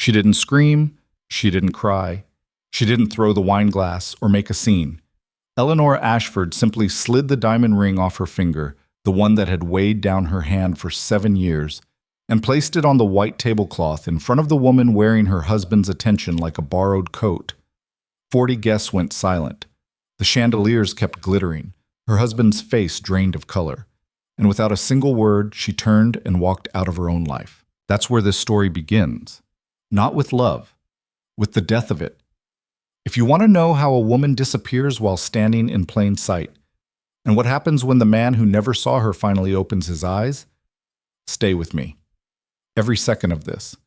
She didn't scream, she didn't cry, she didn't throw the wine glass or make a scene. Eleanor Ashford simply slid the diamond ring off her finger, the one that had weighed down her hand for 7 years, and placed it on the white tablecloth in front of the woman wearing her husband's attention like a borrowed coat. 40 guests went silent. The chandeliers kept glittering, her husband's face drained of color, and without a single word, she turned and walked out of her own life. That's where this story begins. Not with love, with the death of it. If you want to know how a woman disappears while standing in plain sight, and what happens when the man who never saw her finally opens his eyes, stay with me. Every second of this.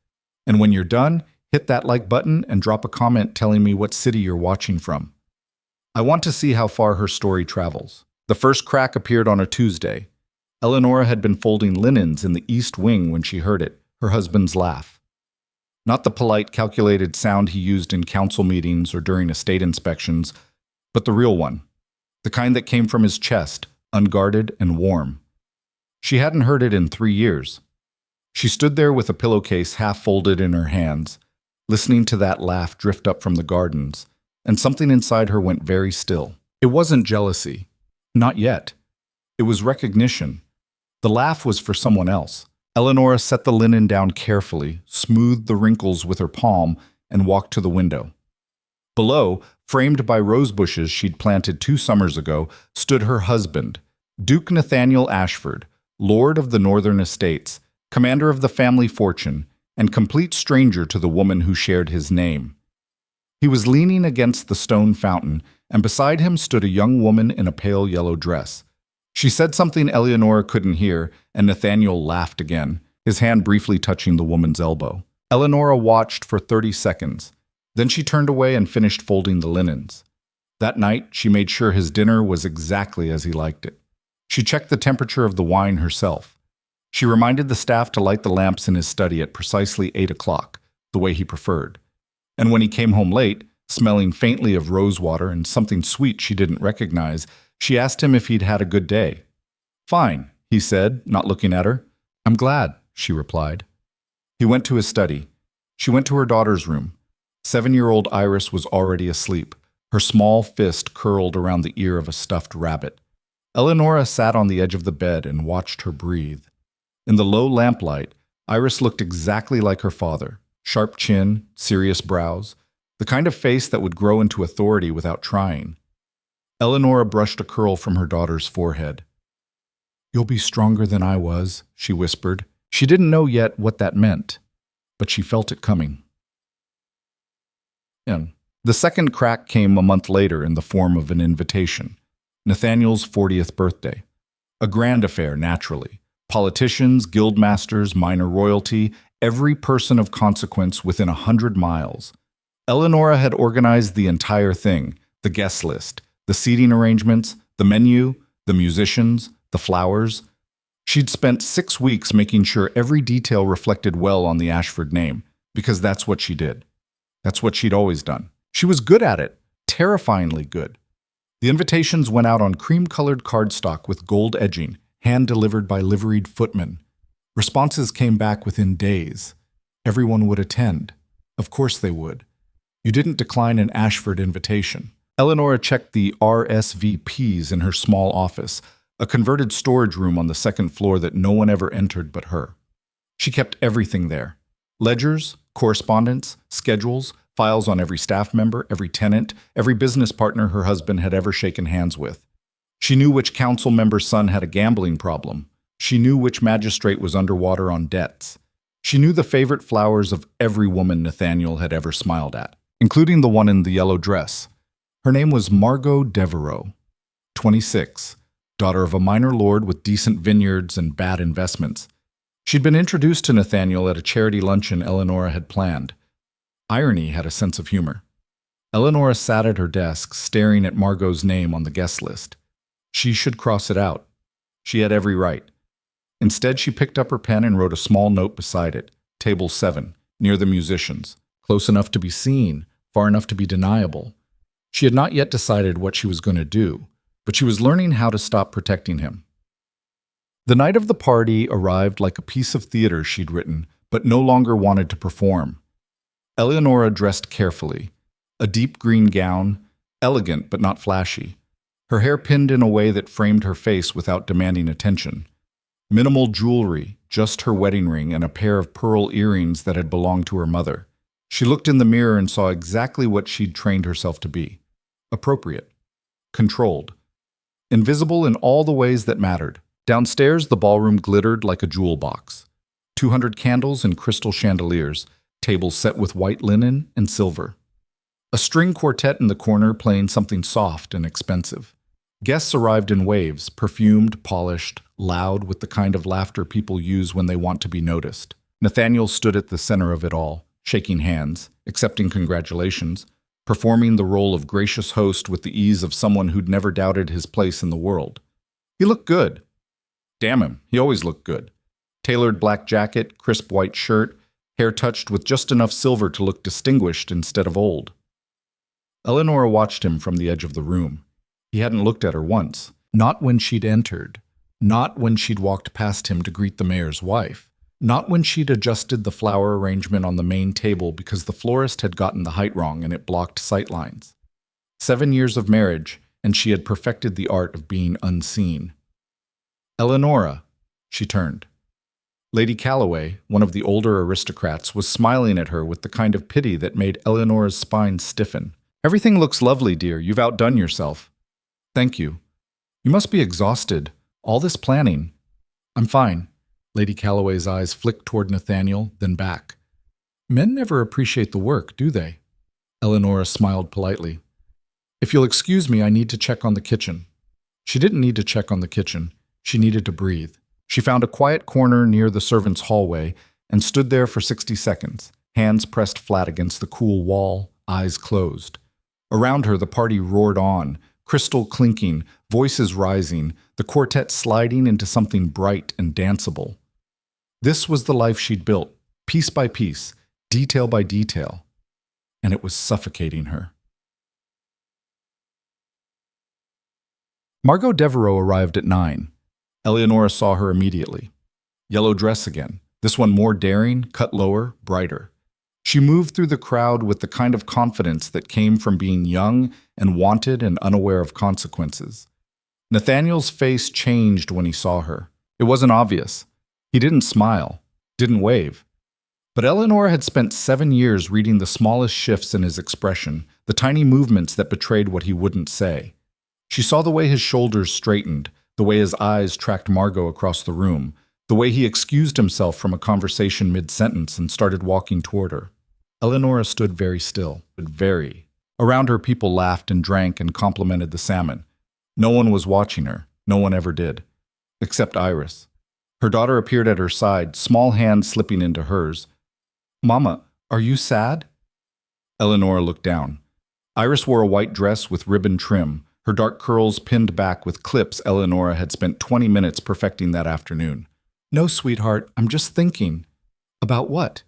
And when you're done, hit that like button and drop a comment telling me what city you're watching from. I want to see how far her story travels. The first crack appeared on a Tuesday. Eleanor had been folding linens in the east wing when she heard it, her husband's laugh. Not the polite, calculated sound he used in council meetings or during estate inspections, but the real one. The kind that came from his chest, unguarded and warm. She hadn't heard it in 3 years. She stood there with a pillowcase half folded in her hands, listening to that laugh drift up from the gardens, and something inside her went very still. It wasn't jealousy. Not yet. It was recognition. The laugh was for someone else. Eleanor set the linen down carefully, smoothed the wrinkles with her palm, and walked to the window. Below, framed by rose bushes she'd planted 2 summers ago, stood her husband, Duke Nathaniel Ashford, Lord of the Northern Estates, commander of the family fortune, and complete stranger to the woman who shared his name. He was leaning against the stone fountain, and beside him stood a young woman in a pale yellow dress. She said something Eleanor couldn't hear, and Nathaniel laughed again, his hand briefly touching the woman's elbow. Eleanor watched for 30 seconds. Then she turned away and finished folding the linens. That night, she made sure his dinner was exactly as he liked it. She checked the temperature of the wine herself. She reminded the staff to light the lamps in his study at precisely 8 o'clock, the way he preferred. And when he came home late, smelling faintly of rosewater and something sweet she didn't recognize, she asked him if he'd had a good day. "Fine," he said, not looking at her. "I'm glad," she replied. He went to his study. She went to her daughter's room. 7-year-old Iris was already asleep, her small fist curled around the ear of a stuffed rabbit. Eleonora sat on the edge of the bed and watched her breathe. In the low lamplight, Iris looked exactly like her father. Sharp chin, serious brows, the kind of face that would grow into authority without trying. Eleonora brushed a curl from her daughter's forehead. "You'll be stronger than I was," she whispered. She didn't know yet what that meant, but she felt it coming. The second crack came a month later in the form of an invitation. Nathaniel's 40th birthday. A grand affair, naturally. Politicians, guildmasters, minor royalty, every person of consequence within 100 miles. Eleonora had organized the entire thing, the guest list, the seating arrangements, the menu, the musicians, the flowers. She'd spent 6 weeks making sure every detail reflected well on the Ashford name, because that's what she did. That's what she'd always done. She was good at it, terrifyingly good. The invitations went out on cream-colored cardstock with gold edging, hand-delivered by liveried footmen. Responses came back within days. Everyone would attend. Of course they would. You didn't decline an Ashford invitation. Eleonora checked the RSVPs in her small office, a converted storage room on the second floor that no one ever entered but her. She kept everything there. Ledgers, correspondence, schedules, files on every staff member, every tenant, every business partner her husband had ever shaken hands with. She knew which council member's son had a gambling problem. She knew which magistrate was underwater on debts. She knew the favorite flowers of every woman Nathaniel had ever smiled at, including the one in the yellow dress. Her name was Margot Devereux, 26, daughter of a minor lord with decent vineyards and bad investments. She'd been introduced to Nathaniel at a charity luncheon Eleonora had planned. Irony had a sense of humor. Eleonora sat at her desk, staring at Margot's name on the guest list. She should cross it out. She had every right. Instead, she picked up her pen and wrote a small note beside it, Table 7, near the musicians, close enough to be seen, far enough to be deniable. She had not yet decided what she was going to do, but she was learning how to stop protecting him. The night of the party arrived like a piece of theater she'd written, but no longer wanted to perform. Eleonora dressed carefully. A deep green gown, elegant but not flashy. Her hair pinned in a way that framed her face without demanding attention. Minimal jewelry, just her wedding ring and a pair of pearl earrings that had belonged to her mother. She looked in the mirror and saw exactly what she'd trained herself to be. Appropriate. Controlled. Invisible in all the ways that mattered. Downstairs, the ballroom glittered like a jewel box. 200 candles and crystal chandeliers, tables set with white linen and silver. A string quartet in the corner playing something soft and expensive. Guests arrived in waves, perfumed, polished, loud with the kind of laughter people use when they want to be noticed. Nathaniel stood at the center of it all, shaking hands, accepting congratulations, performing the role of gracious host with the ease of someone who'd never doubted his place in the world. He looked good. Damn him, he always looked good. Tailored black jacket, crisp white shirt, hair touched with just enough silver to look distinguished instead of old. Eleonora watched him from the edge of the room. He hadn't looked at her once. Not when she'd entered. Not when she'd walked past him to greet the mayor's wife. Not when she'd adjusted the flower arrangement on the main table because the florist had gotten the height wrong and it blocked sightlines. 7 years of marriage, and she had perfected the art of being unseen. Eleonora, she turned. Lady Calloway, one of the older aristocrats, was smiling at her with the kind of pity that made Eleonora's spine stiffen. Everything looks lovely, dear. You've outdone yourself. Thank you. You must be exhausted. All this planning. I'm fine. Lady Calloway's eyes flicked toward Nathaniel, then back. Men never appreciate the work, do they? Eleonora smiled politely. If you'll excuse me, I need to check on the kitchen. She didn't need to check on the kitchen. She needed to breathe. She found a quiet corner near the servants' hallway and stood there for 60 seconds, hands pressed flat against the cool wall, eyes closed. Around her, the party roared on, crystal clinking, voices rising, the quartet sliding into something bright and danceable. This was the life she'd built, piece by piece, detail by detail, and it was suffocating her. Margot Devereaux arrived at 9. Eleonora saw her immediately. Yellow dress again, this one more daring, cut lower, brighter. She moved through the crowd with the kind of confidence that came from being young and wanted and unaware of consequences. Nathaniel's face changed when he saw her. It wasn't obvious. He didn't smile, didn't wave. But Eleanor had spent 7 years reading the smallest shifts in his expression, the tiny movements that betrayed what he wouldn't say. She saw the way his shoulders straightened, the way his eyes tracked Margot across the room, the way he excused himself from a conversation mid-sentence and started walking toward her. Eleonora stood very still, very. Around her, people laughed and drank and complimented the salmon. No one was watching her. No one ever did. Except Iris. Her daughter appeared at her side, small hand slipping into hers. "Mama, are you sad?" Eleonora looked down. Iris wore a white dress with ribbon trim, her dark curls pinned back with clips Eleonora had spent 20 minutes perfecting that afternoon. "No, sweetheart, I'm just thinking." "About what?"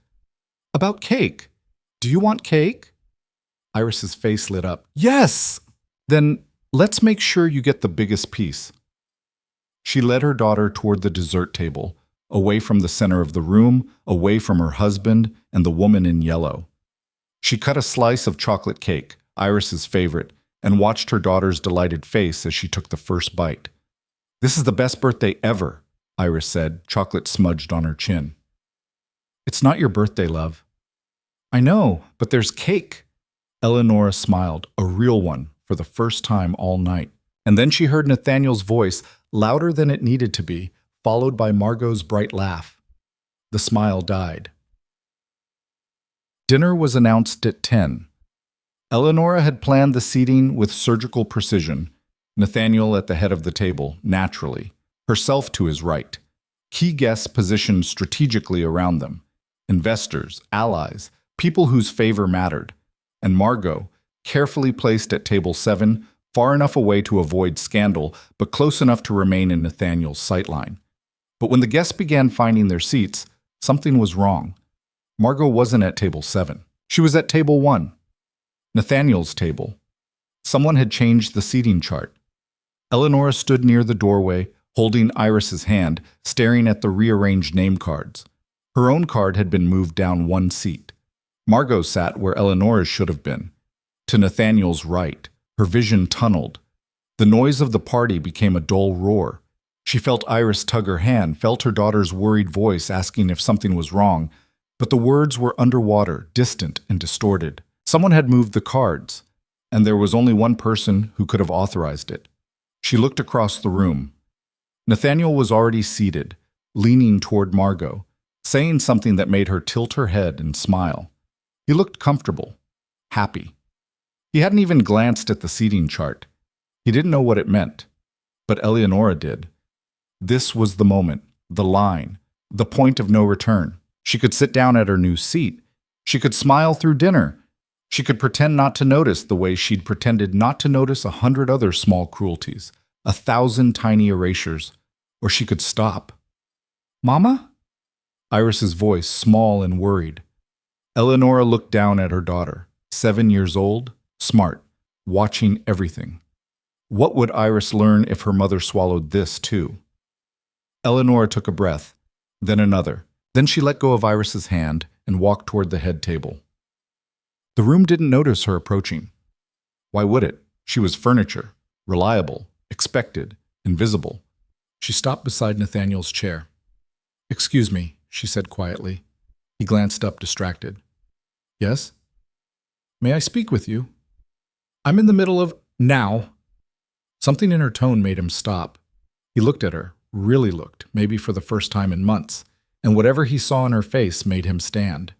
"About cake. Do you want cake?" Iris's face lit up. "Yes!" "Then let's make sure you get the biggest piece." She led her daughter toward the dessert table, away from the center of the room, away from her husband and the woman in yellow. She cut a slice of chocolate cake, Iris's favorite, and watched her daughter's delighted face as she took the first bite. "This is the best birthday ever," Iris said, chocolate smudged on her chin. "It's not your birthday, love." "I know, but there's cake." Eleonora smiled, a real one, for the first time all night. And then she heard Nathaniel's voice, louder than it needed to be, followed by Margot's bright laugh. The smile died. Dinner was announced at 10. Eleonora had planned the seating with surgical precision. Nathaniel at the head of the table, naturally. Herself to his right. Key guests positioned strategically around them. Investors, allies, people whose favor mattered. And Margot, carefully placed at table 7, far enough away to avoid scandal, but close enough to remain in Nathaniel's sightline. But when the guests began finding their seats, something was wrong. Margot wasn't at table 7. She was at table 1. Nathaniel's table. Someone had changed the seating chart. Eleonora stood near the doorway, holding Iris's hand, staring at the rearranged name cards. Her own card had been moved down 1 seat. Margot sat where Eleanor's should have been, to Nathaniel's right, her vision tunneled. The noise of the party became a dull roar. She felt Iris tug her hand, felt her daughter's worried voice asking if something was wrong, but the words were underwater, distant and distorted. Someone had moved the cards, and there was only one person who could have authorized it. She looked across the room. Nathaniel was already seated, leaning toward Margot, saying something that made her tilt her head and smile. He looked comfortable, happy. He hadn't even glanced at the seating chart. He didn't know what it meant, but Eleonora did. This was the moment, the line, the point of no return. She could sit down at her new seat. She could smile through dinner. She could pretend not to notice the way she'd pretended not to notice 100 other small cruelties, 1,000 tiny erasures, or she could stop. "Mama?" Iris's voice, small and worried. Eleonora looked down at her daughter, 7 years old, smart, watching everything. What would Iris learn if her mother swallowed this, too? Eleonora took a breath, then another. Then she let go of Iris's hand and walked toward the head table. The room didn't notice her approaching. Why would it? She was furniture, reliable, expected, invisible. She stopped beside Nathaniel's chair. "Excuse me," she said quietly. He glanced up, distracted. "Yes? May I speak with you? I'm in the middle of now." Something in her tone made him stop. He looked at her, really looked, maybe for the first time in months, and whatever he saw in her face made him stand.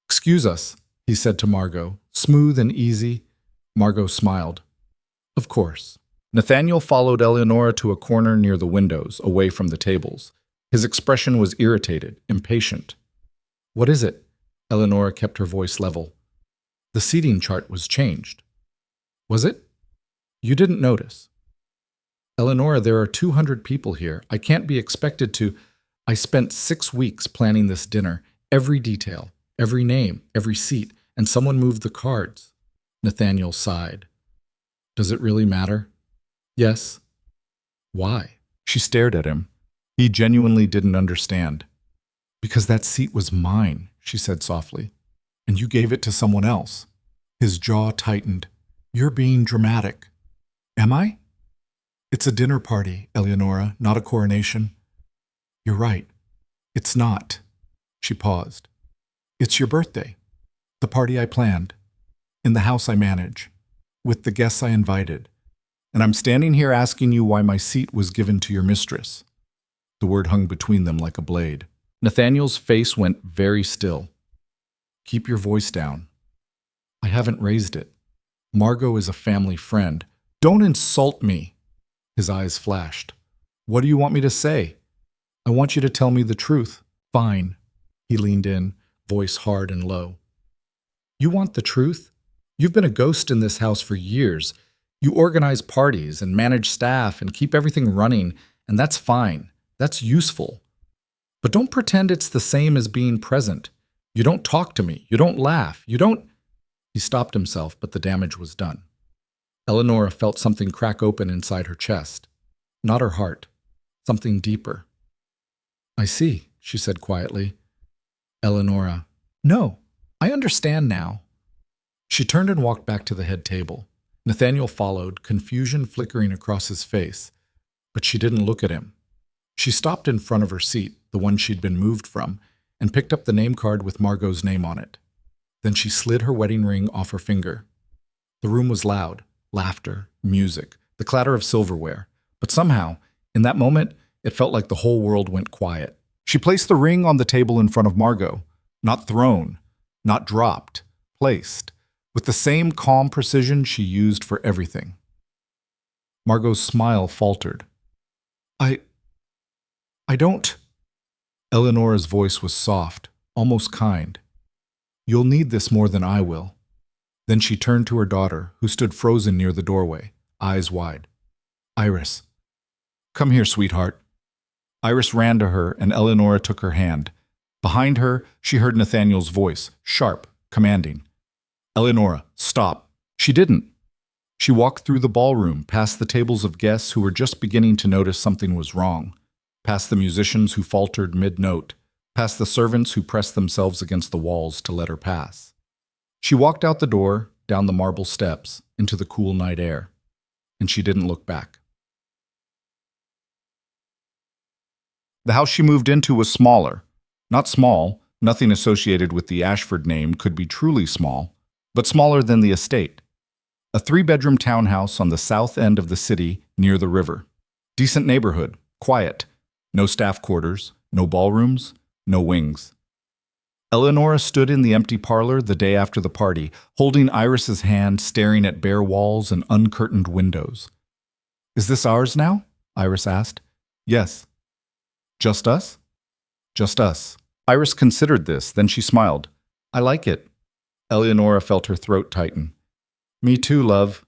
"Excuse us," he said to Margot, smooth and easy. Margot smiled. "Of course." Nathaniel followed Eleonora to a corner near the windows, away from the tables. His expression was irritated, impatient. "What is it?" Eleonora kept her voice level. "The seating chart was changed." "Was it? You didn't notice." "Eleonora, there are 200 people here. I can't be expected to. I spent 6 weeks planning this dinner, every detail, every name, every seat, and someone moved the cards." Nathaniel sighed. "Does it really matter?" "Yes." "Why?" She stared at him. He genuinely didn't understand. "Because that seat was mine," she said softly, "and you gave it to someone else." His jaw tightened. "You're being dramatic." "Am I?" "It's a dinner party, Eleonora, not a coronation." "You're right. It's not." She paused. "It's your birthday. The party I planned. In the house I manage. With the guests I invited. And I'm standing here asking you why my seat was given to your mistress." The word hung between them like a blade. Nathaniel's face went very still. "Keep your voice down. I haven't raised it. Margot is a family friend. Don't insult me." His eyes flashed. "What do you want me to say?" "I want you to tell me the truth." "Fine." He leaned in, voice hard and low. "You want the truth? You've been a ghost in this house for years. You organize parties and manage staff and keep everything running, and that's fine. That's useful. But don't pretend it's the same as being present. You don't talk to me. You don't laugh. You don't—" He stopped himself, but the damage was done. Eleonora felt something crack open inside her chest. Not her heart. Something deeper. "I see," she said quietly. Eleonora, "No, I understand now." She turned and walked back to the head table. Nathaniel followed, confusion flickering across his face, but she didn't look at him. She stopped in front of her seat, the one she'd been moved from, and picked up the name card with Margot's name on it. Then she slid her wedding ring off her finger. The room was loud, laughter, music, the clatter of silverware, but somehow, in that moment, it felt like the whole world went quiet. She placed the ring on the table in front of Margot, not thrown, not dropped, placed, with the same calm precision she used for everything. Margot's smile faltered. I don't—" Eleonora's voice was soft, almost kind. "You'll need this more than I will." Then she turned to her daughter, who stood frozen near the doorway, eyes wide. "Iris, come here, sweetheart." Iris ran to her, and Eleonora took her hand. Behind her, she heard Nathaniel's voice, sharp, commanding. "Eleonora, stop." She didn't. She walked through the ballroom, past the tables of guests who were just beginning to notice something was wrong, past the musicians who faltered mid-note, past the servants who pressed themselves against the walls to let her pass. She walked out the door, down the marble steps, into the cool night air, and she didn't look back. The house she moved into was smaller. Not small, nothing associated with the Ashford name could be truly small, but smaller than the estate. A 3-bedroom townhouse on the south end of the city near the river. Decent neighborhood, quiet, no staff quarters, no ballrooms, no wings. Eleonora stood in the empty parlor the day after the party, holding Iris's hand, staring at bare walls and uncurtained windows. "Is this ours now?" Iris asked. "Yes." "Just us?" "Just us." Iris considered this, then she smiled. "I like it." Eleonora felt her throat tighten. "Me too, love."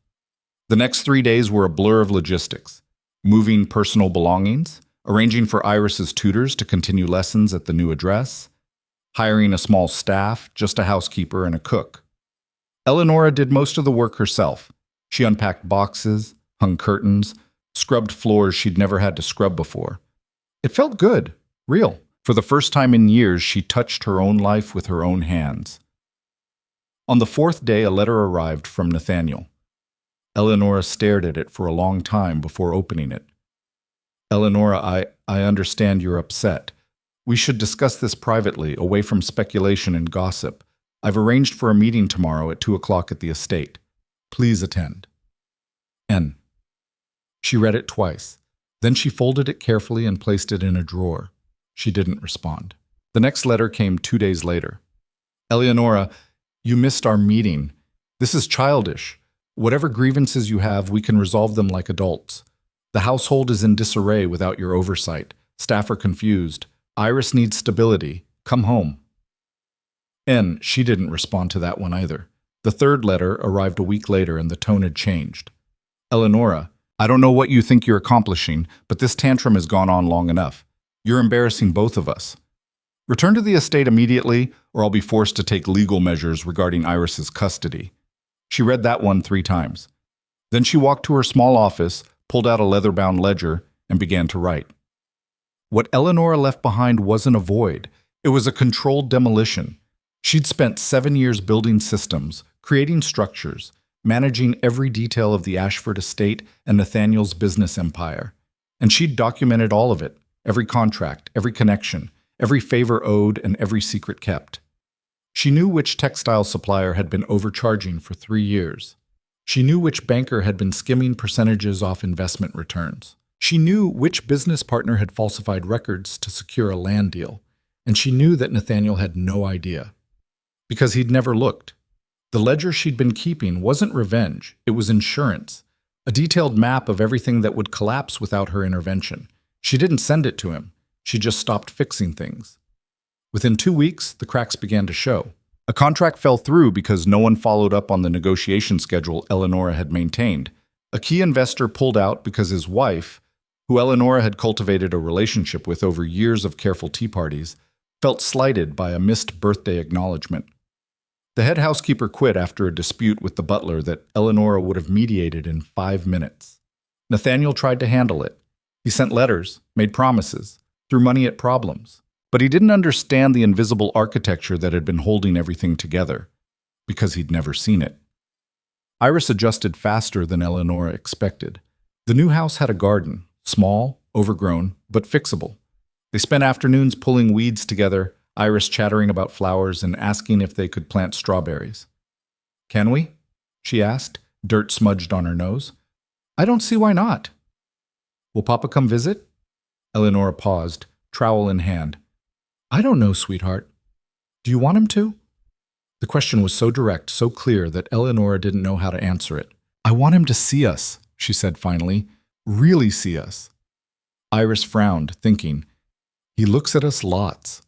The next 3 days were a blur of logistics. Moving personal belongings, arranging for Iris's tutors to continue lessons at the new address, hiring a small staff, just a housekeeper and a cook. Eleonora did most of the work herself. She unpacked boxes, hung curtains, scrubbed floors she'd never had to scrub before. It felt good, real. For the first time in years, she touched her own life with her own hands. On the 4th day, a letter arrived from Nathaniel. Eleonora stared at it for a long time before opening it. "Eleonora, I understand you're upset. We should discuss this privately, away from speculation and gossip. I've arranged for a meeting tomorrow at 2 o'clock at the estate. Please attend. N." She read it twice. Then she folded it carefully and placed it in a drawer. She didn't respond. The next letter came 2 days later. "Eleonora, you missed our meeting. This is childish. Whatever grievances you have, we can resolve them like adults. The household is in disarray without your oversight. Staff are confused. Iris needs stability. Come home." N. She didn't respond to that one either. The 3rd letter arrived a week later and the tone had changed. "Eleonora, I don't know what you think you're accomplishing, but this tantrum has gone on long enough. You're embarrassing both of us. Return to the estate immediately, or I'll be forced to take legal measures regarding Iris's custody." She read that one 3 times. Then she walked to her small office, pulled out a leather-bound ledger, and began to write. What Eleonora left behind wasn't a void. It was a controlled demolition. She'd spent 7 years building systems, creating structures, managing every detail of the Ashford estate and Nathaniel's business empire. And she'd documented all of it, every contract, every connection, every favor owed, and every secret kept. She knew which textile supplier had been overcharging for 3 years. She knew which banker had been skimming percentages off investment returns. She knew which business partner had falsified records to secure a land deal. And she knew that Nathaniel had no idea. Because he'd never looked. The ledger she'd been keeping wasn't revenge, it was insurance. A detailed map of everything that would collapse without her intervention. She didn't send it to him. She just stopped fixing things. Within 2 weeks, the cracks began to show. A contract fell through because no one followed up on the negotiation schedule Eleonora had maintained. A key investor pulled out because his wife, who Eleonora had cultivated a relationship with over years of careful tea parties, felt slighted by a missed birthday acknowledgement. The head housekeeper quit after a dispute with the butler that Eleonora would have mediated in 5 minutes. Nathaniel tried to handle it. He sent letters, made promises, threw money at problems. But he didn't understand the invisible architecture that had been holding everything together, because he'd never seen it. Iris adjusted faster than Eleonora expected. The new house had a garden, small, overgrown, but fixable. They spent afternoons pulling weeds together, Iris chattering about flowers and asking if they could plant strawberries. "Can we?" she asked, dirt smudged on her nose. "I don't see why not." "Will Papa come visit?" Eleonora paused, trowel in hand. "I don't know, sweetheart. Do you want him to?" The question was so direct, so clear, that Eleonora didn't know how to answer it. "I want him to see us," she said finally. "Really see us." Iris frowned, thinking, "He looks at us lots."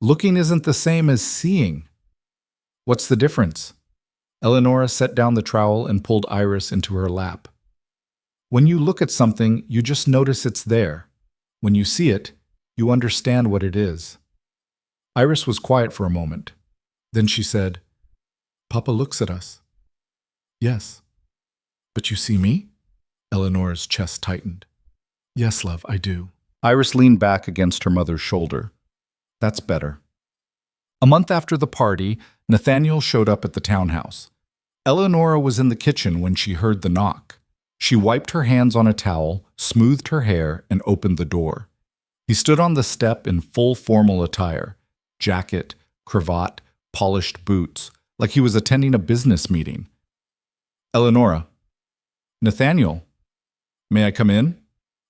Looking isn't the same as seeing. What's the difference? Eleonora set down the trowel and pulled Iris into her lap. When you look at something, you just notice it's there. When you see it, you understand what it is. Iris was quiet for a moment. Then she said, "Papa looks at us." "Yes." "But you see me?" Eleonora's chest tightened. "Yes, love, I do." Iris leaned back against her mother's shoulder. That's better. A month after the party, Nathaniel showed up at the townhouse. Eleonora was in the kitchen when she heard the knock. She wiped her hands on a towel, smoothed her hair, and opened the door. He stood on the step in full formal attire, jacket, cravat, polished boots, like he was attending a business meeting. Eleonora. Nathaniel. May I come in?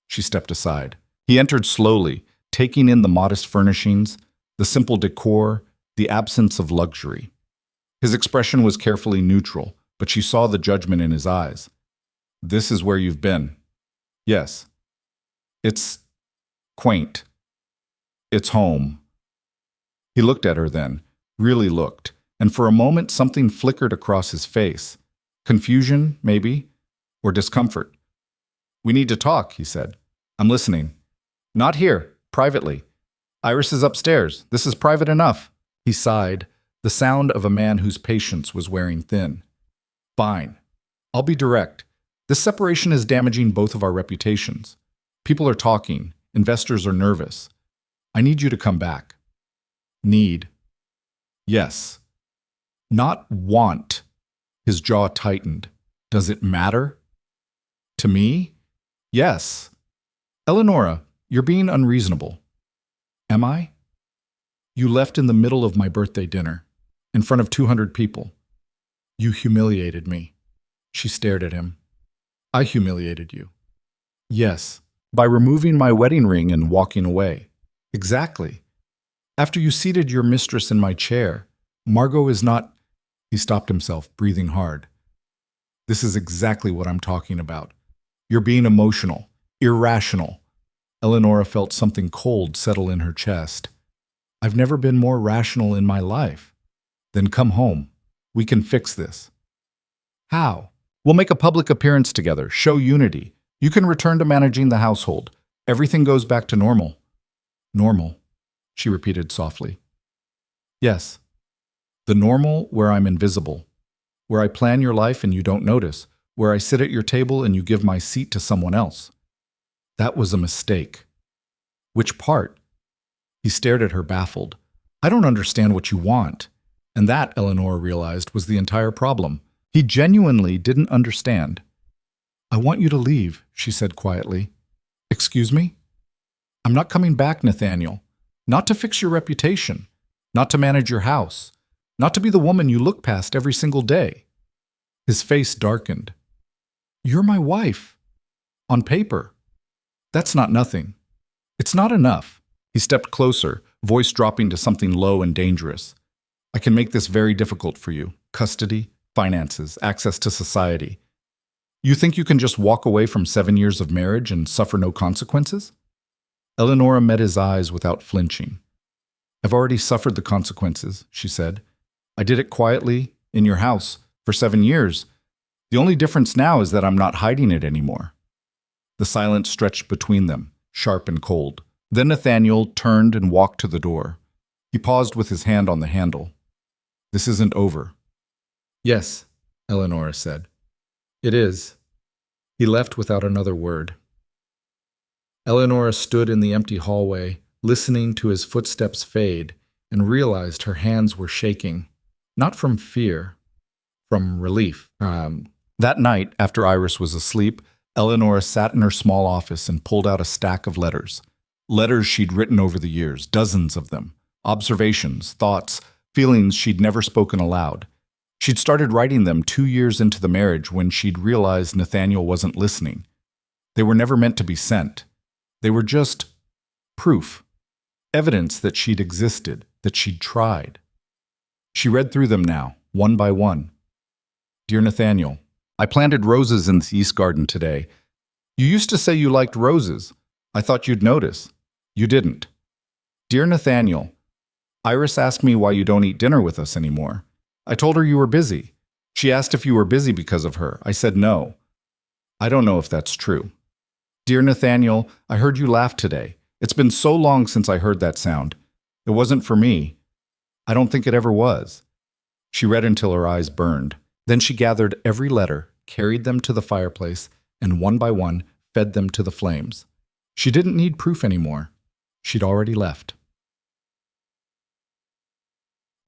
She stepped aside. He entered slowly, taking in the modest furnishings, the simple decor, the absence of luxury. His expression was carefully neutral, but she saw the judgment in his eyes. This is where you've been. Yes. It's quaint. It's home. He looked at her then, really looked, and for a moment something flickered across his face. Confusion, maybe, or discomfort. We need to talk, he said. I'm listening. Not here, privately. Iris is upstairs. This is private enough. He sighed, the sound of a man whose patience was wearing thin. Fine. I'll be direct. This separation is damaging both of our reputations. People are talking. Investors are nervous. I need you to come back. Need. Yes. Not want. His jaw tightened. Does it matter? To me? Yes. Eleonora, you're being unreasonable. Am I? You left in the middle of my birthday dinner, in front of 200 people. You humiliated me. She stared at him. I humiliated you. Yes, by removing my wedding ring and walking away. Exactly. After you seated your mistress in my chair, Margot is not... He stopped himself, breathing hard. This is exactly what I'm talking about. You're being emotional, irrational. Eleonora felt something cold settle in her chest. I've never been more rational in my life. Then come home. We can fix this. How? We'll make a public appearance together, show unity. You can return to managing the household. Everything goes back to normal. Normal, she repeated softly. Yes. The normal where I'm invisible, where I plan your life and you don't notice, where I sit at your table and you give my seat to someone else. That was a mistake. Which part? He stared at her baffled. I don't understand what you want. And that, Eleanor realized, was the entire problem. He genuinely didn't understand. I want you to leave, she said quietly. Excuse me? I'm not coming back, Nathaniel. Not to fix your reputation. Not to manage your house. Not to be the woman you look past every single day. His face darkened. You're my wife. On paper. That's not nothing. It's not enough. He stepped closer, voice dropping to something low and dangerous. I can make this very difficult for you. Custody, finances, access to society. You think you can just walk away from 7 years of marriage and suffer no consequences? Eleonora met his eyes without flinching. I've already suffered the consequences, she said. I did it quietly, in your house, for 7 years. The only difference now is that I'm not hiding it anymore. The silence stretched between them, sharp and cold. Then Nathaniel turned and walked to the door. He paused with his hand on the handle. This isn't over. Yes, Eleonora said. It is. He left without another word. Eleonora stood in the empty hallway, listening to his footsteps fade, and realized her hands were shaking. Not from fear, from relief. That night, after Iris was asleep, Eleonora sat in her small office and pulled out a stack of letters. Letters she'd written over the years, dozens of them. Observations, thoughts, feelings she'd never spoken aloud. She'd started writing them 2 years into the marriage when she'd realized Nathaniel wasn't listening. They were never meant to be sent. They were just proof, evidence that she'd existed, that she'd tried. She read through them now, one by one. Dear Nathaniel, I planted roses in the East Garden today. You used to say you liked roses. I thought you'd notice. You didn't. Dear Nathaniel, Iris asked me why you don't eat dinner with us anymore. I told her you were busy. She asked if you were busy because of her. I said no. I don't know if that's true. Dear Nathaniel, I heard you laugh today. It's been so long since I heard that sound. It wasn't for me. I don't think it ever was. She read until her eyes burned. Then she gathered every letter, carried them to the fireplace, and one by one fed them to the flames. She didn't need proof anymore. She'd already left.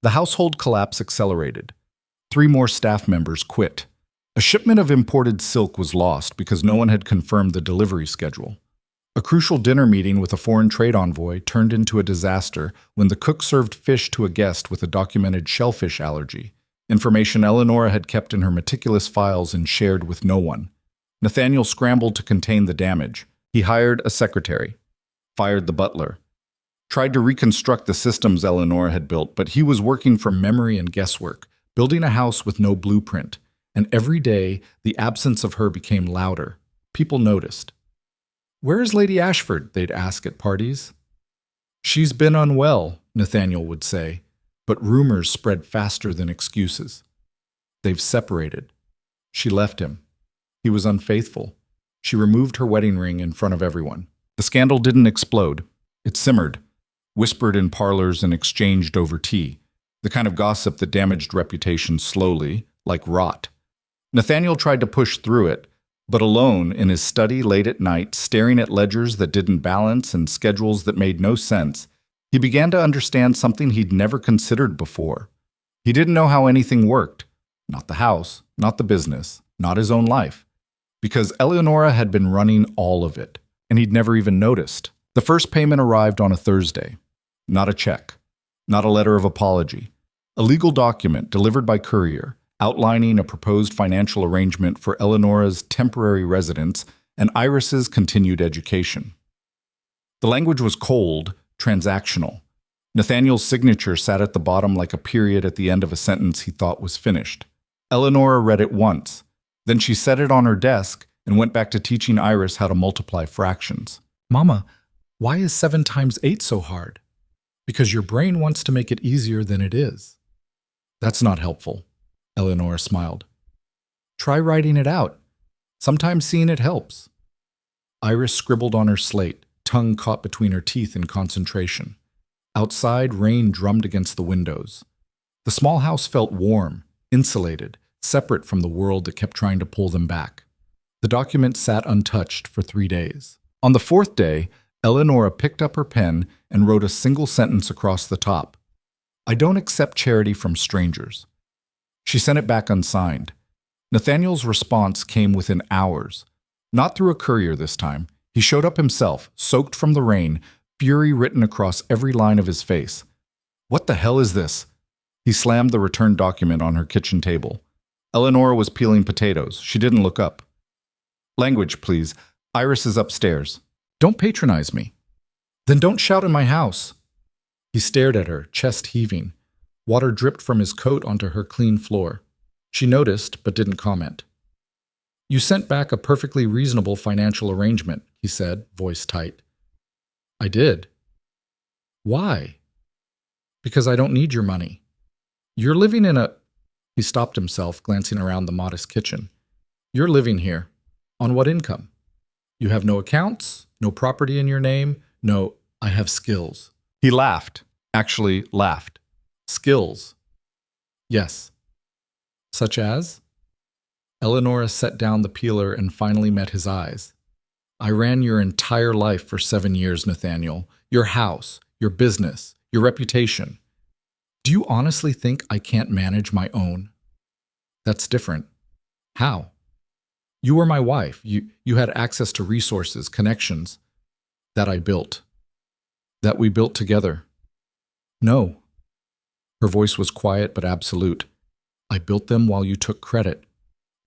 The household collapse accelerated. 3 more staff members quit. A shipment of imported silk was lost because no one had confirmed the delivery schedule. A crucial dinner meeting with a foreign trade envoy turned into a disaster when the cook served fish to a guest with a documented shellfish allergy, information Eleonora had kept in her meticulous files and shared with no one. Nathaniel scrambled to contain the damage. He hired a secretary, fired the butler, tried to reconstruct the systems Eleonora had built, but he was working from memory and guesswork, building a house with no blueprint. And every day, the absence of her became louder. People noticed. "Where is Lady Ashford?" they'd ask at parties. "She's been unwell," Nathaniel would say, but rumors spread faster than excuses. "They've separated. She left him. He was unfaithful. She removed her wedding ring in front of everyone." The scandal didn't explode. It simmered, whispered in parlors and exchanged over tea, the kind of gossip that damaged reputations slowly, like rot. Nathaniel tried to push through it, but alone in his study late at night, staring at ledgers that didn't balance and schedules that made no sense, he began to understand something he'd never considered before. He didn't know how anything worked. Not the house, not the business, not his own life. Because Eleonora had been running all of it, and he'd never even noticed. The first payment arrived on a Thursday. Not a check, not a letter of apology. A legal document delivered by courier, outlining a proposed financial arrangement for Eleonora's temporary residence and Iris's continued education. The language was cold, transactional. Nathaniel's signature sat at the bottom like a period at the end of a sentence he thought was finished. Eleonora read it once. Then she set it on her desk and went back to teaching Iris how to multiply fractions. "Mama, why is 7 times 8 so hard?" "Because your brain wants to make it easier than it is." "That's not helpful." Eleonora smiled. "Try writing it out. Sometimes seeing it helps." Iris scribbled on her slate, tongue caught between her teeth in concentration. Outside, rain drummed against the windows. The small house felt warm, insulated, separate from the world that kept trying to pull them back. The document sat untouched for 3 days. On the 4th day, Eleonora picked up her pen and wrote a single sentence across the top. "I don't accept charity from strangers." She sent it back unsigned. Nathaniel's response came within hours. Not through a courier this time. He showed up himself, soaked from the rain, fury written across every line of his face. "What the hell is this?" He slammed the returned document on her kitchen table. Eleonora was peeling potatoes. She didn't look up. "Language, please. Iris is upstairs." "Don't patronize me." "Then don't shout in my house." He stared at her, chest heaving. Water dripped from his coat onto her clean floor. She noticed, but didn't comment. "You sent back a perfectly reasonable financial arrangement," he said, voice tight. "I did." "Why?" "Because I don't need your money. You're living in a—" He stopped himself, glancing around the modest kitchen. "You're living here. On what income? You have no accounts, no property in your name, no—" "I have skills." He laughed. Actually laughed. "Skills." "Yes." "Such as?" Eleonora set down the peeler and finally met his eyes. "I ran your entire life for 7 years, Nathaniel. Your house, your business, your reputation. Do you honestly think I can't manage my own?" "That's different." "How?" "You were my wife. You had access to resources, connections. That I built. That we built together." "No." Her voice was quiet but absolute. "I built them while you took credit.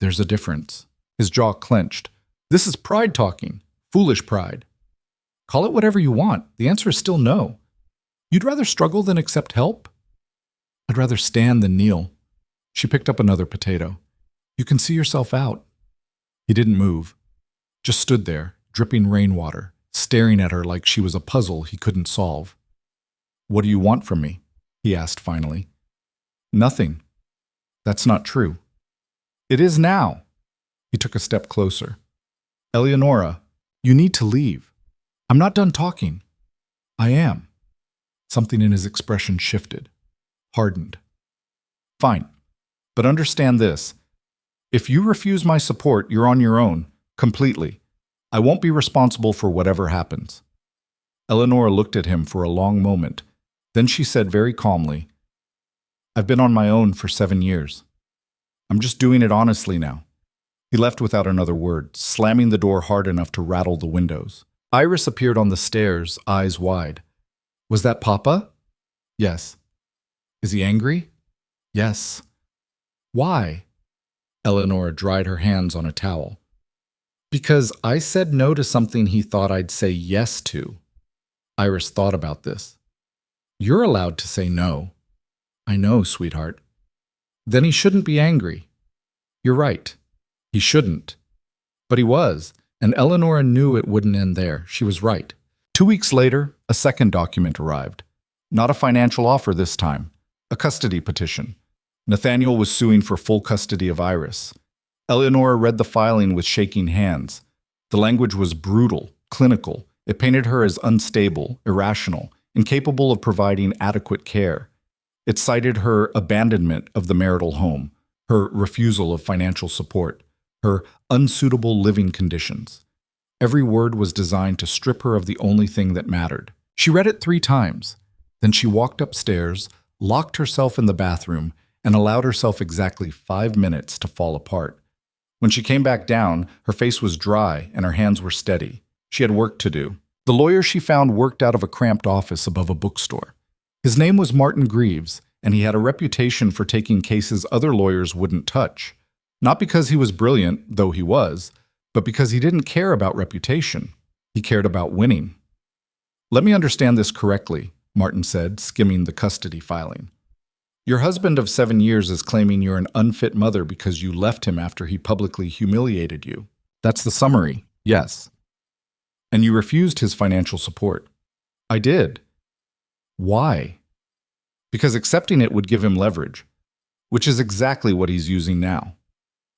There's a difference." His jaw clenched. "This is pride talking. Foolish pride." "Call it whatever you want. The answer is still no. You'd rather struggle than accept help?" "I'd rather stand than kneel." She picked up another potato. "You can see yourself out." He didn't move. Just stood there, dripping rainwater, staring at her like she was a puzzle he couldn't solve. "What do you want from me?" he asked finally. "Nothing." "That's not true." "It is now." He took a step closer. "Eleonora, you need to leave. I'm not done talking." "I am." Something in his expression shifted, hardened. "Fine, but understand this. If you refuse my support, you're on your own, completely. I won't be responsible for whatever happens." Eleonora looked at him for a long moment. Then she said very calmly, I've been on my own for 7 years. I'm just doing it honestly now." He left without another word, slamming the door hard enough to rattle the windows. Iris appeared on the stairs, eyes wide. "Was that Papa?" "Yes." "Is he angry?" "Yes." "Why?" Eleanor dried her hands on a towel. "Because I said no to something he thought I'd say yes to." Iris thought about this. "You're allowed to say no." "I know, sweetheart." "Then he shouldn't be angry." "You're right. He shouldn't." But he was, and Eleanor knew it wouldn't end there. She was right. 2 weeks later, a second document arrived. Not a financial offer this time. A custody petition. Nathaniel was suing for full custody of Iris. Eleanor read the filing with shaking hands. The language was brutal, clinical. It painted her as unstable, irrational, incapable of providing adequate care. It cited her abandonment of the marital home, her refusal of financial support, her unsuitable living conditions. Every word was designed to strip her of the only thing that mattered. She read it 3 times. Then she walked upstairs, locked herself in the bathroom, and allowed herself exactly 5 minutes to fall apart. When she came back down, her face was dry and her hands were steady. She had work to do. The lawyer she found worked out of a cramped office above a bookstore. His name was Martin Greaves, and he had a reputation for taking cases other lawyers wouldn't touch. Not because he was brilliant, though he was, but because he didn't care about reputation. He cared about winning. "Let me understand this correctly," Martin said, skimming the custody filing. "Your husband of 7 years is claiming you're an unfit mother because you left him after he publicly humiliated you. That's the summary, yes. And you refused his financial support." "I did." "Why?" "Because accepting it would give him leverage, which is exactly what he's using now."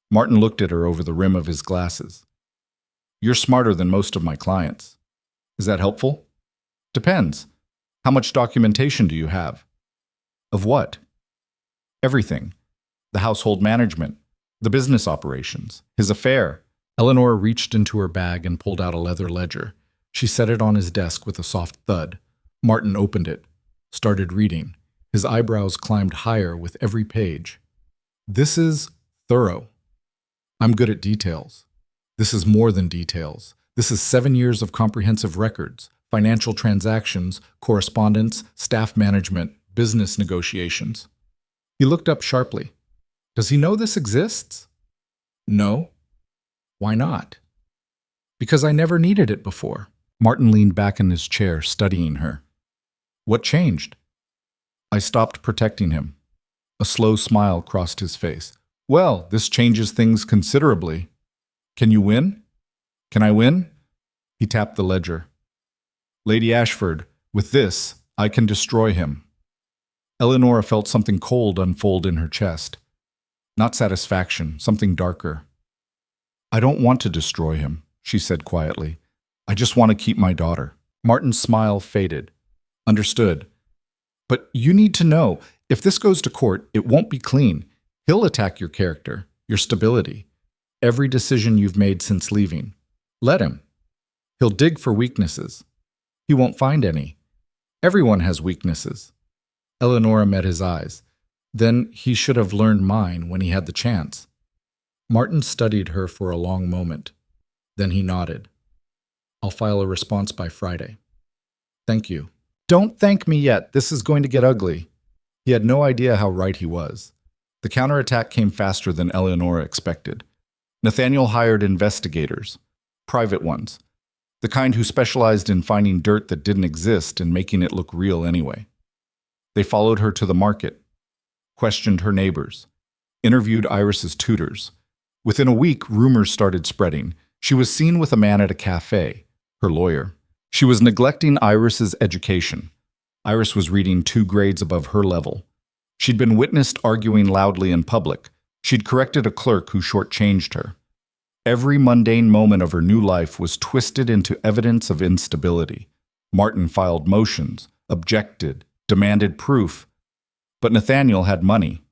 Martin looked at her over the rim of his glasses. "You're smarter than most of my clients. Is that helpful?" "Depends. How much documentation do you have?" "Of what?" "Everything. The household management, the business operations, his affair." Eleanor reached into her bag and pulled out a leather ledger. She set it on his desk with a soft thud. Martin opened it, started reading. His eyebrows climbed higher with every page. "This is thorough. I'm good at details. This is more than details. This is 7 years of comprehensive records, financial transactions, correspondence, staff management, business negotiations." He looked up sharply. "Does he know this exists?" "No." "Why not?" "Because I never needed it before." Martin leaned back in his chair, studying her. "What changed?" "I stopped protecting him." A slow smile crossed his face. "Well, this changes things considerably. Can you win?" "Can I win?" He tapped the ledger. "Lady Ashford, with this, I can destroy him." Eleanor felt something cold unfold in her chest. Not satisfaction, something darker. "I don't want to destroy him," she said quietly. "I just want to keep my daughter." Martin's smile faded. "Understood. But you need to know, if this goes to court, it won't be clean. He'll attack your character, your stability, every decision you've made since leaving. Let him. He'll dig for weaknesses. He won't find any. Everyone has weaknesses." Eleanor met his eyes. Then he should have learned mine when he had the chance. Martin studied her for a long moment. Then he nodded. "I'll file a response by Friday." "Thank you." "Don't thank me yet. This is going to get ugly." He had no idea how right he was. The counterattack came faster than Eleanor expected. Nathaniel hired investigators, private ones, the kind who specialized in finding dirt that didn't exist and making it look real anyway. They followed her to the market, questioned her neighbors, interviewed Iris's tutors. Within a week, rumors started spreading. She was seen with a man at a cafe, her lawyer. She was neglecting Iris's education. Iris was reading 2 grades above her level. She'd been witnessed arguing loudly in public. She'd corrected a clerk who shortchanged her. Every mundane moment of her new life was twisted into evidence of instability. Martin filed motions, objected, demanded proof. But Nathaniel had money.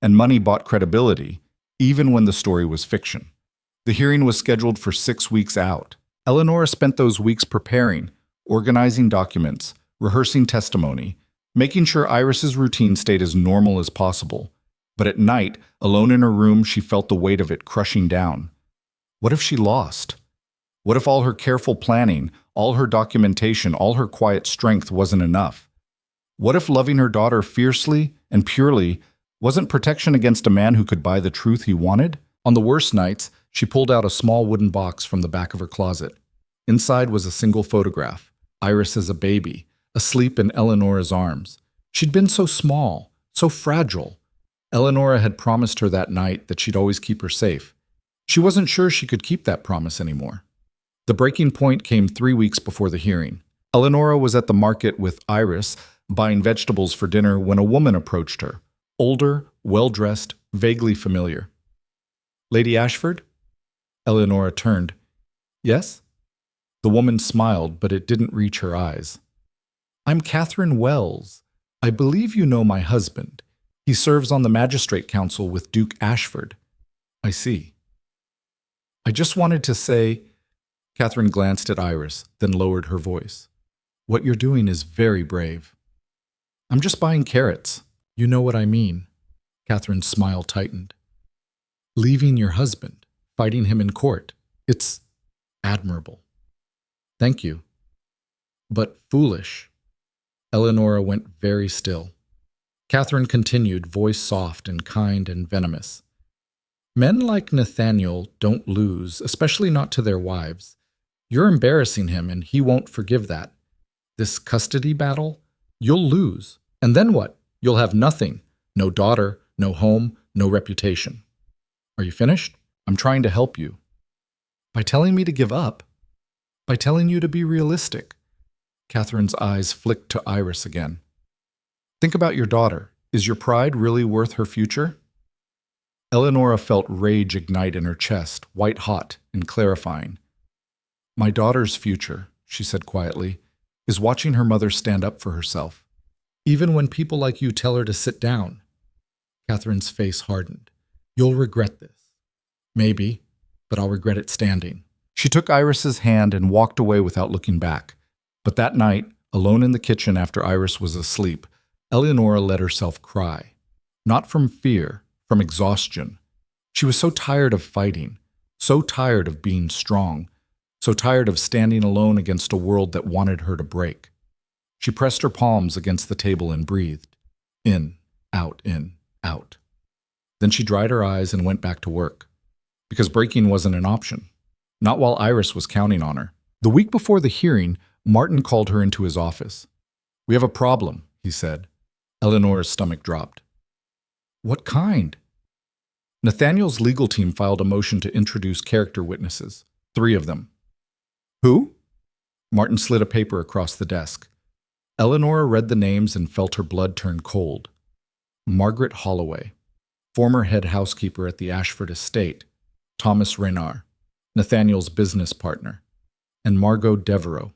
And money bought credibility, even when the story was fiction. The hearing was scheduled for 6 weeks out. Eleanor spent those weeks preparing, organizing documents, rehearsing testimony, making sure Iris's routine stayed as normal as possible. But at night, alone in her room, she felt the weight of it crushing down. What if she lost? What if all her careful planning, all her documentation, all her quiet strength wasn't enough? What if loving her daughter fiercely and purely wasn't protection against a man who could buy the truth he wanted? On the worst nights, she pulled out a small wooden box from the back of her closet. Inside was a single photograph, Iris as a baby, asleep in Eleonora's arms. She'd been so small, so fragile. Eleonora had promised her that night that she'd always keep her safe. She wasn't sure she could keep that promise anymore. The breaking point came 3 weeks before the hearing. Eleonora was at the market with Iris, buying vegetables for dinner when a woman approached her. Older, well-dressed, vaguely familiar. "Lady Ashford?" Eleonora turned. "Yes?" The woman smiled, but it didn't reach her eyes. "I'm Catherine Wells. I believe you know my husband. He serves on the Magistrate Council with Duke Ashford." "I see." "I just wanted to say—" Catherine glanced at Iris, then lowered her voice. "What you're doing is very brave." "I'm just buying carrots. You know what I mean." Catherine's smile tightened. "Leaving your husband, fighting him in court. It's admirable." "Thank you." "But foolish." Eleonora went very still. Catherine continued, voice soft and kind and venomous. "Men like Nathaniel don't lose, especially not to their wives. You're embarrassing him, and he won't forgive that. This custody battle, you'll lose. And then what? You'll have nothing. No daughter, no home, no reputation. Are you finished? I'm trying to help you." "By telling me to give up? By telling you to be realistic?" Catherine's eyes flicked to Iris again. "Think about your daughter. Is your pride really worth her future?" Eleonora felt rage ignite in her chest, white hot and clarifying. "My daughter's future," she said quietly, "is watching her mother stand up for herself. Even when people like you tell her to sit down." Catherine's face hardened. "You'll regret this." "Maybe, but I'll regret it standing." She took Iris's hand and walked away without looking back. But that night, alone in the kitchen after Iris was asleep, Eleonora let herself cry. Not from fear, from exhaustion. She was so tired of fighting, so tired of being strong, so tired of standing alone against a world that wanted her to break. She pressed her palms against the table and breathed. In, out, in, out. Then she dried her eyes and went back to work. Because breaking wasn't an option. Not while Iris was counting on her. The week before the hearing, Martin called her into his office. "We have a problem," he said. Eleonora's stomach dropped. "What kind?" Nathaniel's legal team filed a motion to introduce character witnesses. 3 of them. "Who?" Martin slid a paper across the desk. Eleonora read the names and felt her blood turn cold. Margaret Holloway, former head housekeeper at the Ashford estate, Thomas Reynard, Nathaniel's business partner, and Margot Devereaux.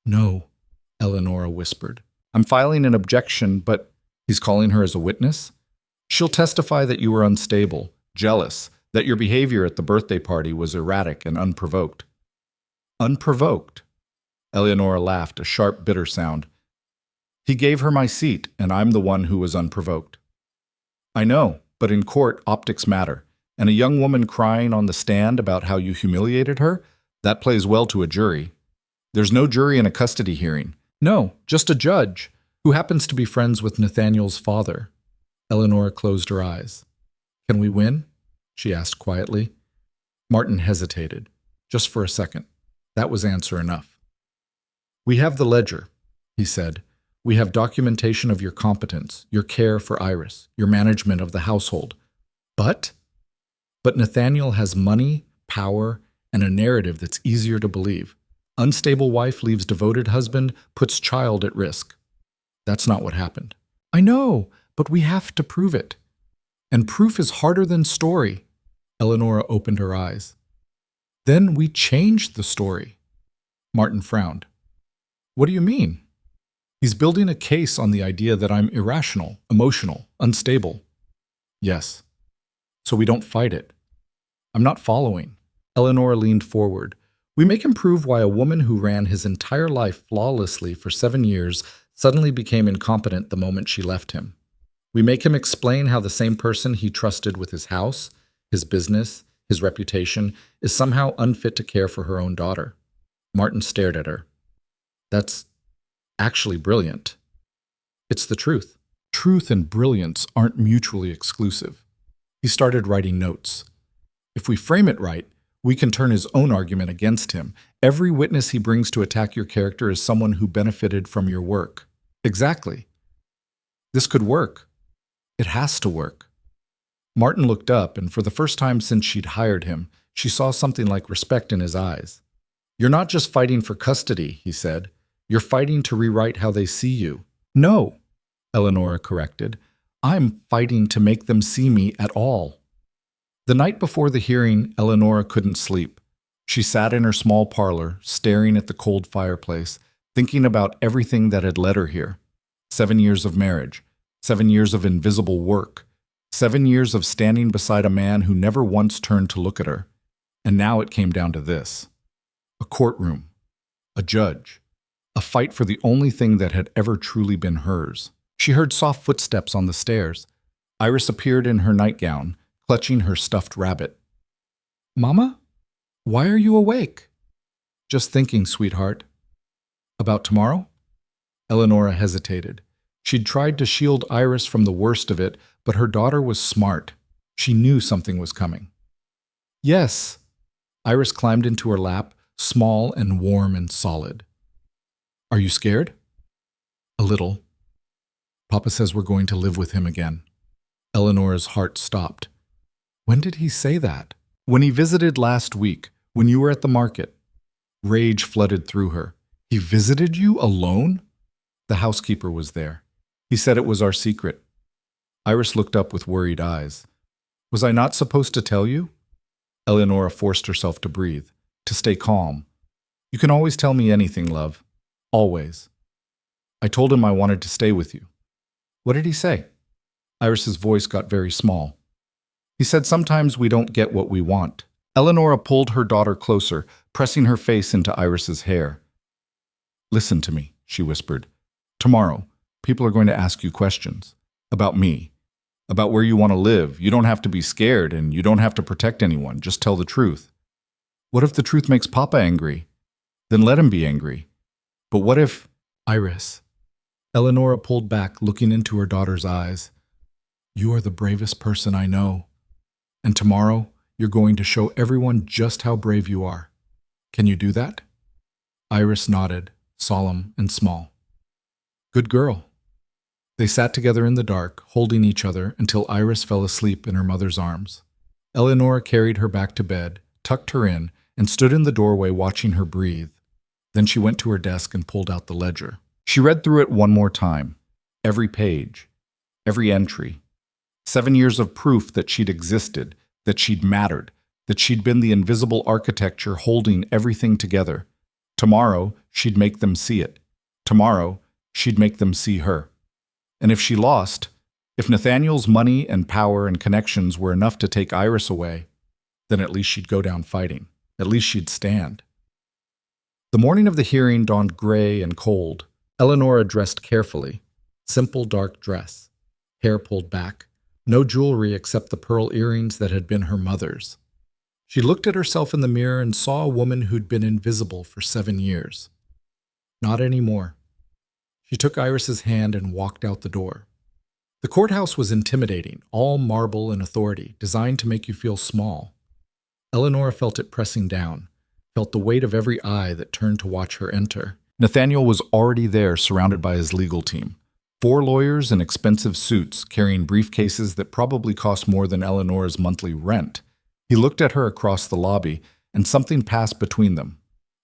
"No," Eleonora whispered. "I'm filing an objection, but—" He's calling her as a witness? "She'll testify that you were unstable, jealous, that your behavior at the birthday party was erratic and unprovoked." "Unprovoked?" Eleonora laughed, a sharp, bitter sound. "He gave her my seat, and I'm the one who was unprovoked." "I know, but in court, optics matter. And a young woman crying on the stand about how you humiliated her, that plays well to a jury. There's no jury in a custody hearing. No, just a judge, who happens to be friends with Nathaniel's father." Eleonora closed her eyes. "Can we win?" she asked quietly. Martin hesitated, just for a second. That was answer enough. "We have the ledger," he said. "We have documentation of your competence, your care for Iris, your management of the household. But Nathaniel has money, power, and a narrative that's easier to believe. Unstable wife leaves devoted husband, puts child at risk. That's not what happened." "I know, but we have to prove it." "And proof is harder than story." Eleonora opened her eyes. "Then we changed the story." Martin frowned. "What do you mean?" "He's building a case on the idea that I'm irrational, emotional, unstable." "Yes. So we don't fight it." "I'm not following." Eleonora leaned forward. "We make him prove why a woman who ran his entire life flawlessly for 7 years suddenly became incompetent the moment she left him. We make him explain how the same person he trusted with his house, his business, his reputation, is somehow unfit to care for her own daughter. Martin stared at her. That's actually brilliant. It's the truth. Truth and brilliance aren't mutually exclusive. He started writing notes. If we frame it right, we can turn his own argument against him. Every witness he brings to attack your character is someone who benefited from your work. Exactly. This could work. It has to work. Martin looked up, and for the first time since she'd hired him, she saw something like respect in his eyes. You're not just fighting for custody, he said. You're fighting to rewrite how they see you. No, Eleonora corrected. I'm fighting to make them see me at all. The night before the hearing, Eleonora couldn't sleep. She sat in her small parlor, staring at the cold fireplace, thinking about everything that had led her here. 7 years of marriage, 7 years of invisible work, 7 years of standing beside a man who never once turned to look at her. And now it came down to this. A courtroom, a judge, a fight for the only thing that had ever truly been hers. She heard soft footsteps on the stairs. Iris appeared in her nightgown, clutching her stuffed rabbit. Mama? Why are you awake? Just thinking, sweetheart. About tomorrow? Eleonora hesitated. She'd tried to shield Iris from the worst of it, but her daughter was smart. She knew something was coming. Yes. Iris climbed into her lap, small and warm and solid. Are you scared? A little. Papa says we're going to live with him again. Eleonora's heart stopped. When did he say that? When he visited last week, when you were at the market. Rage flooded through her. He visited you alone? The housekeeper was there. He said it was our secret. Iris looked up with worried eyes. Was I not supposed to tell you? Eleonora forced herself to breathe, to stay calm. You can always tell me anything, love. Always. I told him I wanted to stay with you. What did he say? Iris's voice got very small. He said sometimes we don't get what we want. Eleonora pulled her daughter closer, pressing her face into Iris's hair. Listen to me, she whispered. Tomorrow, people are going to ask you questions. About me. About where you want to live. You don't have to be scared, and you don't have to protect anyone. Just tell the truth. What if the truth makes Papa angry? Then let him be angry. But what if... Iris. Eleonora pulled back, looking into her daughter's eyes. You are the bravest person I know. And tomorrow, you're going to show everyone just how brave you are. Can you do that? Iris nodded, solemn and small. Good girl. They sat together in the dark, holding each other until Iris fell asleep in her mother's arms. Eleonora carried her back to bed, tucked her in, and stood in the doorway watching her breathe. Then she went to her desk and pulled out the ledger. She read through it one more time. Every page. Every entry. 7 years of proof that she'd existed, that she'd mattered, that she'd been the invisible architecture holding everything together. Tomorrow, she'd make them see it. Tomorrow, she'd make them see her. And if she lost, if Nathaniel's money and power and connections were enough to take Iris away, then at least she'd go down fighting. At least she'd stand. The morning of the hearing dawned gray and cold. Eleonora dressed carefully. Simple dark dress. Hair pulled back. No jewelry except the pearl earrings that had been her mother's. She looked at herself in the mirror and saw a woman who'd been invisible for 7 years. Not anymore. She took Iris's hand and walked out the door. The courthouse was intimidating, all marble and authority, designed to make you feel small. Eleonora felt it pressing down, felt the weight of every eye that turned to watch her enter. Nathaniel was already there, surrounded by his legal team. 4 lawyers in expensive suits, carrying briefcases that probably cost more than Eleonora's monthly rent. He looked at her across the lobby, and something passed between them.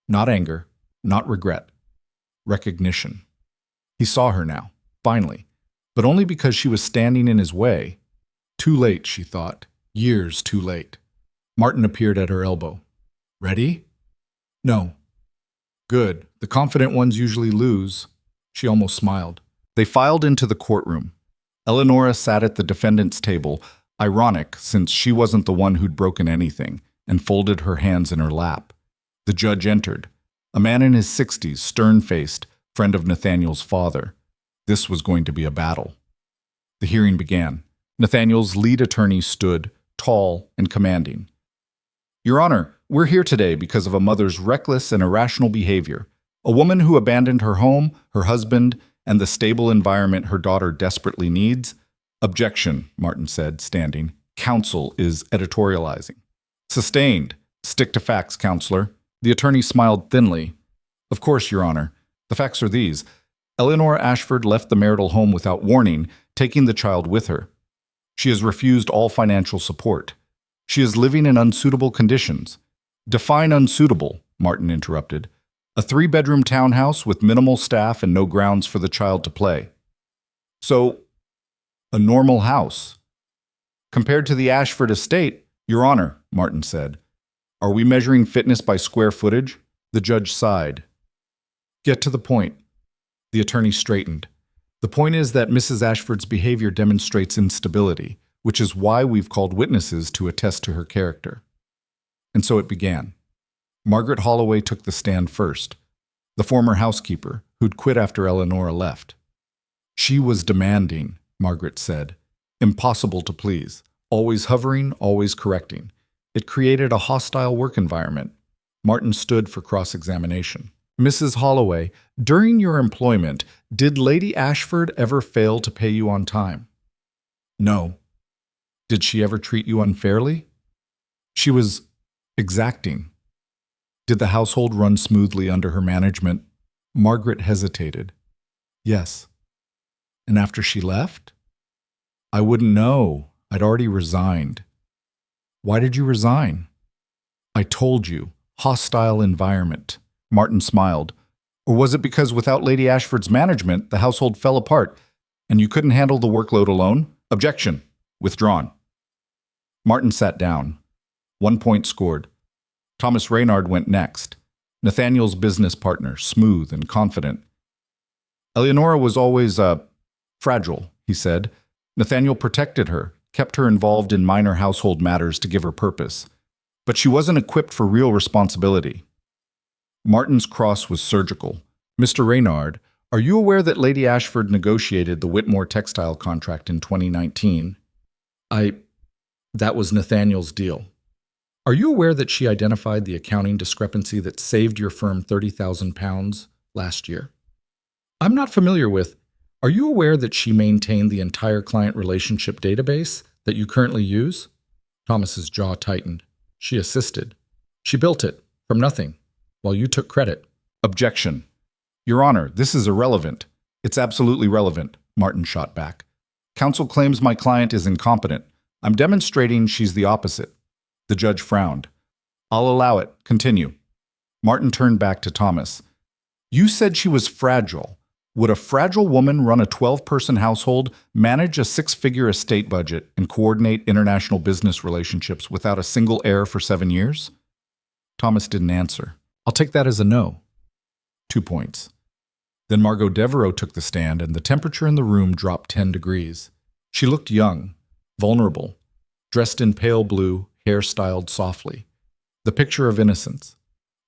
Not anger, not regret. Recognition. He saw her now, finally, but only because she was standing in his way. Too late, she thought. Years too late. Martin appeared at her elbow. Ready? No. Good. The confident ones usually lose. She almost smiled. They filed into the courtroom. Eleonora sat at the defendant's table, ironic since she wasn't the one who'd broken anything, and folded her hands in her lap. The judge entered. A man in his 60s, stern-faced, friend of Nathaniel's father. This was going to be a battle. The hearing began. Nathaniel's lead attorney stood, tall and commanding. Your Honor, we're here today because of a mother's reckless and irrational behavior. A woman who abandoned her home, her husband, and the stable environment her daughter desperately needs. Objection, Martin said, standing. Counsel is editorializing. Sustained. Stick to facts, counselor. The attorney smiled thinly. Of course, Your Honor. The facts are these. Eleanor Ashford left the marital home without warning, taking the child with her. She has refused all financial support. She is living in unsuitable conditions. Define unsuitable, Martin interrupted. A 3-bedroom townhouse with minimal staff and no grounds for the child to play. So, a normal house. Compared to the Ashford estate, Your Honor, Martin said. Are we measuring fitness by square footage? The judge sighed. Get to the point. The attorney straightened. The point is that Mrs. Ashford's behavior demonstrates instability, which is why we've called witnesses to attest to her character. And so it began. Margaret Holloway took the stand first, the former housekeeper who'd quit after Eleanor left. She was demanding, Margaret said, impossible to please, always hovering, always correcting. It created a hostile work environment. Martin stood for cross-examination. Mrs. Holloway, during your employment, did Lady Ashford ever fail to pay you on time? No. Did she ever treat you unfairly? She was exacting. Did the household run smoothly under her management? Margaret hesitated. Yes. And after she left? I wouldn't know. I'd already resigned. Why did you resign? I told you. Hostile environment. Martin smiled. Or was it because without Lady Ashford's management, the household fell apart and you couldn't handle the workload alone? Objection. Withdrawn. Martin sat down. 1 point scored. Thomas Reynard went next. Nathaniel's business partner, smooth and confident. Eleonora was always, fragile, he said. Nathaniel protected her, kept her involved in minor household matters to give her purpose. But she wasn't equipped for real responsibility. Martin's cross was surgical. Mr. Reynard, are you aware that Lady Ashford negotiated the Whitmore textile contract in 2019? That was Nathaniel's deal. Are you aware that she identified the accounting discrepancy that saved your firm £30,000 last year? I'm not familiar with. Are you aware that she maintained the entire client relationship database that you currently use? Thomas's jaw tightened. She assisted. She built it from nothing, while you took credit. Objection. Your Honor, this is irrelevant. It's absolutely relevant, Martin shot back. Counsel claims my client is incompetent. I'm demonstrating she's the opposite. The judge frowned. I'll allow it. Continue. Martin turned back to Thomas. You said she was fragile. Would a fragile woman run a 12-person household, manage a 6-figure estate budget, and coordinate international business relationships without a single heir for 7 years? Thomas didn't answer. I'll take that as a no. 2 points. Then Margot Devereaux took the stand, and the temperature in the room dropped 10 degrees. She looked young, vulnerable, dressed in pale blue, hair styled softly. The picture of innocence.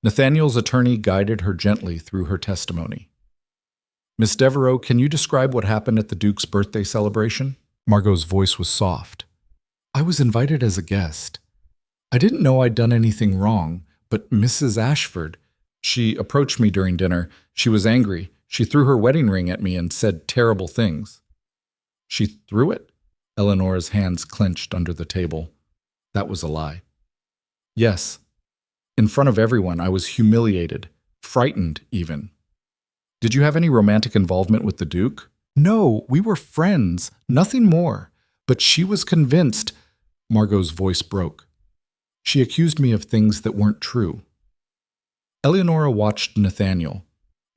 Nathaniel's attorney guided her gently through her testimony. Miss Devereaux, can you describe what happened at the Duke's birthday celebration? Margot's voice was soft. I was invited as a guest. I didn't know I'd done anything wrong, but Mrs. Ashford, she approached me during dinner. She was angry. She threw her wedding ring at me and said terrible things. She threw it? Eleanor's hands clenched under the table. That was a lie. Yes. In front of everyone, I was humiliated, frightened even. Did you have any romantic involvement with the Duke? No, we were friends, nothing more. But she was convinced. Margot's voice broke. She accused me of things that weren't true. Eleonora watched Nathaniel.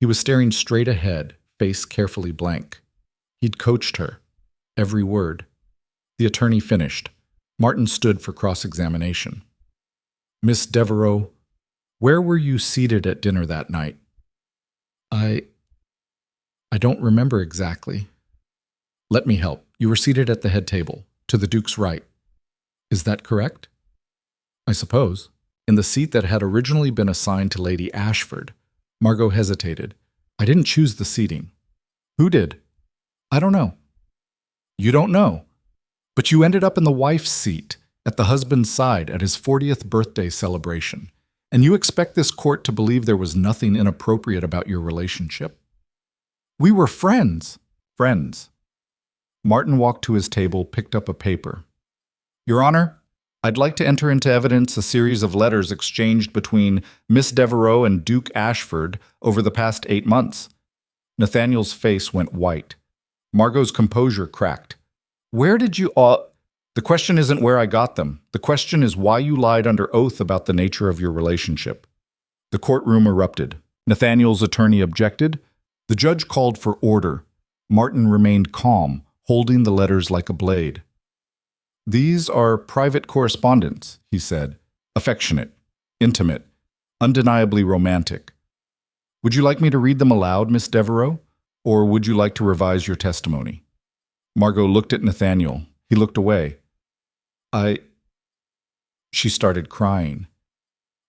He was staring straight ahead, face carefully blank. He'd coached her. Every word. The attorney finished. Martin stood for cross-examination. Miss Devereaux, where were you seated at dinner that night? I don't remember exactly. Let me help. You were seated at the head table, to the Duke's right. Is that correct? I suppose. In the seat that had originally been assigned to Lady Ashford. Margot hesitated. I didn't choose the seating. Who did? I don't know. You don't know. But you ended up in the wife's seat, at the husband's side at his 40th birthday celebration. And you expect this court to believe there was nothing inappropriate about your relationship? We were friends. Friends. Martin walked to his table, picked up a paper. Your Honor, I'd like to enter into evidence a series of letters exchanged between Miss Devereaux and Duke Ashford over the past 8 months. Nathaniel's face went white. Margot's composure cracked. Where did you all... The question isn't where I got them. The question is why you lied under oath about the nature of your relationship. The courtroom erupted. Nathaniel's attorney objected. The judge called for order. Martin remained calm, holding the letters like a blade. These are private correspondence, he said. Affectionate, intimate, undeniably romantic. Would you like me to read them aloud, Miss Devereaux? Or would you like to revise your testimony? Margot looked at Nathaniel. He looked away. She started crying.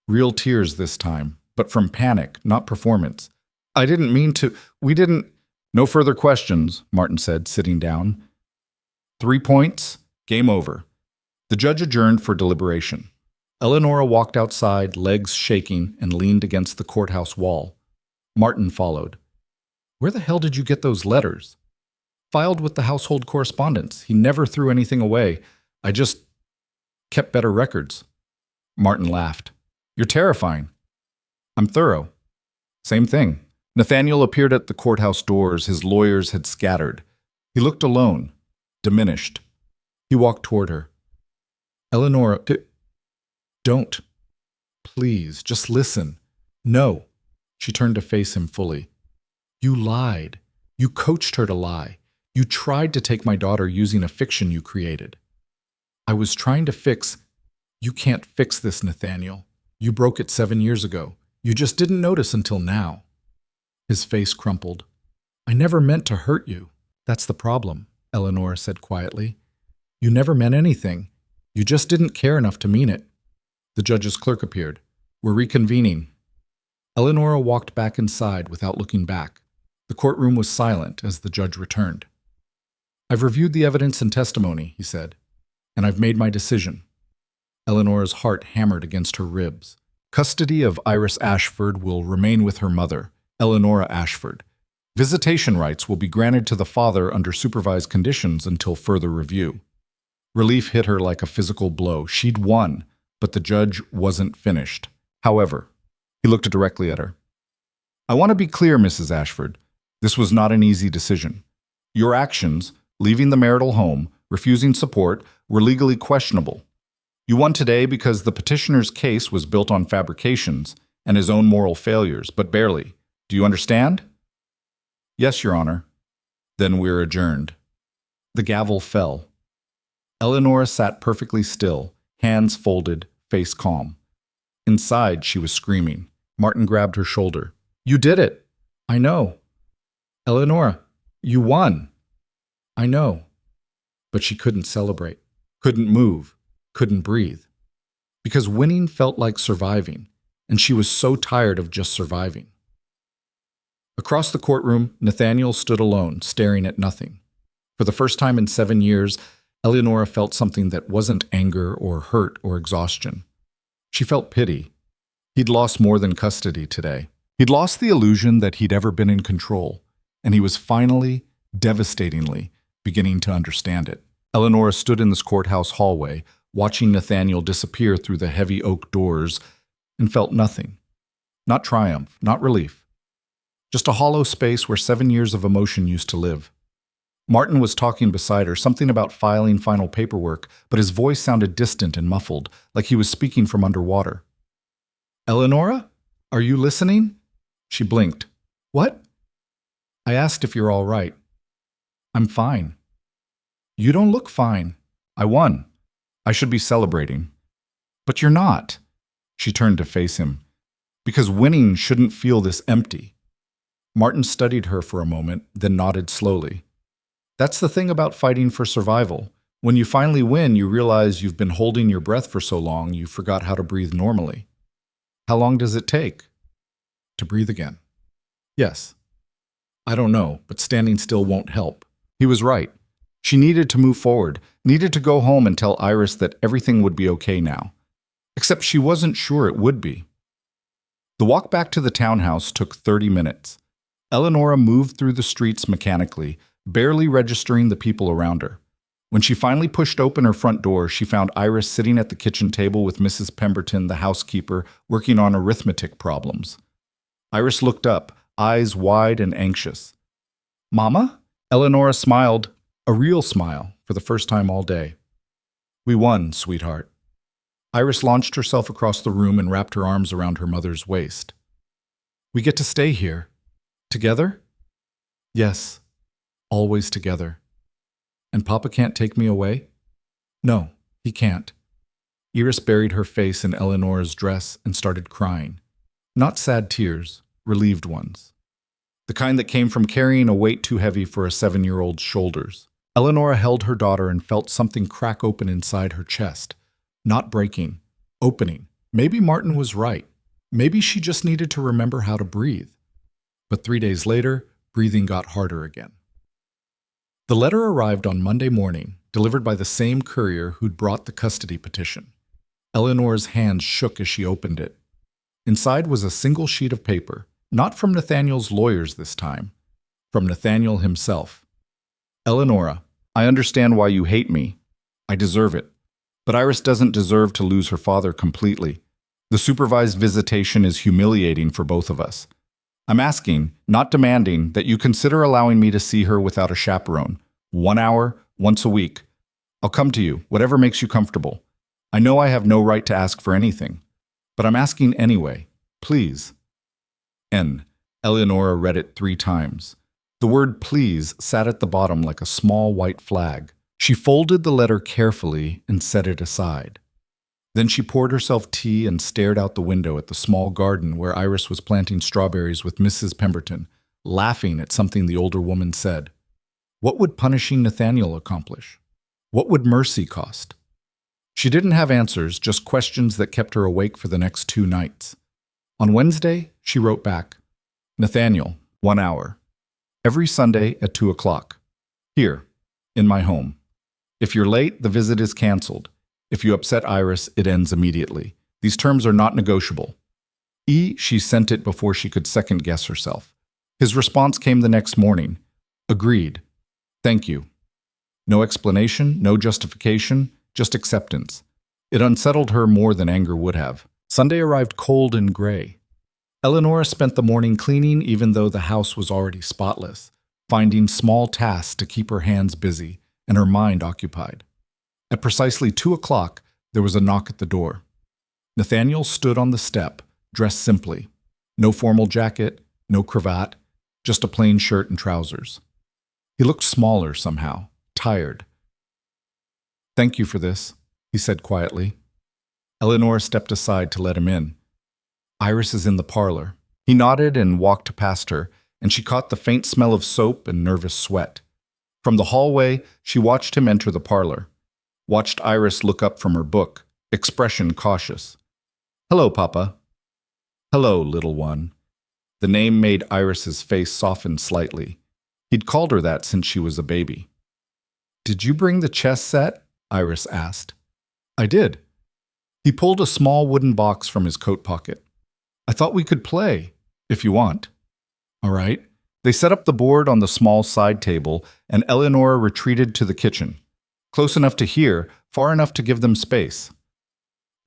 Real tears this time, but from panic, not performance. I didn't mean to. We didn't. No further questions, Martin said, sitting down. 3 points. Game over. The judge adjourned for deliberation. Eleonora walked outside, legs shaking, and leaned against the courthouse wall. Martin followed. Where the hell did you get those letters? Filed with the household correspondence. He never threw anything away. I just kept better records. Martin laughed. You're terrifying. I'm thorough. Same thing. Nathaniel appeared at the courthouse doors. His lawyers had scattered. He looked alone, diminished. He walked toward her. Eleonora, don't. Please, just listen. No. She turned to face him fully. You lied. You coached her to lie. You tried to take my daughter using a fiction you created. I was trying to fix... You can't fix this, Nathaniel. You broke it 7 years ago. You just didn't notice until now. His face crumpled. I never meant to hurt you. That's the problem, Eleanor said quietly. You never meant anything. You just didn't care enough to mean it. The judge's clerk appeared. We're reconvening. Eleonora walked back inside without looking back. The courtroom was silent as the judge returned. I've reviewed the evidence and testimony, he said, and I've made my decision. Eleonora's heart hammered against her ribs. Custody of Iris Ashford will remain with her mother, Eleonora Ashford. Visitation rights will be granted to the father under supervised conditions until further review. Relief hit her like a physical blow. She'd won, but the judge wasn't finished. However, he looked directly at her. I want to be clear, Mrs. Ashford. This was not an easy decision. Your actions, leaving the marital home, refusing support, were legally questionable. You won today because the petitioner's case was built on fabrications and his own moral failures, but barely. Do you understand? Yes, Your Honor. Then we're adjourned. The gavel fell. Eleonora sat perfectly still, hands folded, face calm. Inside, she was screaming. Martin grabbed her shoulder. You did it. I know. Eleonora, you won. I know. But she couldn't celebrate, couldn't move, couldn't breathe. Because winning felt like surviving, and she was so tired of just surviving. Across the courtroom, Nathaniel stood alone, staring at nothing. For the first time in 7 years, Eleonora felt something that wasn't anger or hurt or exhaustion. She felt pity. He'd lost more than custody today. He'd lost the illusion that he'd ever been in control, and he was finally, devastatingly, beginning to understand it. Eleonora stood in this courthouse hallway, watching Nathaniel disappear through the heavy oak doors, and felt nothing. Not triumph, not relief. Just a hollow space where 7 years of emotion used to live. Martin was talking beside her, something about filing final paperwork, but his voice sounded distant and muffled, like he was speaking from underwater. Eleonora? Are you listening? She blinked. What? I asked if you're all right. I'm fine. You don't look fine. I won. I should be celebrating. But you're not. She turned to face him. Because winning shouldn't feel this empty. Martin studied her for a moment, then nodded slowly. That's the thing about fighting for survival. When you finally win, you realize you've been holding your breath for so long you forgot how to breathe normally. How long does it take to breathe again? Yes. I don't know, but standing still won't help. He was right. She needed to move forward, needed to go home and tell Iris that everything would be okay now. Except she wasn't sure it would be. The walk back to the townhouse took 30 minutes. Eleonora moved through the streets mechanically, barely registering the people around her. When she finally pushed open her front door, she found Iris sitting at the kitchen table with Mrs. Pemberton, the housekeeper, working on arithmetic problems. Iris looked up, eyes wide and anxious. "Mama?" Eleonora smiled, a real smile, for the first time all day. "We won, sweetheart." Iris launched herself across the room and wrapped her arms around her mother's waist. "We get to stay here. Together?" "Yes, always together." "And Papa can't take me away?" "No, he can't." Iris buried her face in Eleonora's dress and started crying. Not sad tears, relieved ones. The kind that came from carrying a weight too heavy for a 7-year-old's shoulders. Eleonora held her daughter and felt something crack open inside her chest. Not breaking, opening. Maybe Martin was right. Maybe she just needed to remember how to breathe. But 3 days later, breathing got harder again. The letter arrived on Monday morning, delivered by the same courier who'd brought the custody petition. Eleonora's hands shook as she opened it. Inside was a single sheet of paper, not from Nathaniel's lawyers this time, from Nathaniel himself. "Eleonora, I understand why you hate me. I deserve it. But Iris doesn't deserve to lose her father completely. The supervised visitation is humiliating for both of us. I'm asking, not demanding, that you consider allowing me to see her without a chaperone. 1 hour, once a week. I'll come to you, whatever makes you comfortable. I know I have no right to ask for anything. But I'm asking anyway. Please." N. Eleonora read it 3 times. The word please sat at the bottom like a small white flag. She folded the letter carefully and set it aside. Then she poured herself tea and stared out the window at the small garden where Iris was planting strawberries with Mrs. Pemberton, laughing at something the older woman said. What would punishing Nathaniel accomplish? What would mercy cost? She didn't have answers, just questions that kept her awake for the next 2 nights. On Wednesday, she wrote back, "Nathaniel, 1 hour. Every Sunday at 2 o'clock. Here, in my home. If you're late, the visit is canceled. If you upset Iris, it ends immediately. These terms are not negotiable." She sent it before she could second-guess herself. His response came the next morning. Agreed. Thank you. No explanation, no justification, just acceptance. It unsettled her more than anger would have. Sunday arrived cold and gray. Eleonora spent the morning cleaning even though the house was already spotless, finding small tasks to keep her hands busy and her mind occupied. At precisely 2 o'clock, there was a knock at the door. Nathaniel stood on the step, dressed simply. No formal jacket, no cravat, just a plain shirt and trousers. He looked smaller somehow, tired. "Thank you for this," he said quietly. Eleonora stepped aside to let him in. "Iris is in the parlor." He nodded and walked past her, and she caught the faint smell of soap and nervous sweat. From the hallway, she watched him enter the parlor. Watched Iris look up from her book, expression cautious. "Hello, Papa." "Hello, little one." The name made Iris's face soften slightly. He'd called her that since she was a baby. "Did you bring the chess set?" Iris asked. "I did." He pulled a small wooden box from his coat pocket. "I thought we could play, if you want." "All right." They set up the board on the small side table, and Eleonora retreated to the kitchen. Close enough to hear, far enough to give them space.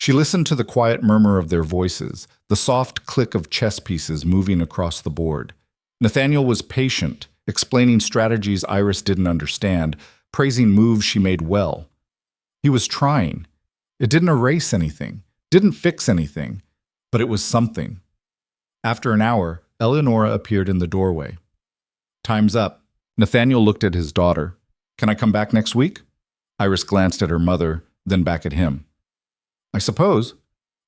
She listened to the quiet murmur of their voices, the soft click of chess pieces moving across the board. Nathaniel was patient, explaining strategies Iris didn't understand, praising moves she made well. He was trying. It didn't erase anything, didn't fix anything, but it was something. After an hour, Eleonora appeared in the doorway. "Time's up." Nathaniel looked at his daughter. "Can I come back next week?" Iris glanced at her mother, then back at him. "I suppose."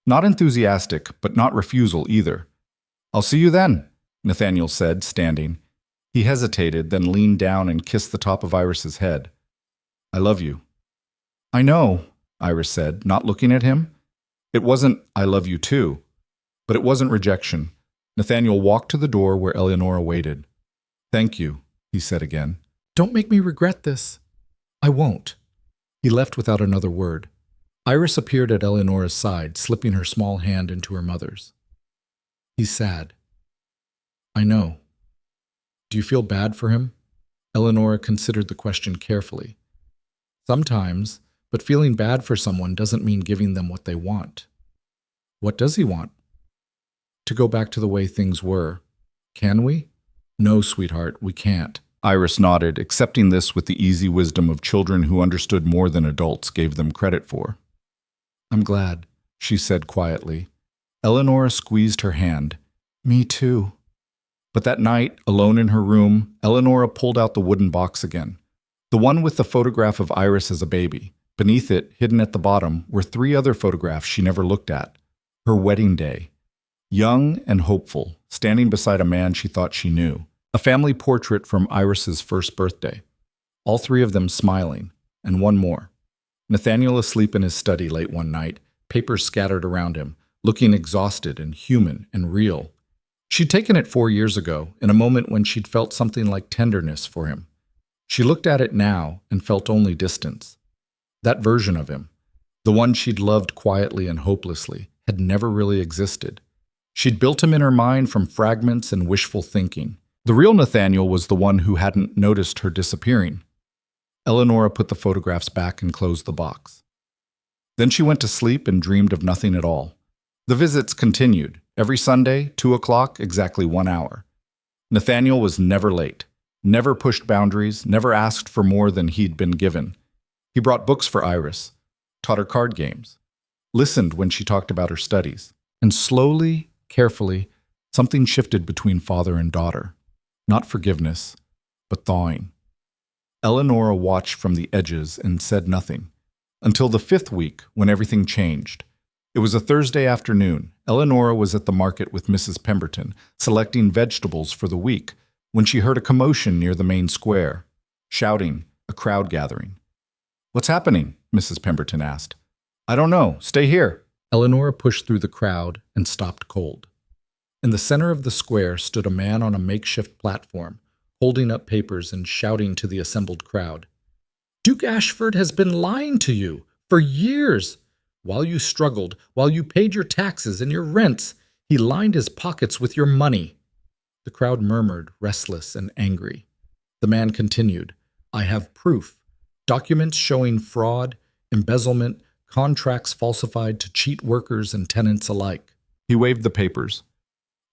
Not enthusiastic, but not refusal either. "I'll see you then," Nathaniel said, standing. He hesitated, then leaned down and kissed the top of Iris's head. "I love you." "I know," Iris said, not looking at him. It wasn't, "I love you too," but it wasn't rejection. Nathaniel walked to the door where Eleonora waited. "Thank you," he said again. Don't make me regret this. I won't. He left without another word. Iris appeared at Eleanor's side, slipping her small hand into her mother's. He's sad. I know. Do you feel bad for him? Eleanor considered the question carefully. Sometimes, but feeling bad for someone doesn't mean giving them what they want. What does he want? To go back to the way things were. Can we? No, sweetheart, we can't. Iris nodded, accepting this with the easy wisdom of children who understood more than adults gave them credit for. I'm glad, she said quietly. Eleanor squeezed her hand. Me too. But that night, alone in her room, Eleanor pulled out the wooden box again. The one with the photograph of Iris as a baby. Beneath it, hidden at the bottom, were 3 other photographs she never looked at. Her wedding day. Young and hopeful, standing beside a man she thought she knew. A family portrait from Iris's first birthday. All 3 of them smiling, and one more. Nathaniel asleep in his study late one night, papers scattered around him, looking exhausted and human and real. She'd taken it 4 years ago, in a moment when she'd felt something like tenderness for him. She looked at it now and felt only distance. That version of him, the one she'd loved quietly and hopelessly, had never really existed. She'd built him in her mind from fragments and wishful thinking. The real Nathaniel was the one who hadn't noticed her disappearing. Eleanor put the photographs back and closed the box. Then she went to sleep and dreamed of nothing at all. The visits continued. Every Sunday, 2 o'clock, exactly 1 hour. Nathaniel was never late, never pushed boundaries, never asked for more than he'd been given. He brought books for Iris, taught her card games, listened when she talked about her studies. And slowly, carefully, something shifted between father and daughter. Not forgiveness, but thawing. Eleanor watched from the edges and said nothing, until the 5th week when everything changed. It was a Thursday afternoon. Eleanor was at the market with Mrs. Pemberton, selecting vegetables for the week, when she heard a commotion near the main square. Shouting, a crowd gathering. What's happening? Mrs. Pemberton asked. I don't know. Stay here. Eleanor pushed through the crowd and stopped cold. In the center of the square stood a man on a makeshift platform, holding up papers and shouting to the assembled crowd. Duke Ashford has been lying to you for years. While you struggled, while you paid your taxes and your rents, he lined his pockets with your money. The crowd murmured, restless and angry. The man continued, I have proof. Documents showing fraud, embezzlement, contracts falsified to cheat workers and tenants alike. He waved the papers.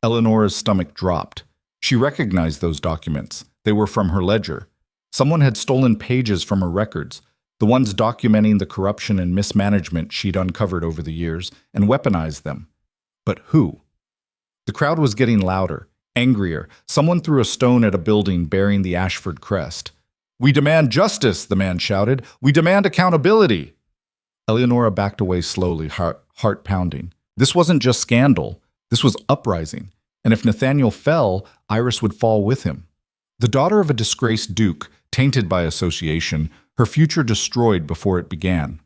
Eleanor's stomach dropped. She recognized those documents. They were from her ledger. Someone had stolen pages from her records, the ones documenting the corruption and mismanagement she'd uncovered over the years, and weaponized them. But who? The crowd was getting louder, angrier. Someone threw a stone at a building bearing the Ashford crest. We demand justice, the man shouted. We demand accountability. Eleanor backed away slowly, heart pounding. This wasn't just scandal. This was uprising. And if Nathaniel fell, Iris would fall with him. The daughter of a disgraced duke, tainted by association, her future destroyed before it began.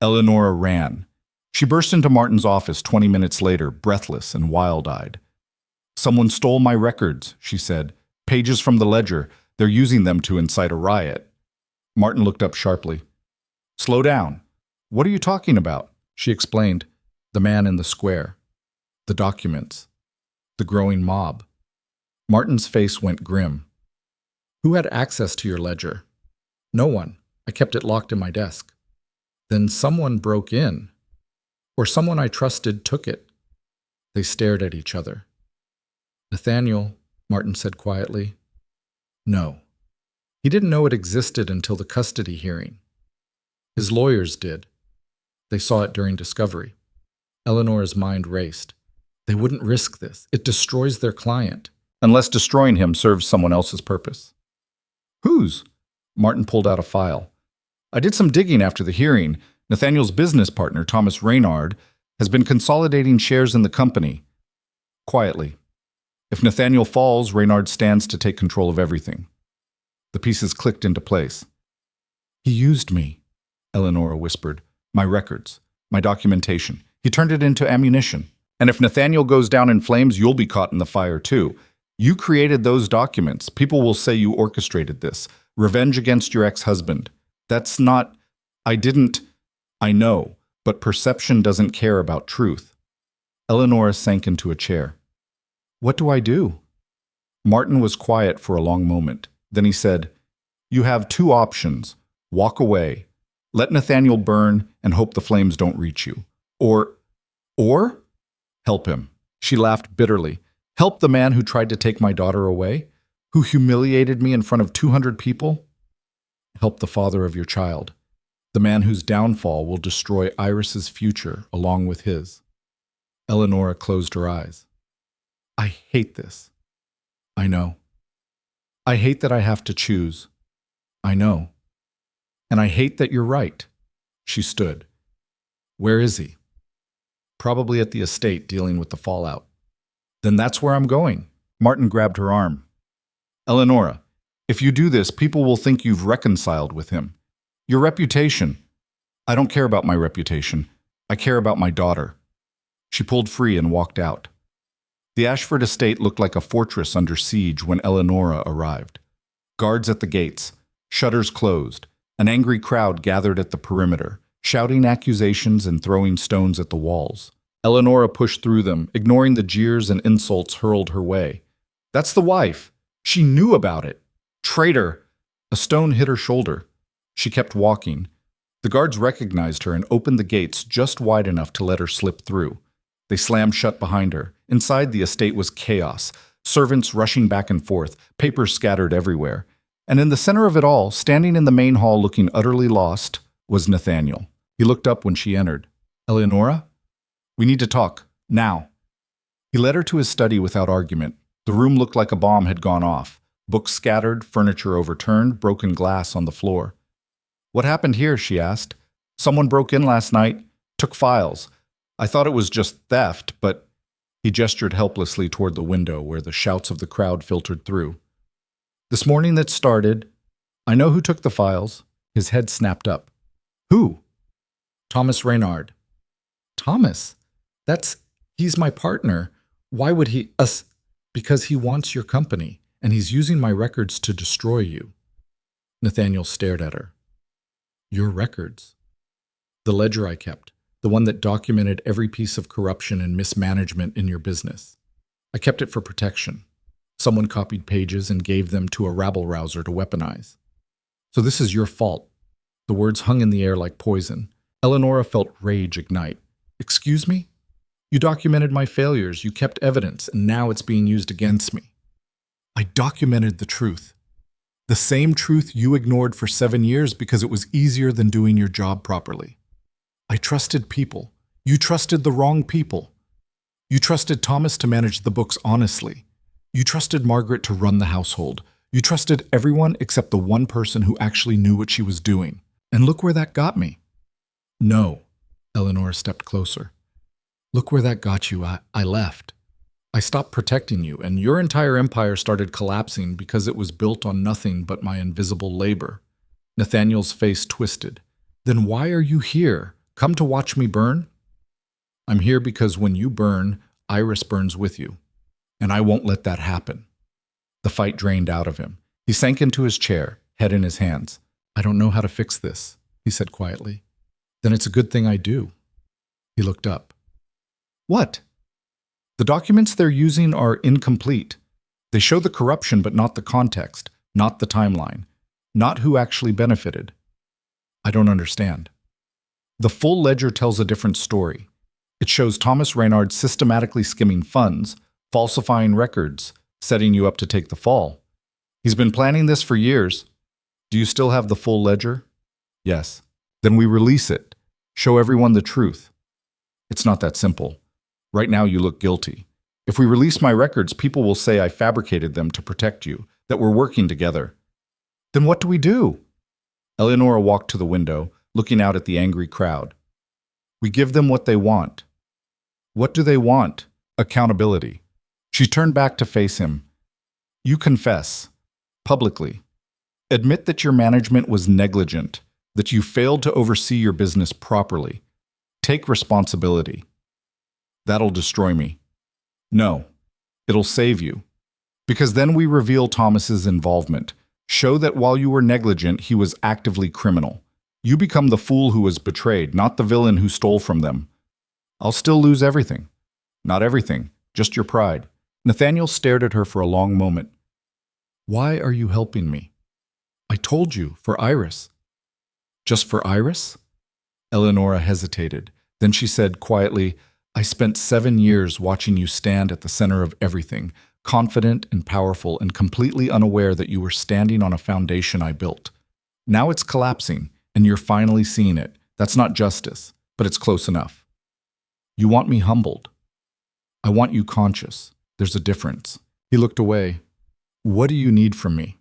Eleanor ran. She burst into Martin's office 20 minutes later, breathless and wild-eyed. Someone stole my records, she said. Pages from the ledger. They're using them to incite a riot. Martin looked up sharply. Slow down. What are you talking about? She explained. The man in the square. The documents. The growing mob. Martin's face went grim. Who had access to your ledger? No one. I kept it locked in my desk. Then someone broke in. Or someone I trusted took it. They stared at each other. Nathaniel, Martin said quietly. No. He didn't know it existed until the custody hearing. His lawyers did. They saw it during discovery. Eleanor's mind raced. They wouldn't risk this. It destroys their client. Unless destroying him serves someone else's purpose. Whose? Martin pulled out a file. I did some digging after the hearing. Nathaniel's business partner, Thomas Reynard, has been consolidating shares in the company. Quietly. If Nathaniel falls, Reynard stands to take control of everything. The pieces clicked into place. He used me, Eleanor whispered. My records, my documentation. He turned it into ammunition. And if Nathaniel goes down in flames, you'll be caught in the fire too. You created those documents. People will say you orchestrated this. Revenge against your ex-husband. That's not... I didn't... I know, but perception doesn't care about truth. Eleonora sank into a chair. What do I do? Martin was quiet for a long moment. Then he said, You have two options. Walk away. Let Nathaniel burn and hope the flames don't reach you. Or? Help him. She laughed bitterly. Help the man who tried to take my daughter away? Who humiliated me in front of 200 people? Help the father of your child. The man whose downfall will destroy Iris's future along with his. Eleonora closed her eyes. I hate this. I know. I hate that I have to choose. I know. And I hate that you're right. She stood. Where is he? Probably at the estate dealing with the fallout. Then that's where I'm going. Martin grabbed her arm. Eleonora, if you do this, people will think you've reconciled with him. Your reputation. I don't care about my reputation. I care about my daughter. She pulled free and walked out. The Ashford estate looked like a fortress under siege when Eleonora arrived. Guards at the gates, shutters closed, an angry crowd gathered at the perimeter, shouting accusations and throwing stones at the walls. Eleonora pushed through them, ignoring the jeers and insults hurled her way. That's the wife. She knew about it. Traitor! A stone hit her shoulder. She kept walking. The guards recognized her and opened the gates just wide enough to let her slip through. They slammed shut behind her. Inside the estate was chaos, servants rushing back and forth, papers scattered everywhere. And in the center of it all, standing in the main hall looking utterly lost, was Nathaniel. He looked up when she entered. Eleonora? We need to talk. Now. He led her to his study without argument. The room looked like a bomb had gone off. Books scattered, furniture overturned, broken glass on the floor. What happened here? She asked. Someone broke in last night, took files. I thought it was just theft, but... He gestured helplessly toward the window where the shouts of the crowd filtered through. This morning that started, I know who took the files. His head snapped up. Who? Thomas Reynard. Thomas? He's my partner. Why would he... Us? Because he wants your company, and he's using my records to destroy you. Nathaniel stared at her. Your records? The ledger I kept. The one that documented every piece of corruption and mismanagement in your business. I kept it for protection. Someone copied pages and gave them to a rabble-rouser to weaponize. So this is your fault. The words hung in the air like poison. Eleonora felt rage ignite. Excuse me? You documented my failures, you kept evidence, and now it's being used against me. I documented the truth. The same truth you ignored for 7 years because it was easier than doing your job properly. I trusted people. You trusted the wrong people. You trusted Thomas to manage the books honestly. You trusted Margaret to run the household. You trusted everyone except the one person who actually knew what she was doing. And look where that got me. No. Eleonora stepped closer. Look where that got you. I left. I stopped protecting you, and your entire empire started collapsing because it was built on nothing but my invisible labor. Nathaniel's face twisted. Then why are you here? Come to watch me burn? I'm here because when you burn, Iris burns with you. And I won't let that happen. The fight drained out of him. He sank into his chair, head in his hands. I don't know how to fix this, he said quietly. Then it's a good thing I do. He looked up. What? The documents they're using are incomplete. They show the corruption but not the context, not the timeline, not who actually benefited. I don't understand. The full ledger tells a different story. It shows Thomas Reynard systematically skimming funds, falsifying records, setting you up to take the fall. He's been planning this for years. Do you still have the full ledger? Yes. Then we release it. Show everyone the truth. It's not that simple. Right now you look guilty. If we release my records, people will say I fabricated them to protect you, that we're working together. Then what do we do? Eleonora walked to the window, looking out at the angry crowd. We give them what they want. What do they want? Accountability. She turned back to face him. You confess, publicly. Admit that your management was negligent, that you failed to oversee your business properly. Take responsibility. That'll destroy me. No, it'll save you. Because then we reveal Thomas's involvement, Show that while you were negligent, he was actively criminal. You become the fool who was betrayed, not the villain who stole from them. I'll still lose everything. Not everything, just your pride. Nathaniel stared at her for a long moment. Why are you helping me? I told you, for Iris. Just for Iris? Eleonora hesitated. Then she said quietly, I spent 7 years watching you stand at the center of everything, confident and powerful and completely unaware that you were standing on a foundation I built. Now it's collapsing, and you're finally seeing it. That's not justice, but it's close enough. You want me humbled. I want you conscious. There's a difference. He looked away. What do you need from me?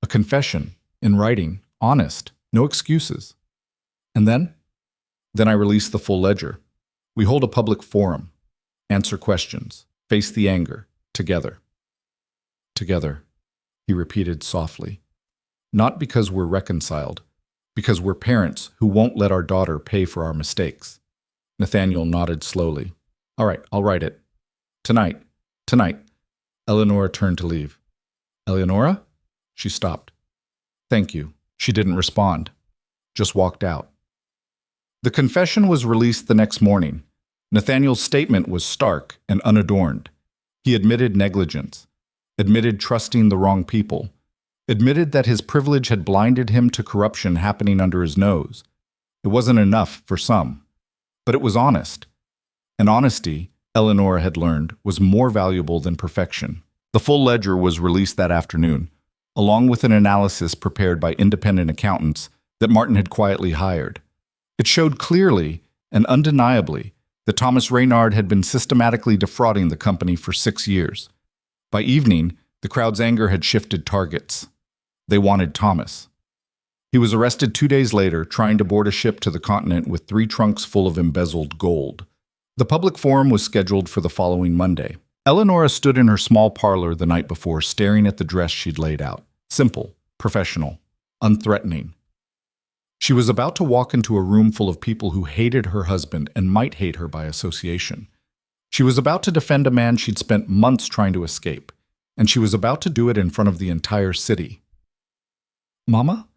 A confession, in writing, honest, no excuses. And then? Then I release the full ledger. We hold a public forum. Answer questions. Face the anger. Together. Together, he repeated softly. Not because we're reconciled, because we're parents who won't let our daughter pay for our mistakes. Nathaniel nodded slowly. All right, I'll write it. Tonight. Eleonora turned to leave. Eleonora? She stopped. Thank you. She didn't respond. Just walked out. The confession was released the next morning. Nathaniel's statement was stark and unadorned. He admitted negligence, admitted trusting the wrong people, admitted that his privilege had blinded him to corruption happening under his nose. It wasn't enough for some, but it was honest. And honesty, Eleonora had learned, was more valuable than perfection. The full ledger was released that afternoon, along with an analysis prepared by independent accountants that Martin had quietly hired. It showed clearly and undeniably that Thomas Reynard had been systematically defrauding the company for 6 years. By evening, the crowd's anger had shifted targets. They wanted Thomas. He was arrested 2 days later, trying to board a ship to the continent with 3 trunks full of embezzled gold. The public forum was scheduled for the following Monday. Eleonora stood in her small parlor the night before, staring at the dress she'd laid out. Simple, professional, unthreatening. She was about to walk into a room full of people who hated her husband and might hate her by association. She was about to defend a man she'd spent months trying to escape, and she was about to do it in front of the entire city. Mama?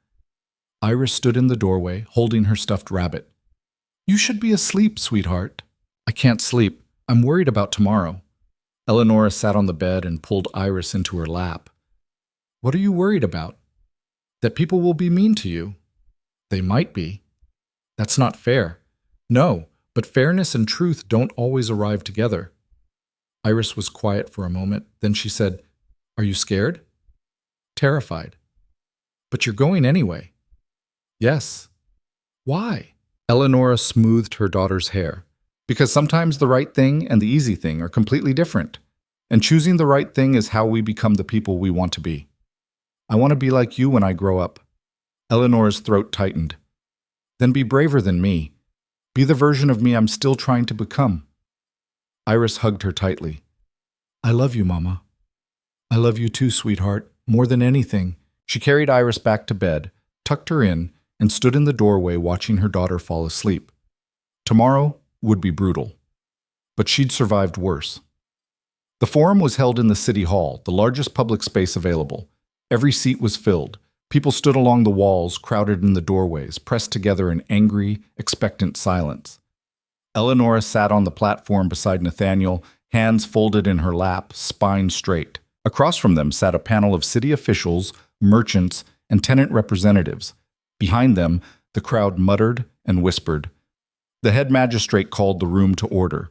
Iris stood in the doorway, holding her stuffed rabbit. You should be asleep, sweetheart. I can't sleep. I'm worried about tomorrow. Eleonora sat on the bed and pulled Iris into her lap. What are you worried about? That people will be mean to you. They might be. That's not fair. No, but fairness and truth don't always arrive together. Iris was quiet for a moment. Then she said, Are you scared? Terrified. But you're going anyway. Yes. Why? Eleonora smoothed her daughter's hair. Because sometimes the right thing and the easy thing are completely different. And choosing the right thing is how we become the people we want to be. I want to be like you when I grow up. Eleonora's throat tightened. Then be braver than me. Be the version of me I'm still trying to become. Iris hugged her tightly. I love you, Mama. I love you too, sweetheart, more than anything. She carried Iris back to bed, tucked her in, and stood in the doorway watching her daughter fall asleep. Tomorrow would be brutal, but she'd survived worse. The forum was held in the city hall, the largest public space available. Every seat was filled. People stood along the walls, crowded in the doorways, pressed together in angry, expectant silence. Eleonora sat on the platform beside Nathaniel, hands folded in her lap, spine straight. Across from them sat a panel of city officials, merchants, and tenant representatives. Behind them, the crowd muttered and whispered. The head magistrate called the room to order.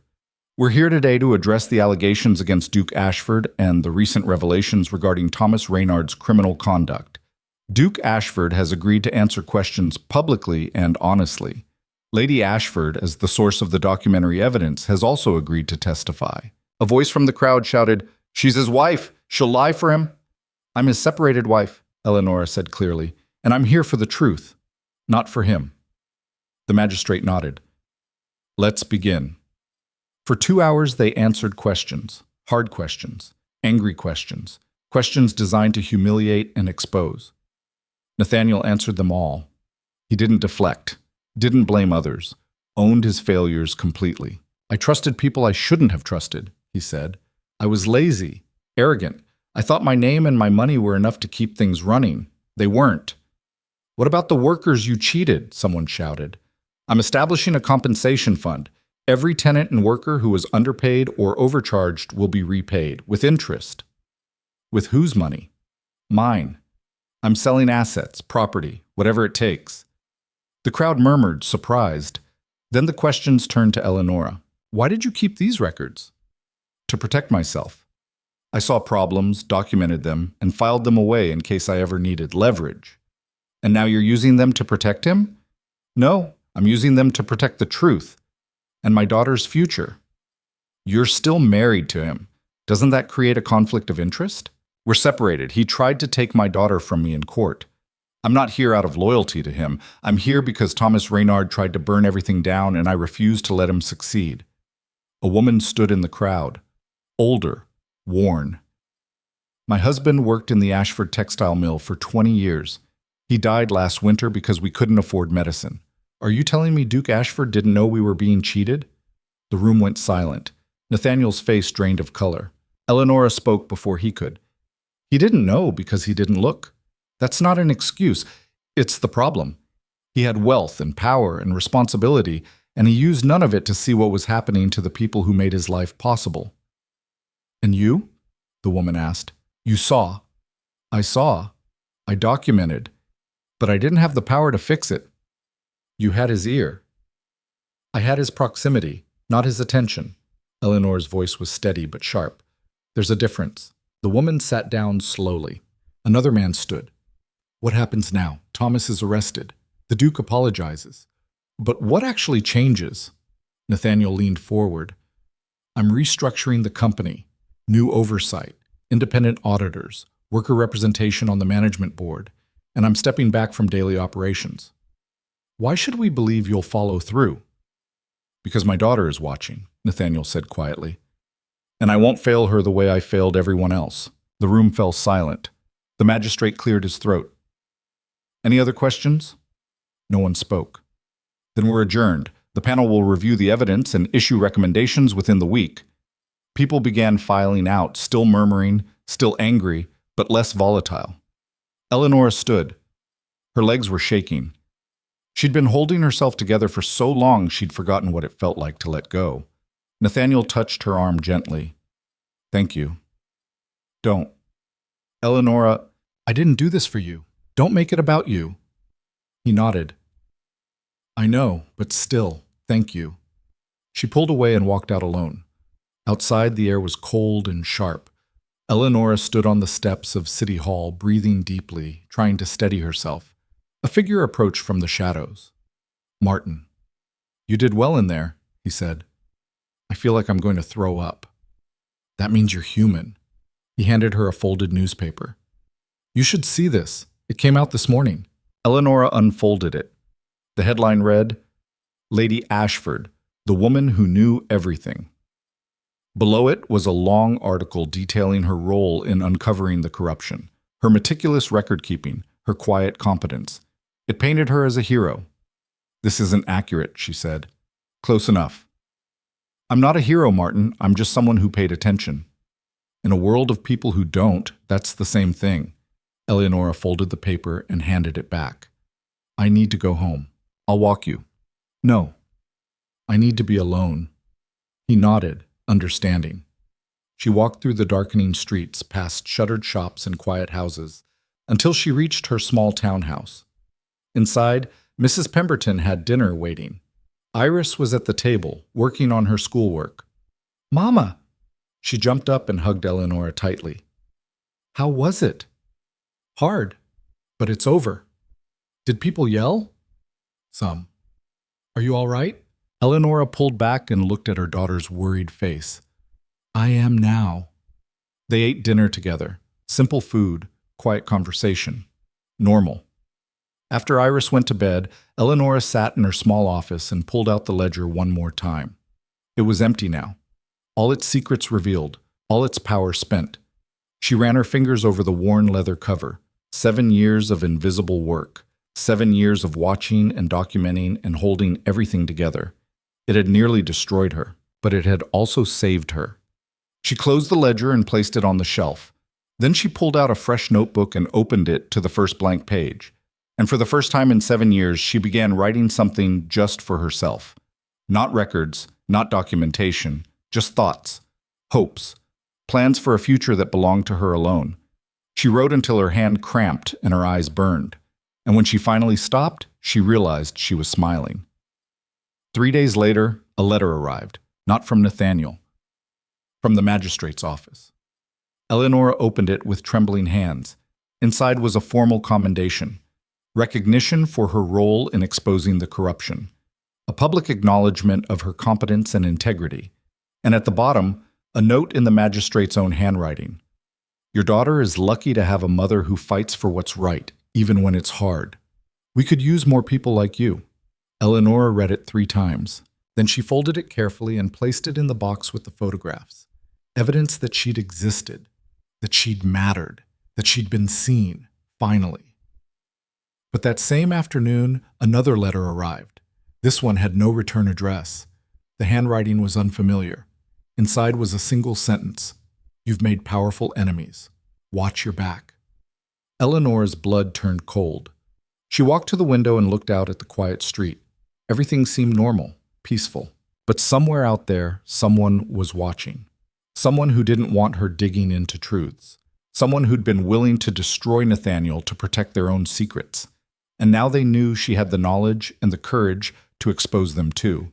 We're here today to address the allegations against Duke Ashford and the recent revelations regarding Thomas Reynard's criminal conduct. Duke Ashford has agreed to answer questions publicly and honestly. Lady Ashford, as the source of the documentary evidence, has also agreed to testify. A voice from the crowd shouted, She's his wife. She'll lie for him. I'm his separated wife, Eleonora said clearly, and I'm here for the truth, not for him. The magistrate nodded. Let's begin. For 2 hours they answered questions, hard questions, angry questions, questions designed to humiliate and expose. Nathaniel answered them all. He didn't deflect, didn't blame others, owned his failures completely. I trusted people I shouldn't have trusted, he said. I was lazy, arrogant. I thought my name and my money were enough to keep things running. They weren't. What about the workers you cheated? Someone shouted. I'm establishing a compensation fund. Every tenant and worker who was underpaid or overcharged will be repaid, with interest. With whose money? Mine. I'm selling assets, property, whatever it takes. The crowd murmured, surprised. Then the questions turned to Eleonora. Why did you keep these records? To protect myself. I saw problems, documented them, and filed them away in case I ever needed leverage. And now you're using them to protect him? No, I'm using them to protect the truth and my daughter's future. You're still married to him. Doesn't that create a conflict of interest? We're separated. He tried to take my daughter from me in court. I'm not here out of loyalty to him. I'm here because Thomas Reynard tried to burn everything down and I refused to let him succeed. A woman stood in the crowd, older, worn. My husband worked in the Ashford textile mill for 20 years. He died last winter because we couldn't afford medicine. Are you telling me Duke Ashford didn't know we were being cheated? The room went silent. Nathaniel's face drained of color. Eleonora spoke before he could. He didn't know because he didn't look. That's not an excuse. It's the problem. He had wealth and power and responsibility, and he used none of it to see what was happening to the people who made his life possible. And you? The woman asked. You saw. I saw. I documented. But I didn't have the power to fix it. You had his ear. I had his proximity, not his attention. Eleanor's voice was steady but sharp. There's a difference. The woman sat down slowly. Another man stood. What happens now? Thomas is arrested. The Duke apologizes. But what actually changes? Nathaniel leaned forward. I'm restructuring the company. New oversight, independent auditors, worker representation on the management board, and I'm stepping back from daily operations. Why should we believe you'll follow through? Because my daughter is watching, Nathaniel said quietly. And I won't fail her the way I failed everyone else. The room fell silent. The magistrate cleared his throat. Any other questions? No one spoke. Then we're adjourned. The panel will review the evidence and issue recommendations within the week. People began filing out, still murmuring, still angry, but less volatile. Eleonora stood. Her legs were shaking. She'd been holding herself together for so long she'd forgotten what it felt like to let go. Nathaniel touched her arm gently. Thank you. Don't. Eleonora, I didn't do this for you. Don't make it about you. He nodded. I know, but still, thank you. She pulled away and walked out alone. Outside, the air was cold and sharp. Eleonora stood on the steps of City Hall, breathing deeply, trying to steady herself. A figure approached from the shadows. Martin. You did well in there, he said. I feel like I'm going to throw up. That means you're human. He handed her a folded newspaper. You should see this. It came out this morning. Eleonora unfolded it. The headline read, Lady Ashford, the woman who knew everything. Below it was a long article detailing her role in uncovering the corruption, her meticulous record-keeping, her quiet competence. It painted her as a hero. This isn't accurate, she said. Close enough. I'm not a hero, Martin. I'm just someone who paid attention. In a world of people who don't, that's the same thing. Eleonora folded the paper and handed it back. I need to go home. I'll walk you. No. I need to be alone. He nodded, understanding. She walked through the darkening streets, past shuttered shops and quiet houses, until she reached her small townhouse. Inside, Mrs. Pemberton had dinner waiting. Iris was at the table, working on her schoolwork. Mama! She jumped up and hugged Eleonora tightly. How was it? Hard, but it's over. Did people yell? Some. Are you all right? Eleonora pulled back and looked at her daughter's worried face. I am now. They ate dinner together. Simple food, quiet conversation. Normal. After Iris went to bed, Eleonora sat in her small office and pulled out the ledger one more time. It was empty now. All its secrets revealed, all its power spent. She ran her fingers over the worn leather cover. 7 years of invisible work. 7 years of watching and documenting and holding everything together. It had nearly destroyed her, but it had also saved her. She closed the ledger and placed it on the shelf. Then she pulled out a fresh notebook and opened it to the first blank page. And for the first time in 7 years, she began writing something just for herself. Not records, not documentation, just thoughts, hopes, plans for a future that belonged to her alone. She wrote until her hand cramped and her eyes burned. And when she finally stopped, she realized she was smiling. 3 days later, a letter arrived, not from Nathaniel, from the magistrate's office. Eleanor opened it with trembling hands. Inside was a formal commendation, recognition for her role in exposing the corruption, a public acknowledgement of her competence and integrity, and at the bottom, a note in the magistrate's own handwriting. Your daughter is lucky to have a mother who fights for what's right, even when it's hard. We could use more people like you. Eleanor read it 3 times. Then she folded it carefully and placed it in the box with the photographs. Evidence that she'd existed, that she'd mattered, that she'd been seen, finally. But that same afternoon, another letter arrived. This one had no return address. The handwriting was unfamiliar. Inside was a single sentence. You've made powerful enemies. Watch your back. Eleanor's blood turned cold. She walked to the window and looked out at the quiet street. Everything seemed normal, peaceful. But somewhere out there, someone was watching. Someone who didn't want her digging into truths. Someone who'd been willing to destroy Nathaniel to protect their own secrets. And now they knew she had the knowledge and the courage to expose them too.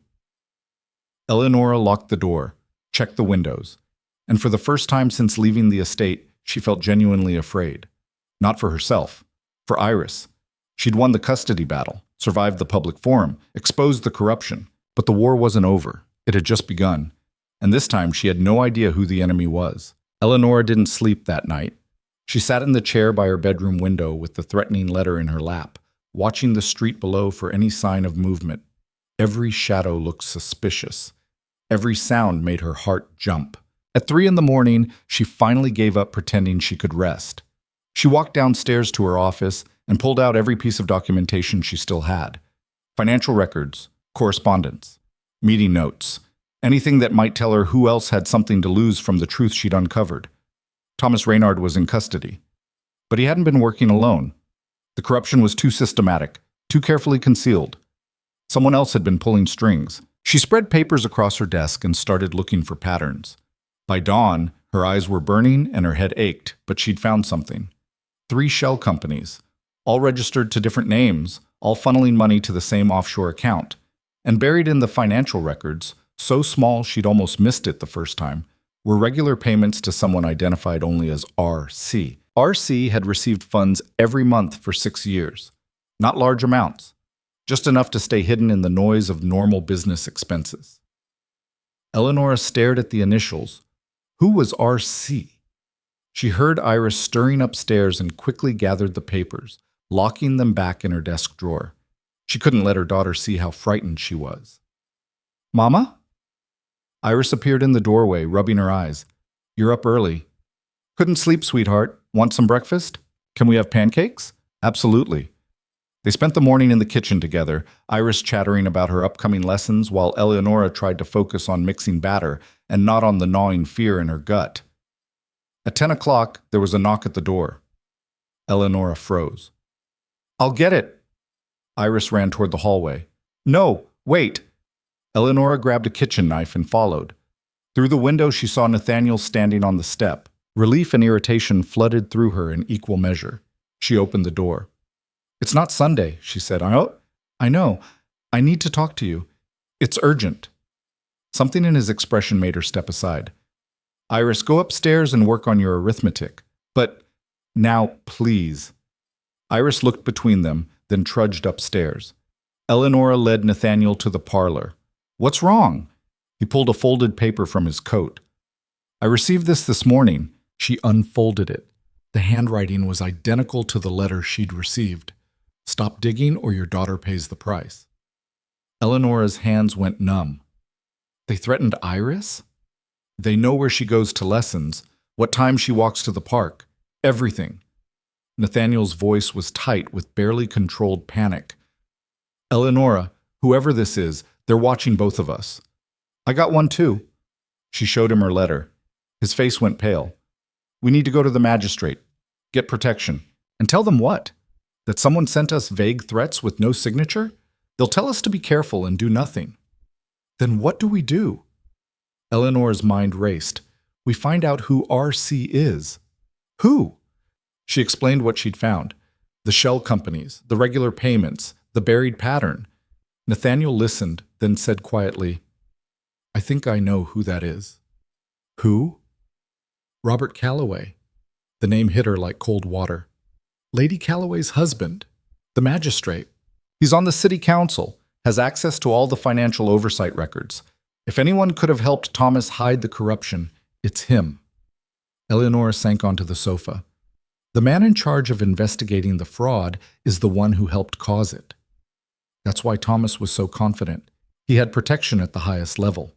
Eleanor locked the door, checked the windows, and for the first time since leaving the estate, she felt genuinely afraid. Not for herself, for Iris. She'd won the custody battle, survived the public forum, exposed the corruption, but the war wasn't over. It had just begun, and this time she had no idea who the enemy was. Eleanor didn't sleep that night. She sat in the chair by her bedroom window with the threatening letter in her lap, watching the street below for any sign of movement. Every shadow looked suspicious. Every sound made her heart jump. At 3 a.m, she finally gave up pretending she could rest. She walked downstairs to her office and pulled out every piece of documentation she still had. Financial records, correspondence, meeting notes, anything that might tell her who else had something to lose from the truth she'd uncovered. Thomas Reynard was in custody. But he hadn't been working alone. The corruption was too systematic, too carefully concealed. Someone else had been pulling strings. She spread papers across her desk and started looking for patterns. By dawn, her eyes were burning and her head ached, but she'd found something. 3 shell companies, all registered to different names, all funneling money to the same offshore account. And buried in the financial records, so small she'd almost missed it the first time, were regular payments to someone identified only as RC. RC had received funds every month for 6 years. Not large amounts, just enough to stay hidden in the noise of normal business expenses. Eleanor stared at the initials. Who was RC? She heard Iris stirring upstairs and quickly gathered the papers, locking them back in her desk drawer. She couldn't let her daughter see how frightened she was. Mama? Iris appeared in the doorway, rubbing her eyes. You're up early. Couldn't sleep, sweetheart. Want some breakfast? Can we have pancakes? Absolutely. They spent the morning in the kitchen together, Iris chattering about her upcoming lessons while Eleonora tried to focus on mixing batter and not on the gnawing fear in her gut. At 10 o'clock, there was a knock at the door. Eleonora froze. I'll get it. Iris ran toward the hallway. No, wait. Eleonora grabbed a kitchen knife and followed. Through the window, she saw Nathaniel standing on the step. Relief and irritation flooded through her in equal measure. She opened the door. It's not Sunday, she said. I know. I need to talk to you. It's urgent. Something in his expression made her step aside. Iris, go upstairs and work on your arithmetic. But now, please. Iris looked between them, then trudged upstairs. Eleonora led Nathaniel to the parlor. What's wrong? He pulled a folded paper from his coat. I received this morning. She unfolded it. The handwriting was identical to the letter she'd received. Stop digging or your daughter pays the price. Eleonora's hands went numb. They threatened Iris? They know where she goes to lessons, what time she walks to the park, everything. Nathaniel's voice was tight with barely controlled panic. Eleonora, whoever this is, they're watching both of us. I got one too. She showed him her letter. His face went pale. We need to go to the magistrate, get protection. And tell them what? That someone sent us vague threats with no signature? They'll tell us to be careful and do nothing. Then what do we do? Eleanor's mind raced. We find out who RC is. Who? She explained what she'd found. The shell companies, the regular payments, the buried pattern. Nathaniel listened, then said quietly, I think I know who that is. Who? Robert Calloway. The name hit her like cold water. Lady Calloway's husband, the magistrate. He's on the city council, has access to all the financial oversight records. If anyone could have helped Thomas hide the corruption, it's him. Eleanor sank onto the sofa. The man in charge of investigating the fraud is the one who helped cause it. That's why Thomas was so confident. He had protection at the highest level.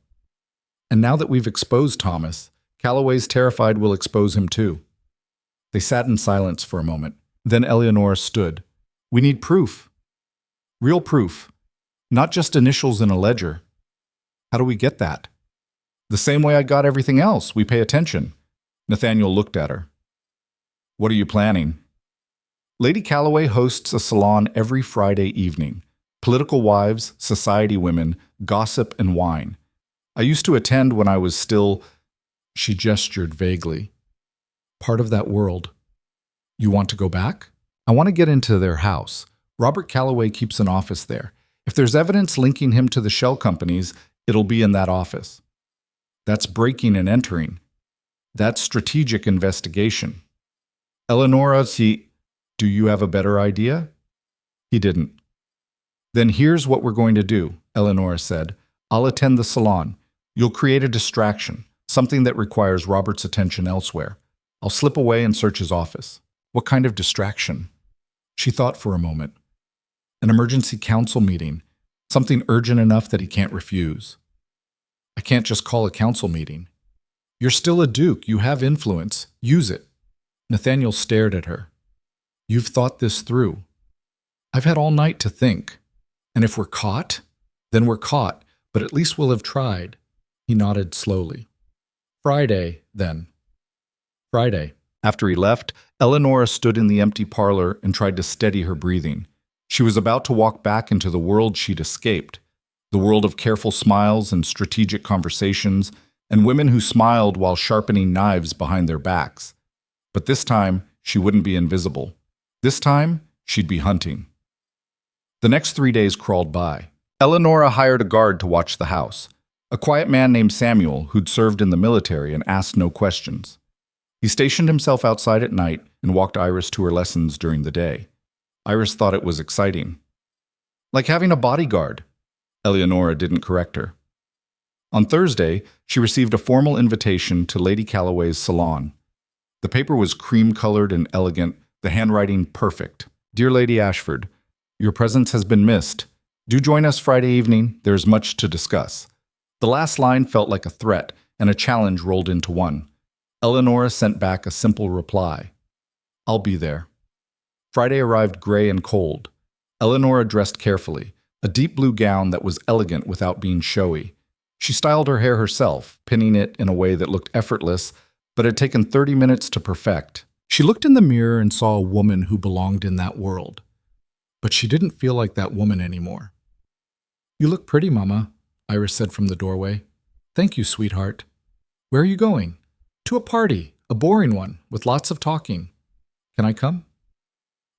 And now that we've exposed Thomas, Calloway's terrified we'll expose him too. They sat in silence for a moment. Then Eleanor stood. We need proof. Real proof. Not just initials in a ledger. How do we get that? The same way I got everything else. We pay attention. Nathaniel looked at her. What are you planning? Lady Calloway hosts a salon every Friday evening. Political wives, society women, gossip, and wine. I used to attend when I was still, she gestured vaguely, part of that world. You want to go back? I want to get into their house. Robert Calloway keeps an office there. If there's evidence linking him to the shell companies, it'll be in that office. That's breaking and entering. That's strategic investigation. Eleonora, do you have a better idea? He didn't. Then here's what we're going to do, Eleonora said. I'll attend the salon. You'll create a distraction, something that requires Robert's attention elsewhere. I'll slip away and search his office. What kind of distraction? She thought for a moment. An emergency council meeting, something urgent enough that he can't refuse. I can't just call a council meeting. You're still a duke. You have influence. Use it. Nathaniel stared at her. You've thought this through. I've had all night to think. And if we're caught, then we're caught, but at least we'll have tried. He nodded slowly. Friday, then. Friday. After he left, Eleonora stood in the empty parlor and tried to steady her breathing. She was about to walk back into the world she'd escaped, the world of careful smiles and strategic conversations, and women who smiled while sharpening knives behind their backs. But this time, she wouldn't be invisible. This time, she'd be hunting. The next 3 days crawled by. Eleonora hired a guard to watch the house, a quiet man named Samuel who'd served in the military and asked no questions. He stationed himself outside at night and walked Iris to her lessons during the day. Iris thought it was exciting. Like having a bodyguard. Eleonora didn't correct her. On Thursday, she received a formal invitation to Lady Calloway's salon. The paper was cream-colored and elegant, the handwriting perfect. Dear Lady Ashford, your presence has been missed. Do join us Friday evening. There is much to discuss. The last line felt like a threat, and a challenge rolled into one. Eleonora sent back a simple reply. I'll be there. Friday arrived gray and cold. Eleonora dressed carefully, a deep blue gown that was elegant without being showy. She styled her hair herself, pinning it in a way that looked effortless, but had taken 30 minutes to perfect. She looked in the mirror and saw a woman who belonged in that world. But she didn't feel like that woman anymore. You look pretty, Mama, Iris said from the doorway. Thank you, sweetheart. Where are you going? To a party, a boring one, with lots of talking. Can I come?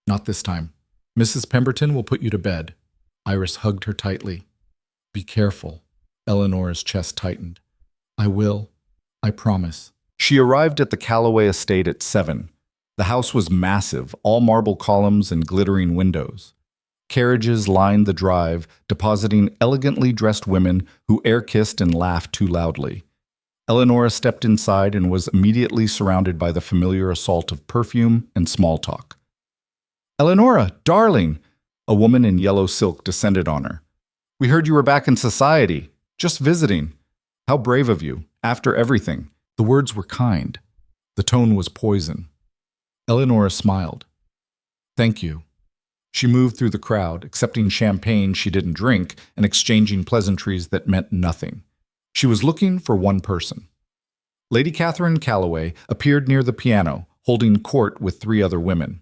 Not this time. Mrs. Pemberton will put you to bed. Iris hugged her tightly. Be careful. Eleanor's chest tightened. I will. I promise. She arrived at the Calloway estate at 7. The house was massive, all marble columns and glittering windows. Carriages lined the drive, depositing elegantly dressed women who air-kissed and laughed too loudly. Eleonora stepped inside and was immediately surrounded by the familiar assault of perfume and small talk. Eleonora, darling! A woman in yellow silk descended on her. We heard you were back in society. Just visiting. How brave of you, after everything. The words were kind. The tone was poison. Eleonora smiled. Thank you. She moved through the crowd, accepting champagne she didn't drink and exchanging pleasantries that meant nothing. She was looking for one person. Lady Catherine Calloway appeared near the piano, holding court with 3 other women.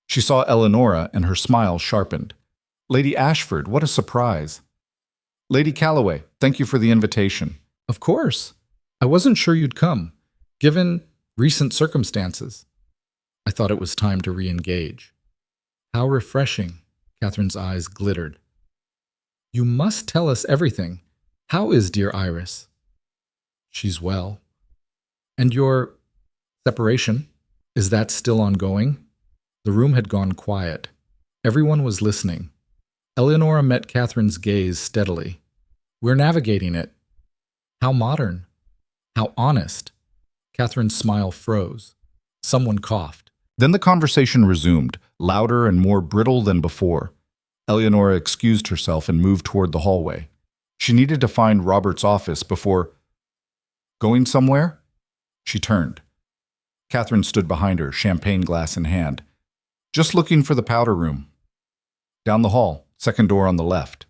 She saw Eleonora and her smile sharpened. Lady Ashford, what a surprise. Lady Calloway, thank you for the invitation. Of course. I wasn't sure you'd come, given recent circumstances. I thought it was time to re-engage. How refreshing. Catherine's eyes glittered. You must tell us everything. How is dear Iris? She's well. And your separation, is that still ongoing? The room had gone quiet. Everyone was listening. Eleonora met Catherine's gaze steadily. We're navigating it. How modern. How honest. Catherine's smile froze. Someone coughed. Then the conversation resumed, louder and more brittle than before. Eleonora excused herself and moved toward the hallway. She needed to find Robert's office before... Going somewhere? She turned. Catherine stood behind her, champagne glass in hand. Just looking for the powder room. Down the hall, second door on the left.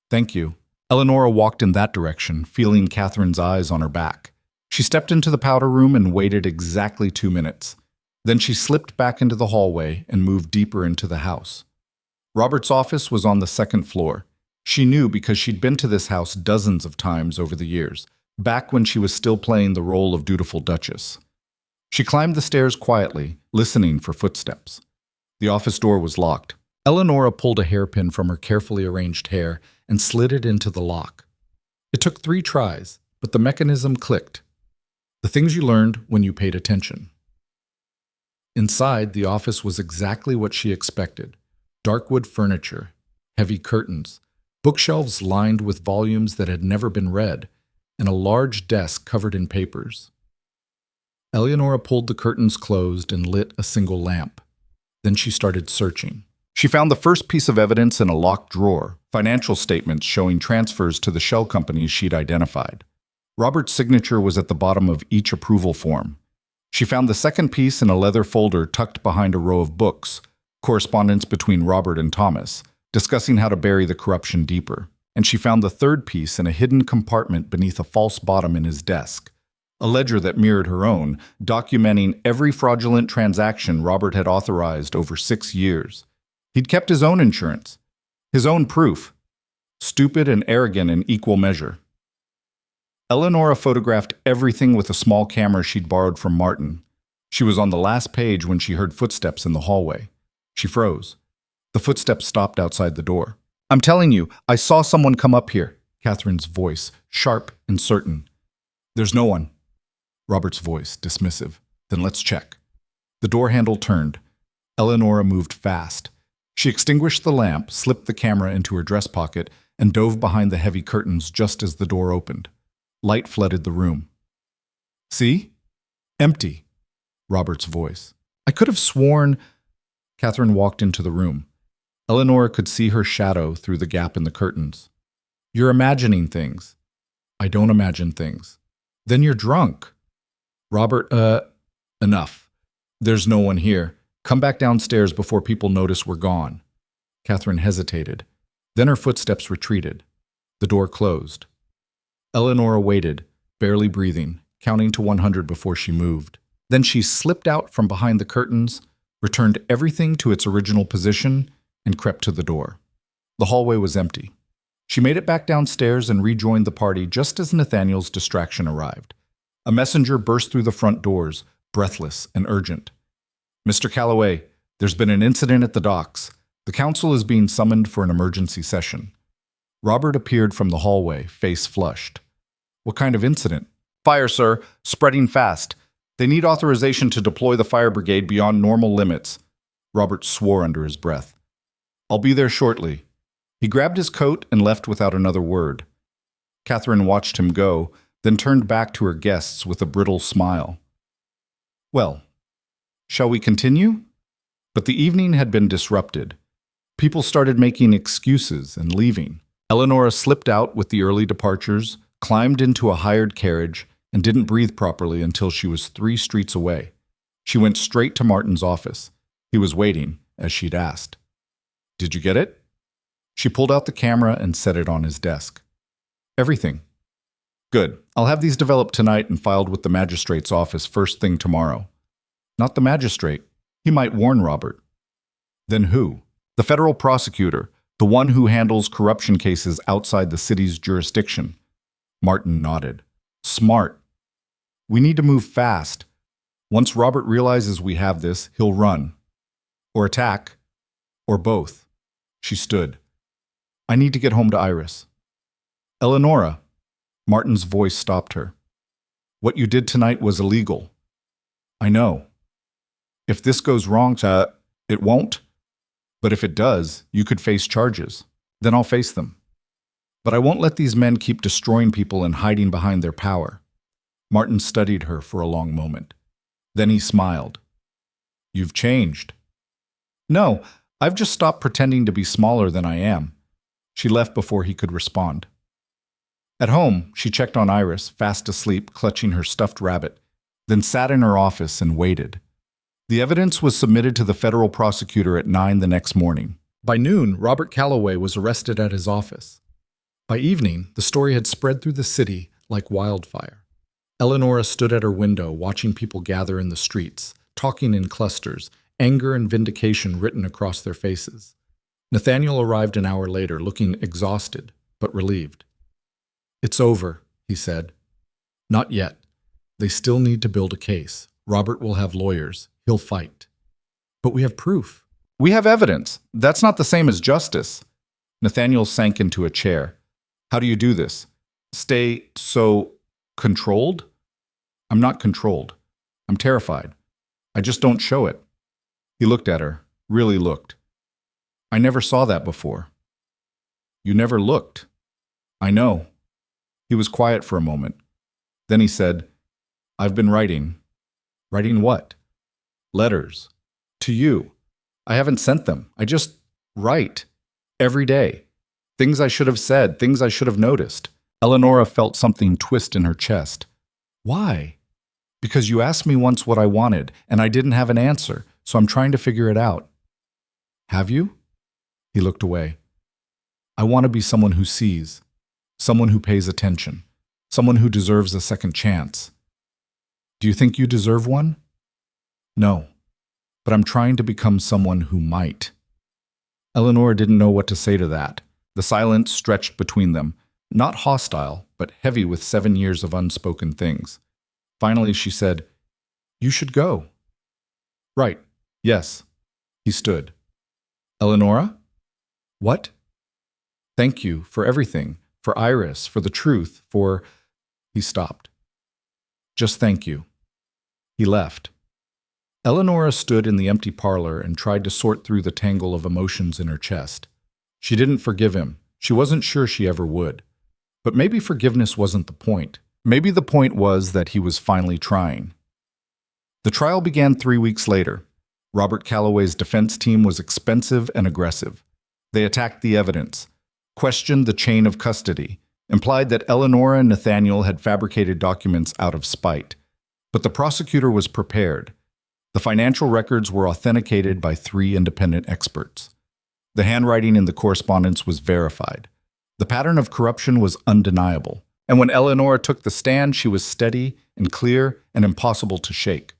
Thank you. Eleonora walked in that direction, feeling Catherine's eyes on her back. She stepped into the powder room and waited exactly 2 minutes. Then she slipped back into the hallway and moved deeper into the house. Robert's office was on the 2nd floor. She knew because she'd been to this house dozens of times over the years, back when she was still playing the role of dutiful Duchess. She climbed the stairs quietly, listening for footsteps. The office door was locked. Eleonora pulled a hairpin from her carefully arranged hair and slid it into the lock. It took 3 tries, but the mechanism clicked. The things you learned when you paid attention. Inside, the office was exactly what she expected. Dark wood furniture, heavy curtains, bookshelves lined with volumes that had never been read, and a large desk covered in papers. Eleonora pulled the curtains closed and lit a single lamp. Then she started searching. She found the first piece of evidence in a locked drawer, financial statements showing transfers to the shell companies she'd identified. Robert's signature was at the bottom of each approval form. She found the second piece in a leather folder tucked behind a row of books, correspondence between Robert and Thomas, discussing how to bury the corruption deeper. And she found the third piece in a hidden compartment beneath a false bottom in his desk, a ledger that mirrored her own, documenting every fraudulent transaction Robert had authorized over 6 years. He'd kept his own insurance, his own proof, stupid and arrogant in equal measure. Eleonora photographed everything with a small camera she'd borrowed from Martin. She was on the last page when she heard footsteps in the hallway. She froze. The footsteps stopped outside the door. I'm telling you, I saw someone come up here. Catherine's voice, sharp and certain. There's no one. Robert's voice, dismissive. Then let's check. The door handle turned. Eleonora moved fast. She extinguished the lamp, slipped the camera into her dress pocket, and dove behind the heavy curtains just as the door opened. Light flooded the room. See? Empty. Robert's voice. I could have sworn... Catherine walked into the room. Eleonora could see her shadow through the gap in the curtains. You're imagining things. I don't imagine things. Then you're drunk. Robert, enough. There's no one here. Come back downstairs before people notice we're gone. Catherine hesitated. Then her footsteps retreated. The door closed. Eleonora waited, barely breathing, counting to 100 before she moved. Then she slipped out from behind the curtains, returned everything to its original position, and crept to the door. The hallway was empty. She made it back downstairs and rejoined the party just as Nathaniel's distraction arrived. A messenger burst through the front doors, breathless and urgent. Mr. Calloway, there's been an incident at the docks. The council is being summoned for an emergency session. Robert appeared from the hallway, face flushed. What kind of incident? Fire, sir. Spreading fast. They need authorization to deploy the fire brigade beyond normal limits. Robert swore under his breath. I'll be there shortly. He grabbed his coat and left without another word. Catherine watched him go, then turned back to her guests with a brittle smile. Well, shall we continue? But the evening had been disrupted. People started making excuses and leaving. Eleonora slipped out with the early departures, climbed into a hired carriage, and didn't breathe properly until she was 3 streets away. She went straight to Martin's office. He was waiting, as she'd asked. Did you get it? She pulled out the camera and set it on his desk. Everything. Good. I'll have these developed tonight and filed with the magistrate's office first thing tomorrow. Not the magistrate. He might warn Robert. Then who? The federal prosecutor, the one who handles corruption cases outside the city's jurisdiction. Martin nodded. Smart. We need to move fast. Once Robert realizes we have this, he'll run. Or attack. Or both. She stood. I need to get home to Iris. Eleonora. Martin's voice stopped her. What you did tonight was illegal. I know. If this goes wrong, it won't. But if it does, you could face charges. Then I'll face them. But I won't let these men keep destroying people and hiding behind their power. Martin studied her for a long moment. Then he smiled. You've changed. No, I've just stopped pretending to be smaller than I am. She left before he could respond. At home, she checked on Iris, fast asleep, clutching her stuffed rabbit, then sat in her office and waited. The evidence was submitted to the federal prosecutor at 9 the next morning. By noon, Robert Calloway was arrested at his office. By evening, the story had spread through the city like wildfire. Eleonora stood at her window watching people gather in the streets, talking in clusters, anger and vindication written across their faces. Nathaniel arrived an hour later, looking exhausted, but relieved. It's over, he said. Not yet. They still need to build a case. Robert will have lawyers. He'll fight. But we have proof. We have evidence. That's not the same as justice. Nathaniel sank into a chair. How do you do this? Stay so controlled? I'm not controlled. I'm terrified. I just don't show it. He looked at her, really looked. I never saw that before. You never looked. I know. He was quiet for a moment. Then he said, I've been writing. Writing what? Letters. To you. I haven't sent them. I just write. Every day. Things I should have said, things I should have noticed. Eleonora felt something twist in her chest. Why? Because you asked me once what I wanted, and I didn't have an answer, so I'm trying to figure it out. Have you? He looked away. I want to be someone who sees, someone who pays attention, someone who deserves a second chance. Do you think you deserve one? No, but I'm trying to become someone who might. Eleanor didn't know what to say to that. The silence stretched between them, not hostile, but heavy with 7 years of unspoken things. Finally, she said, You should go. Right, yes. He stood. Eleonora? What? Thank you for everything, for Iris, for the truth, for... He stopped. Just thank you. He left. Eleonora stood in the empty parlor and tried to sort through the tangle of emotions in her chest. She didn't forgive him. She wasn't sure she ever would. But maybe forgiveness wasn't the point. Maybe the point was that he was finally trying. The trial began 3 weeks later. Robert Calloway's defense team was expensive and aggressive. They attacked the evidence, questioned the chain of custody, implied that Eleonora and Nathaniel had fabricated documents out of spite. But the prosecutor was prepared. The financial records were authenticated by 3 independent experts. The handwriting in the correspondence was verified. The pattern of corruption was undeniable. And when Eleonora took the stand, she was steady and clear and impossible to shake.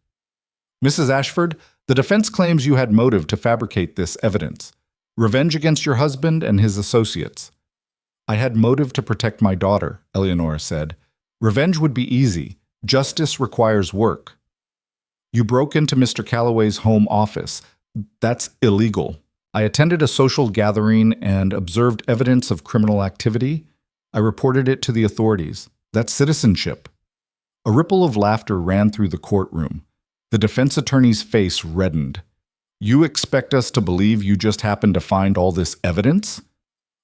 Mrs. Ashford, the defense claims you had motive to fabricate this evidence. Revenge against your husband and his associates. I had motive to protect my daughter, Eleonora said. Revenge would be easy. Justice requires work. You broke into Mr. Calloway's home office. That's illegal. I attended a social gathering and observed evidence of criminal activity. I reported it to the authorities. That's citizenship. A ripple of laughter ran through the courtroom. The defense attorney's face reddened. You expect us to believe you just happened to find all this evidence?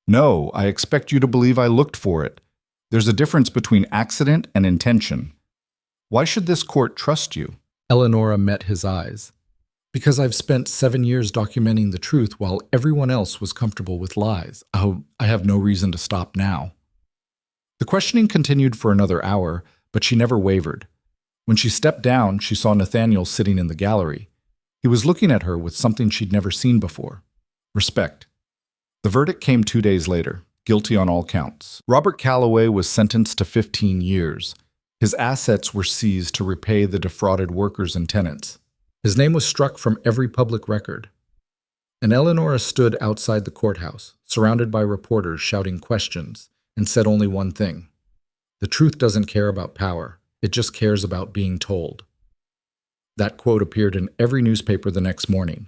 No, I expect you to believe I looked for it. There's a difference between accident and intention. Why should this court trust you? Eleonora met his eyes. Because I've spent 7 years documenting the truth while everyone else was comfortable with lies. Oh, I have no reason to stop now. The questioning continued for another hour, but she never wavered. When she stepped down, she saw Nathaniel sitting in the gallery. He was looking at her with something she'd never seen before. Respect. The verdict came 2 days later, guilty on all counts. Robert Calloway was sentenced to 15 years. His assets were seized to repay the defrauded workers and tenants. His name was struck from every public record. And Eleonora stood outside the courthouse, surrounded by reporters shouting questions, and said only one thing. The truth doesn't care about power. It just cares about being told. That quote appeared in every newspaper the next morning.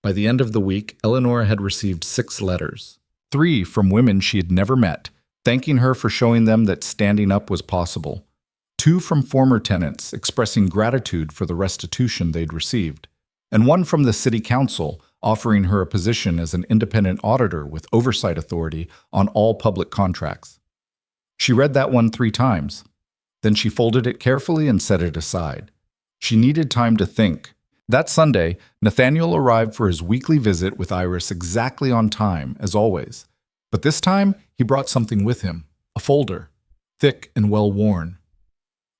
By the end of the week, Eleonora had received 6 letters. 3 from women she had never met, thanking her for showing them that standing up was possible. 2 from former tenants, expressing gratitude for the restitution they'd received. And 1 from the city council, offering her a position as an independent auditor with oversight authority on all public contracts. She read that one 3 times. Then she folded it carefully and set it aside. She needed time to think. That Sunday, Nathaniel arrived for his weekly visit with Iris exactly on time, as always. But this time, he brought something with him, a folder, thick and well-worn.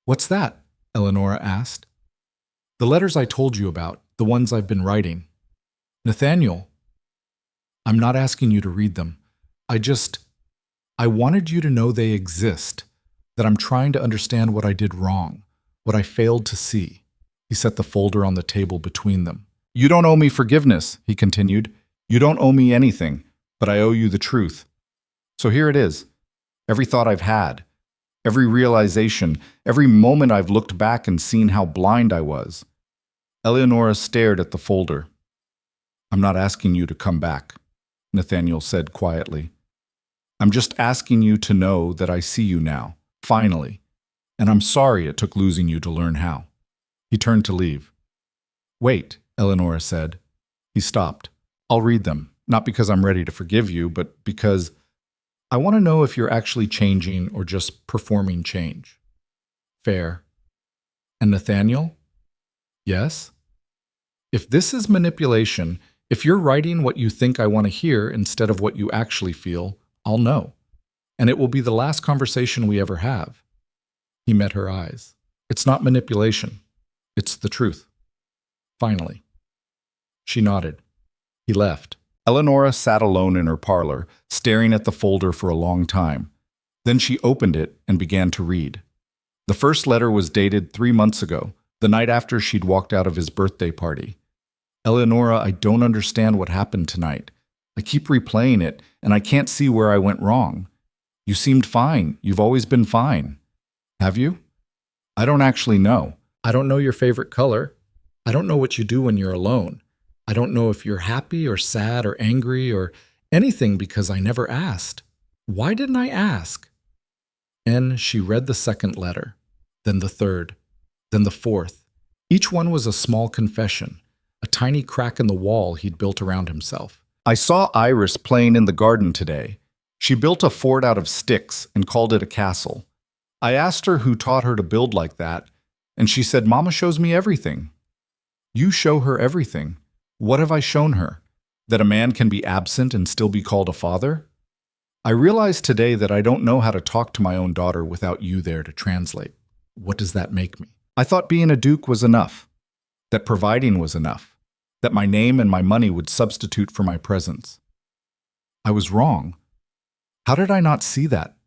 "What's that?" Eleonora asked. "The letters I told you about, the ones I've been writing." "Nathaniel, I'm not asking you to read them. I wanted you to know they exist, that I'm trying to understand what I did wrong, what I failed to see." He set the folder on the table between them. "You don't owe me forgiveness," he continued. "You don't owe me anything, but I owe you the truth. So here it is. Every thought I've had, every realization, every moment I've looked back and seen how blind I was." Eleonora stared at the folder. "I'm not asking you to come back," Nathaniel said quietly. "I'm just asking you to know that I see you now, finally, and I'm sorry it took losing you to learn how." He turned to leave. "Wait," Eleonora said. He stopped. "I'll read them, not because I'm ready to forgive you, but because I want to know if you're actually changing or just performing change." "Fair." "And Nathaniel?" "Yes?" "If this is manipulation, if you're writing what you think I want to hear instead of what you actually feel, I'll know. And it will be the last conversation we ever have." He met her eyes. "It's not manipulation. It's the truth." Finally. She nodded. He left. Eleonora sat alone in her parlor, staring at the folder for a long time. Then she opened it and began to read. The first letter was dated 3 months ago, the night after she'd walked out of his birthday party. "Eleonora, I don't understand what happened tonight. I keep replaying it, and I can't see where I went wrong. You seemed fine. You've always been fine. Have you? I don't actually know. I don't know your favorite color. I don't know what you do when you're alone. I don't know if you're happy or sad or angry or anything because I never asked. Why didn't I ask?" And she read the second letter, then the third, then the fourth. Each one was a small confession, a tiny crack in the wall he'd built around himself. "I saw Iris playing in the garden today. She built a fort out of sticks and called it a castle. I asked her who taught her to build like that, and she said, 'Mama shows me everything.' You show her everything. What have I shown her? That a man can be absent and still be called a father? I realized today that I don't know how to talk to my own daughter without you there to translate. What does that make me? I thought being a duke was enough, that providing was enough, that my name and my money would substitute for my presence. I was wrong. How did I not see that?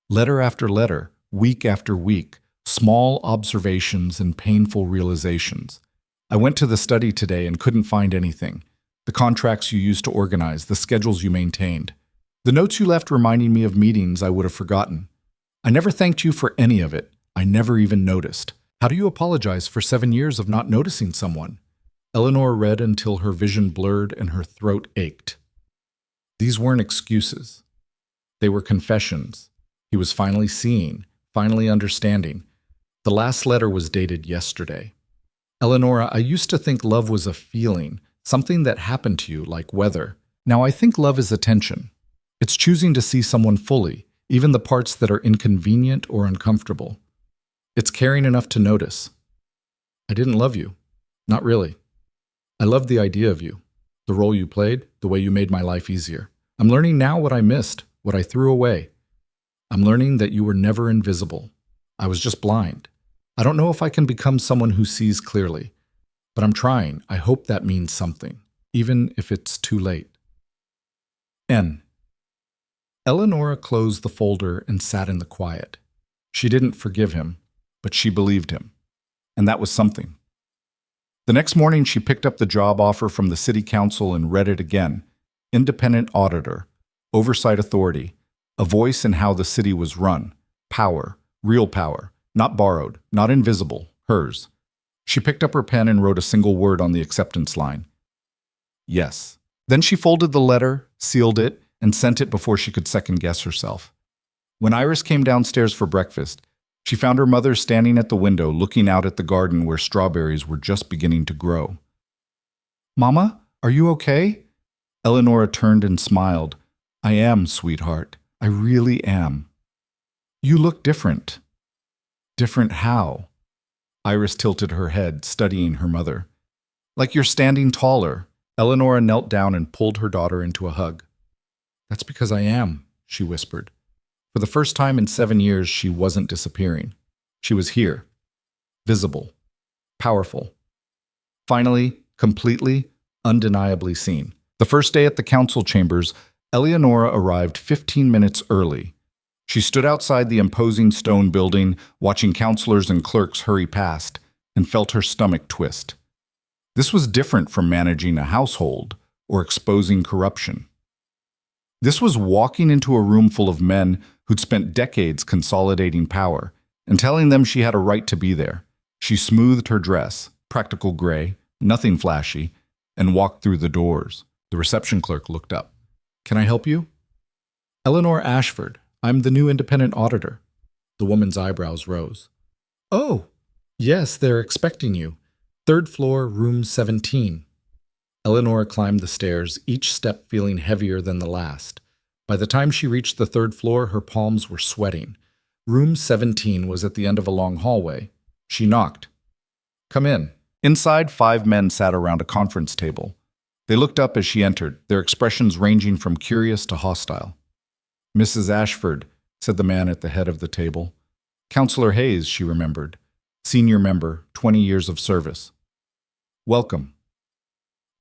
Letter after letter, week after week, small observations and painful realizations. I went to the study today and couldn't find anything. The contracts you used to organize, the schedules you maintained. The notes you left reminding me of meetings I would have forgotten. I never thanked you for any of it. I never even noticed. How do you apologize for 7 years of not noticing someone?" Eleanor read until her vision blurred and her throat ached. These weren't excuses. They were confessions. He was finally seeing, finally understanding. The last letter was dated yesterday. "Eleonora, I used to think love was a feeling, something that happened to you like weather. Now I think love is attention. It's choosing to see someone fully, even the parts that are inconvenient or uncomfortable. It's caring enough to notice. I didn't love you. Not really. I loved the idea of you, the role you played, the way you made my life easier. I'm learning now what I missed, what I threw away. I'm learning that you were never invisible. I was just blind. I don't know if I can become someone who sees clearly, but I'm trying. I hope that means something, even if it's too late. N. Eleonora closed the folder and sat in the quiet. She didn't forgive him. but she believed him. And that was something. The next morning, she picked up the job offer from the city council and read it again. Independent auditor, oversight authority, a voice in how the city was run, power, real power, not borrowed, not invisible, hers. She picked up her pen and wrote a single word on the acceptance line. Yes. Then she folded the letter, sealed it, and sent it before she could second-guess herself. When Iris came downstairs for breakfast, she found her mother standing at the window looking out at the garden where strawberries were just beginning to grow. "Mama, are you okay?" Eleanor turned and smiled. "I am, sweetheart. I really am." "You look different." "Different how?" Iris tilted her head, studying her mother. "Like you're standing taller." Eleanor knelt down and pulled her daughter into a hug. "That's because I am," she whispered. For the first time in 7 years, she wasn't disappearing. She was here, visible, powerful. Finally, completely, undeniably seen. The first day at the council chambers, Eleonora arrived 15 minutes early. She stood outside the imposing stone building, watching councilors and clerks hurry past, and felt her stomach twist. This was different from managing a household or exposing corruption. This was walking into a room full of men who'd spent decades consolidating power and telling them she had a right to be there. She smoothed her dress, practical gray, nothing flashy, and walked through the doors. The reception clerk looked up. "Can I help you?" "Eleanor Ashford. I'm the new independent auditor." The woman's eyebrows rose. "Oh, yes, they're expecting you. 3rd floor, room 17. Eleanor climbed the stairs, each step feeling heavier than the last. By the time she reached the 3rd floor, her palms were sweating. Room 17 was at the end of a long hallway. She knocked. "Come in." Inside, 5 men sat around a conference table. They looked up as she entered, their expressions ranging from curious to hostile. "Mrs. Ashford," said the man at the head of the table. "Councillor Hayes," she remembered. "Senior member, 20 years of service." "Welcome."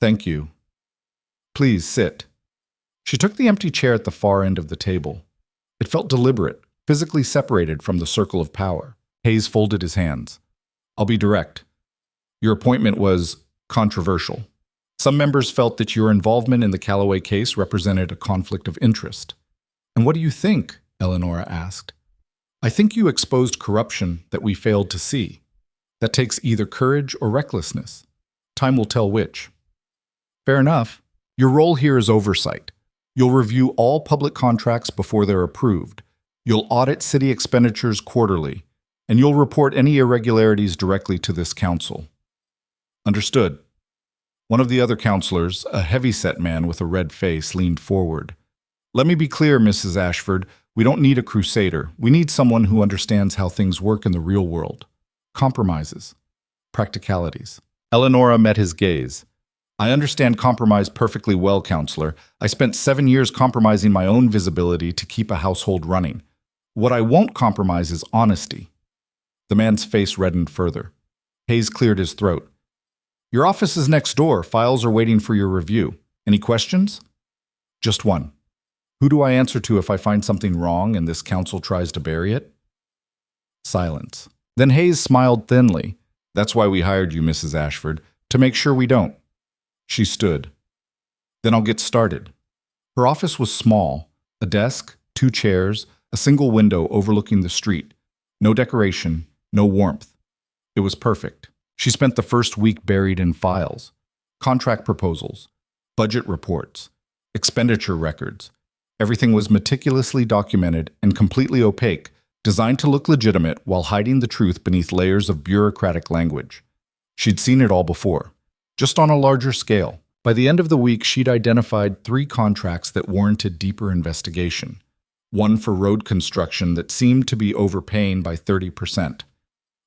"Thank you." "Please sit." She took the empty chair at the far end of the table. It felt deliberate, physically separated from the circle of power. Hayes folded his hands. "I'll be direct. Your appointment was controversial. Some members felt that your involvement in the Calloway case represented a conflict of interest." "And what do you think?" Eleonora asked. "I think you exposed corruption that we failed to see. That takes either courage or recklessness. Time will tell which." "Fair enough. Your role here is oversight. You'll review all public contracts before they're approved. You'll audit city expenditures quarterly, and you'll report any irregularities directly to this council." "Understood." One of the other councilors, a heavy-set man with a red face, leaned forward. "Let me be clear, Mrs. Ashford. We don't need a crusader. We need someone who understands how things work in the real world. Compromises. Practicalities." Eleonora met his gaze. "I understand compromise perfectly well, Counselor. I spent 7 years compromising my own visibility to keep a household running. What I won't compromise is honesty." The man's face reddened further. Hayes cleared his throat. "Your office is next door. Files are waiting for your review. Any questions?" "Just one. Who do I answer to if I find something wrong and this council tries to bury it?" Silence. Then Hayes smiled thinly. "That's why we hired you, Mrs. Ashford, to make sure we don't." She stood. "Then I'll get started." Her office was small. A desk, 2 chairs, a single window overlooking the street. No decoration, no warmth. It was perfect. She spent the first week buried in files. Contract proposals, budget reports, expenditure records. Everything was meticulously documented and completely opaque, designed to look legitimate while hiding the truth beneath layers of bureaucratic language. She'd seen it all before, just on a larger scale. By the end of the week, she'd identified 3 contracts that warranted deeper investigation. One for road construction that seemed to be overpaying by 30%.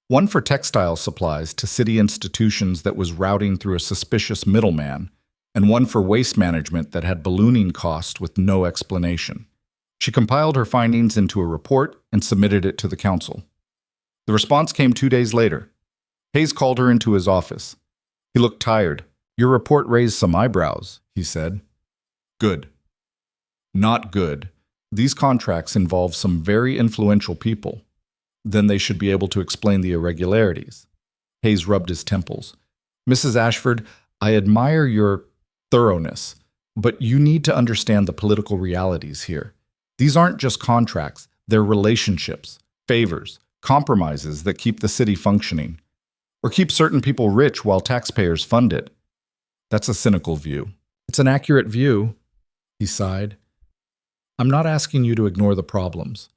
One for textile supplies to city institutions that was routing through a suspicious middleman, and one for waste management that had ballooning costs with no explanation. She compiled her findings into a report and submitted it to the council. The response came 2 days later. Hayes called her into his office. He looked tired. "Your report raised some eyebrows," he said. "Good." "Not good. These contracts involve some very influential people." Then they should be able to explain the irregularities. Hayes rubbed his temples. Mrs. Ashford, I admire your thoroughness, but you need to understand the political realities here. These aren't just contracts, they're relationships, favors, compromises that keep the city functioning, or keep certain people rich while taxpayers fund it. That's a cynical view. It's an accurate view, he sighed. I'm not asking you to ignore the problems.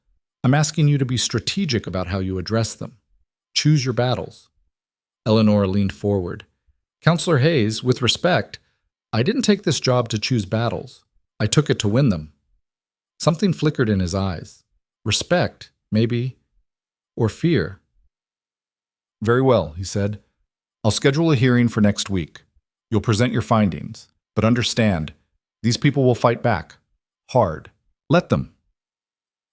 I'm asking you to be strategic about how you address them. Choose your battles. Eleanor leaned forward. Counselor Hayes, with respect, I didn't take this job to choose battles. I took it to win them. Something flickered in his eyes. Respect, maybe, or fear. Very well, he said. I'll schedule a hearing for next week. You'll present your findings, but understand, these people will fight back. Hard. Let them.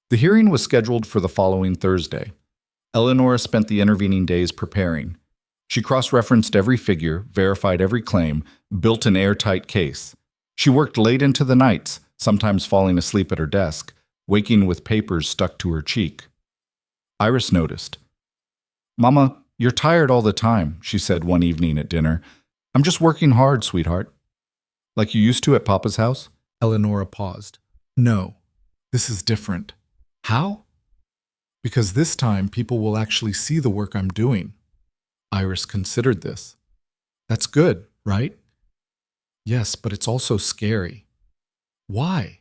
The hearing was scheduled for the following Thursday. Eleanor spent the intervening days preparing. She cross-referenced every figure, verified every claim, built an airtight case. She worked late into the nights, sometimes falling asleep at her desk, waking with papers stuck to her cheek. Iris noticed. Mama, you're tired all the time, she said one evening at dinner. I'm just working hard, sweetheart. Like you used to at Papa's house? Eleanor paused. No, this is different. How? Because this time people will actually see the work I'm doing. Iris considered this. That's good, right? Yes, but it's also scary. Why?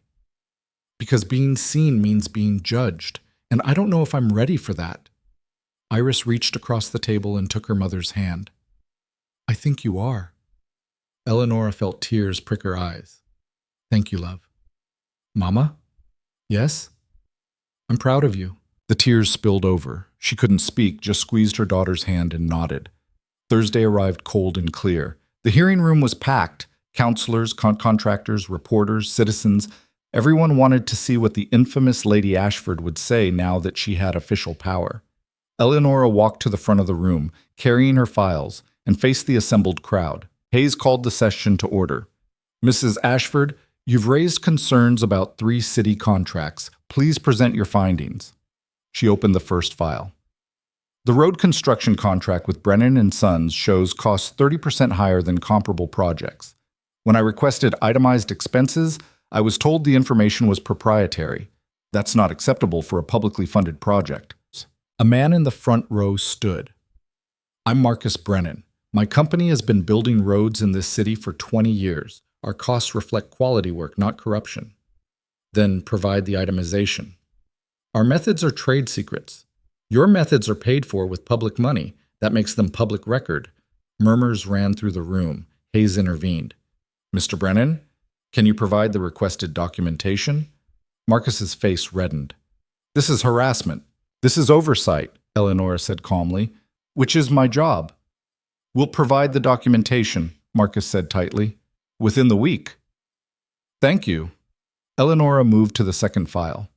Because being seen means being judged, and I don't know if I'm ready for that. Iris reached across the table and took her mother's hand. I think you are. Eleanor felt tears prick her eyes. Thank you, love. Mama? Yes? I'm proud of you. The tears spilled over. She couldn't speak, just squeezed her daughter's hand and nodded. Thursday arrived cold and clear. The hearing room was packed. Counselors, contractors, reporters, citizens. Everyone wanted to see what the infamous Lady Ashford would say now that she had official power. Eleonora walked to the front of the room, carrying her files, and faced the assembled crowd. Hayes called the session to order. Mrs. Ashford, you've raised concerns about 3 city contracts. Please present your findings. She opened the first file. The road construction contract with Brennan and Sons shows costs 30% higher than comparable projects. When I requested itemized expenses, I was told the information was proprietary. That's not acceptable for a publicly funded project. A man in the front row stood. I'm Marcus Brennan. My company has been building roads in this city for 20 years. Our costs reflect quality work, not corruption. Then provide the itemization. Our methods are trade secrets. Your methods are paid for with public money. That makes them public record. Murmurs ran through the room. Hayes intervened. Mr. Brennan, can you provide the requested documentation? Marcus's face reddened. This is harassment. This is oversight, Eleonora said calmly, which is my job. We'll provide the documentation, Marcus said tightly, within the week. Thank you. Eleonora moved to the second file.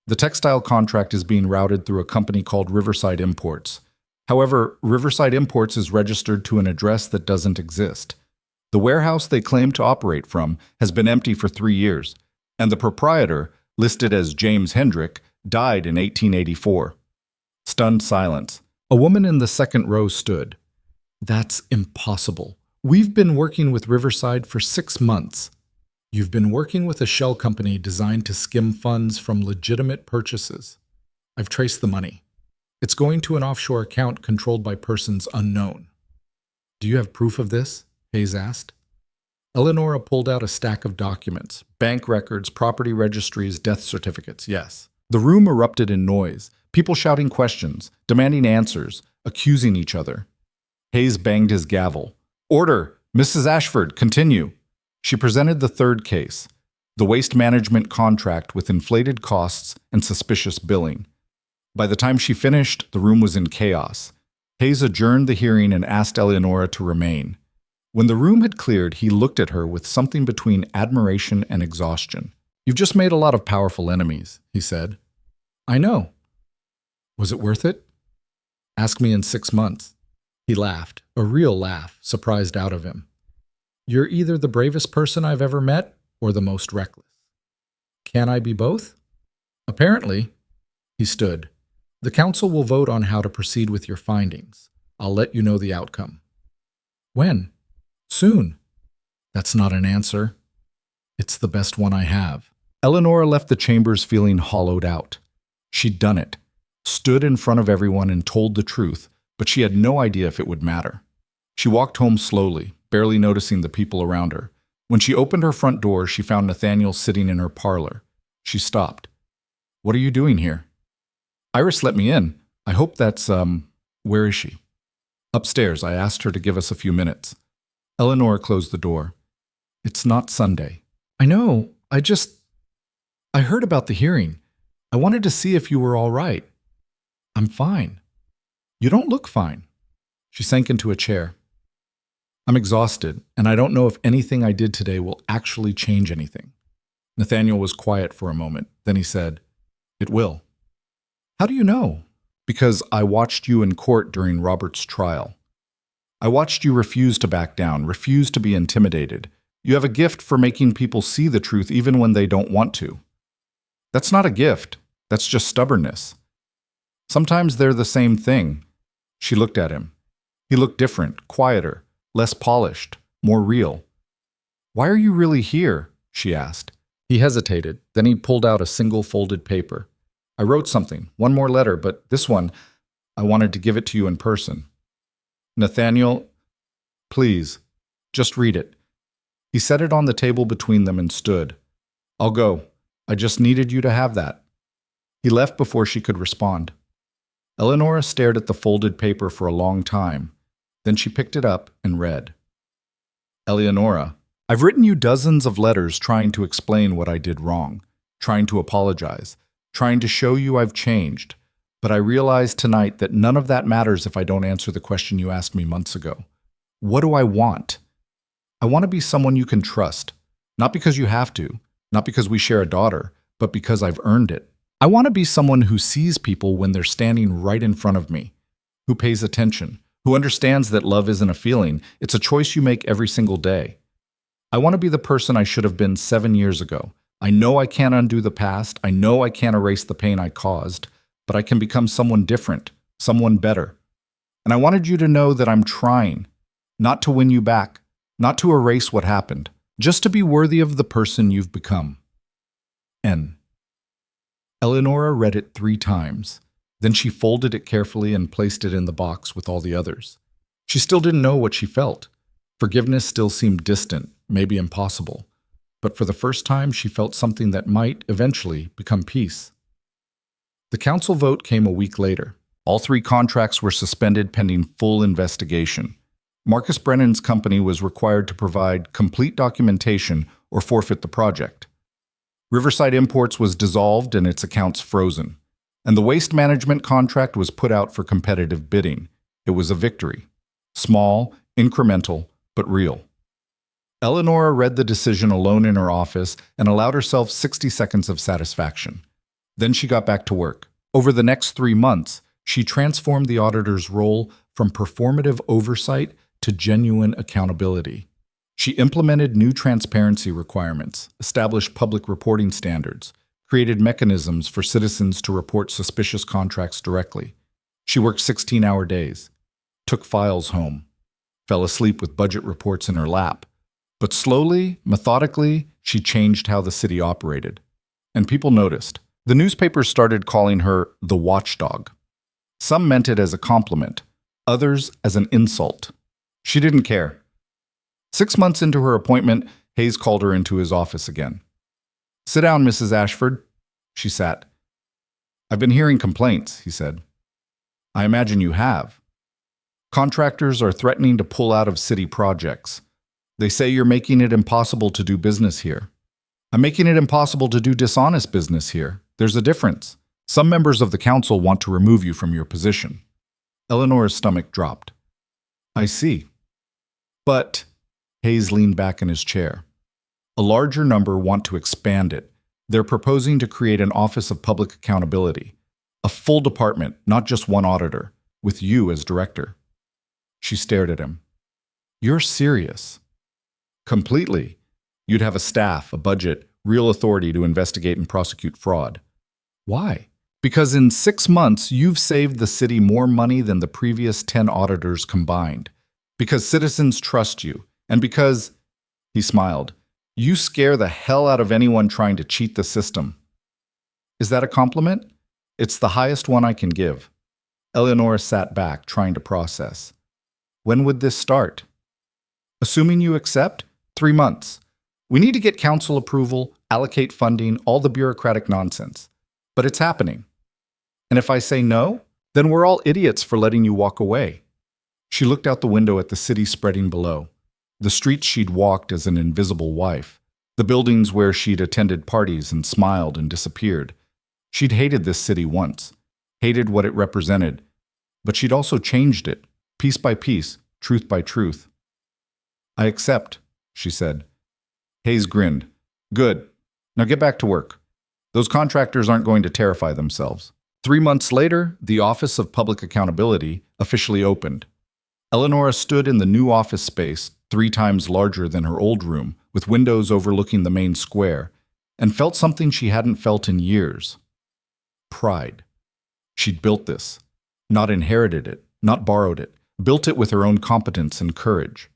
The textile contract is being routed through a company called Riverside Imports. However, Riverside Imports is registered to an address that doesn't exist. The warehouse they claim to operate from has been empty for 3 years, and the proprietor, listed as James Hendrick, died in 1884. Stunned silence. A woman in the second row stood. That's impossible. We've been working with Riverside for 6 months. You've been working with a shell company designed to skim funds from legitimate purchases. I've traced the money. It's going to an offshore account controlled by persons unknown. Do you have proof of this? Hayes asked. Eleonora pulled out a stack of documents, bank records, property registries, death certificates, yes. The room erupted in noise, people shouting questions, demanding answers, accusing each other. Hayes banged his gavel. Order! Mrs. Ashford, continue! She presented the third case, the waste management contract with inflated costs and suspicious billing. By the time she finished, the room was in chaos. Hayes adjourned the hearing and asked Eleonora to remain. When the room had cleared, he looked at her with something between admiration and exhaustion. You've just made a lot of powerful enemies, he said. I know. Was it worth it? Ask me in 6 months. He laughed, a real laugh, surprised out of him. You're either the bravest person I've ever met or the most reckless. Can I be both? Apparently. He stood. The council will vote on how to proceed with your findings. I'll let you know the outcome. When? Soon. That's not an answer. It's the best one I have. Eleanor left the chambers feeling hollowed out. She'd done it, stood in front of everyone and told the truth, but she had no idea if it would matter. She walked home slowly, barely noticing the people around her. When she opened her front door, she found Nathaniel sitting in her parlor. She stopped. "What are you doing here?" "Iris let me in. I hope that's, where is she?" "Upstairs. I asked her to give us a few minutes." Eleanor closed the door. "It's not Sunday." "I know. I heard about the hearing. I wanted to see if you were all right." "I'm fine." "You don't look fine." She sank into a chair. "I'm exhausted, and I don't know if anything I did today will actually change anything." Nathaniel was quiet for a moment. Then he said, "It will." "How do you know?" "Because I watched you in court during Robert's trial. I watched you refuse to back down, refuse to be intimidated. You have a gift for making people see the truth even when they don't want to. That's not a gift. That's just stubbornness. Sometimes they're the same thing." She looked at him. He looked different, quieter, less polished, more real. "Why are you really here?" she asked. He hesitated. Then he pulled out a single folded paper. "I wrote something, one more letter, but this one, I wanted to give it to you in person." "Nathaniel, please, just read it." He set it on the table between them and stood. "I'll go. I just needed you to have that." He left before she could respond. Eleanor stared at the folded paper for a long time. Then she picked it up and read. "Eleonora, I've written you dozens of letters trying to explain what I did wrong, trying to apologize, trying to show you I've changed, but I realized tonight that none of that matters if I don't answer the question you asked me months ago. What do I want? I want to be someone you can trust, not because you have to, not because we share a daughter, but because I've earned it. I want to be someone who sees people when they're standing right in front of me, who pays attention, who understands that love isn't a feeling, it's a choice you make every single day. I want to be the person I should have been 7 years ago. I know I can't undo the past, I know I can't erase the pain I caused, but I can become someone different, someone better. And I wanted you to know that I'm trying, not to win you back, not to erase what happened, just to be worthy of the person you've become. N." Eleonora read it 3 times. Then she folded it carefully and placed it in the box with all the others. She still didn't know what she felt. Forgiveness still seemed distant, maybe impossible. But for the first time, she felt something that might, eventually, become peace. The council vote came a week later. All 3 contracts were suspended pending full investigation. Marcus Brennan's company was required to provide complete documentation or forfeit the project. Riverside Imports was dissolved and its accounts frozen. And the waste management contract was put out for competitive bidding. It was a victory. Small, incremental, but real. Eleonora read the decision alone in her office and allowed herself 60 seconds of satisfaction. Then she got back to work. Over the next 3 months, she transformed the auditor's role from performative oversight to genuine accountability. She implemented new transparency requirements, established public reporting standards, created mechanisms for citizens to report suspicious contracts directly. She worked 16-hour days, took files home, fell asleep with budget reports in her lap. But slowly, methodically, she changed how the city operated. And people noticed. The newspapers started calling her the watchdog. Some meant it as a compliment, others as an insult. She didn't care. 6 months into her appointment, Hayes called her into his office again. "Sit down, Mrs. Ashford." She sat. "I've been hearing complaints," he said. "I imagine you have. Contractors are threatening to pull out of city projects. They say you're making it impossible to do business here. I'm making it impossible to do dishonest business here. There's a difference. Some members of the council want to remove you from your position." Eleanor's stomach dropped. "I see. But," Hayes leaned back in his chair, "a larger number want to expand it. They're proposing to create an Office of Public Accountability, a full department, not just one auditor, with you as director." She stared at him. "You're serious?" "Completely. You'd have a staff, a budget, real authority to investigate and prosecute fraud." "Why?" Because in 6 months, you've saved the city more money than the previous 10 auditors combined. Because citizens trust you. And because, he smiled, you scare the hell out of anyone trying to cheat the system. Is that a compliment? It's the highest one I can give. Eleonora sat back, trying to process. When would this start? Assuming you accept, 3 months. We need to get council approval, allocate funding, all the bureaucratic nonsense. But it's happening. And if I say no, then we're all idiots for letting you walk away. She looked out the window at the city spreading below, the streets she'd walked as an invisible wife, the buildings where she'd attended parties and smiled and disappeared. She'd hated this city once, hated what it represented, but she'd also changed it, piece by piece, truth by truth. I accept, she said. Hayes grinned. Good. Now get back to work. Those contractors aren't going to terrify themselves. 3 months later, the Office of Public Accountability officially opened. Eleonora stood in the new office space, 3 times larger than her old room, with windows overlooking the main square, and felt something she hadn't felt in years. Pride. She'd built this, not inherited it, not borrowed it, built it with her own competence and courage.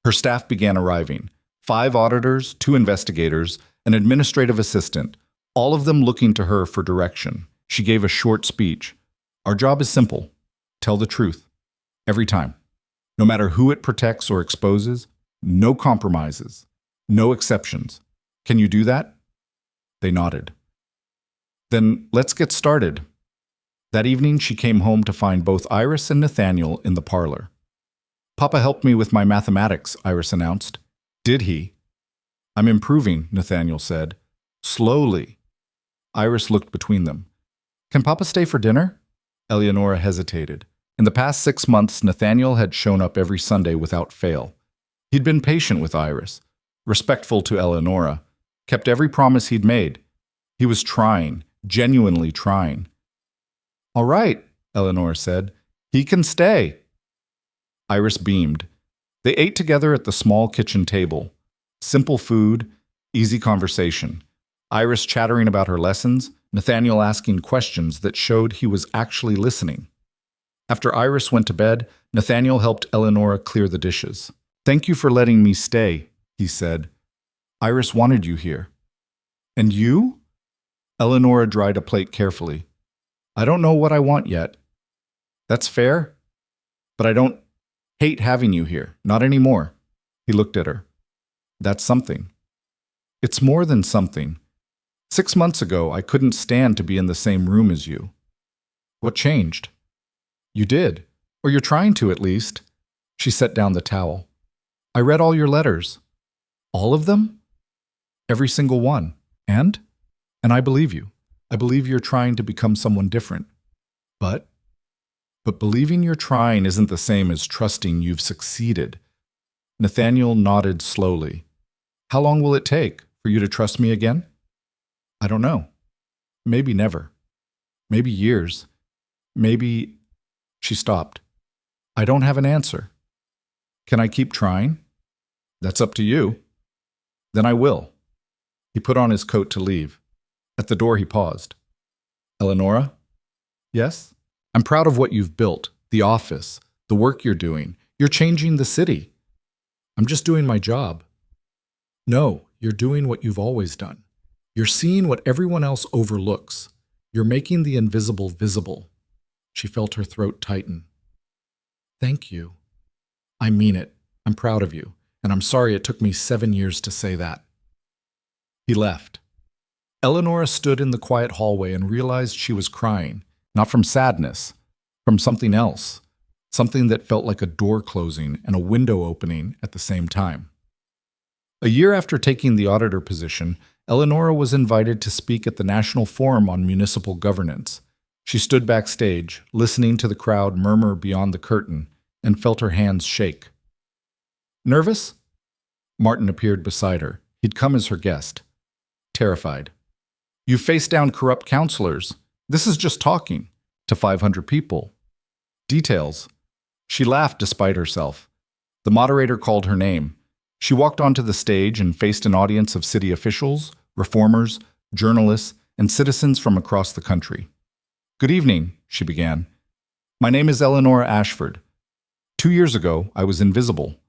Her staff began arriving, 5 auditors, 2 investigators, an administrative assistant, all of them looking to her for direction. She gave a short speech. Our job is simple. Tell the truth. Every time. No matter who it protects or exposes, no compromises, no exceptions. Can you do that? They nodded. Then let's get started. That evening, she came home to find both Iris and Nathaniel in the parlor. Papa helped me with my mathematics, Iris announced. Did he? I'm improving, Nathaniel said. Slowly. Iris looked between them. Can Papa stay for dinner? Eleonora hesitated. In the past 6 months, Nathaniel had shown up every Sunday without fail. He'd been patient with Iris, respectful to Eleonora, kept every promise he'd made. He was trying, genuinely trying. All right, Eleonora said. He can stay. Iris beamed. They ate together at the small kitchen table. Simple food, easy conversation. Iris chattering about her lessons, Nathaniel asking questions that showed he was actually listening. After Iris went to bed, Nathaniel helped Eleonora clear the dishes. Thank you for letting me stay, he said. Iris wanted you here. And you? Eleonora dried a plate carefully. I don't know what I want yet. That's fair, but I don't hate having you here, not anymore. He looked at her. That's something. It's more than something. 6 months ago, I couldn't stand to be in the same room as you. What changed? You did, or you're trying to at least. She set down the towel. I read all your letters. All of them? Every single one. And I believe you. I believe you're trying to become someone different. But believing you're trying isn't the same as trusting you've succeeded. Nathaniel nodded slowly. How long will it take for you to trust me again? I don't know. Maybe never. Maybe years. Maybe... She stopped. I don't have an answer. Can I keep trying? That's up to you. Then I will. He put on his coat to leave. At the door he paused. Eleonora? Yes? I'm proud of what you've built, the office, the work you're doing. You're changing the city. I'm just doing my job. No, you're doing what you've always done. You're seeing what everyone else overlooks. You're making the invisible visible. She felt her throat tighten. Thank you. I mean it. I'm proud of you, and I'm sorry it took me 7 years to say that. He left. Eleonora stood in the quiet hallway and realized she was crying, not from sadness, from something else, something that felt like a door closing and a window opening at the same time. A year after taking the auditor position, Eleonora was invited to speak at the National Forum on Municipal Governance. She stood backstage, listening to the crowd murmur beyond the curtain, and felt her hands shake. Nervous? Martin appeared beside her. He'd come as her guest. Terrified. You faced down corrupt counselors. This is just talking. To 500 people. Details. She laughed despite herself. The moderator called her name. She walked onto the stage and faced an audience of city officials, reformers, journalists, and citizens from across the country. "Good evening," she began. "My name is Eleanor Ashford. 2 years ago, I was invisible.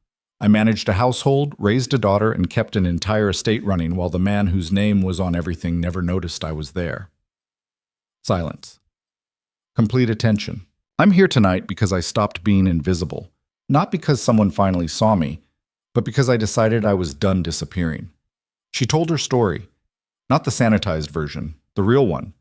I managed a household, raised a daughter, and kept an entire estate running while the man whose name was on everything never noticed I was there." Silence. Complete attention. "I'm here tonight because I stopped being invisible. Not because someone finally saw me, but because I decided I was done disappearing." She told her story. Not the sanitized version, the real one.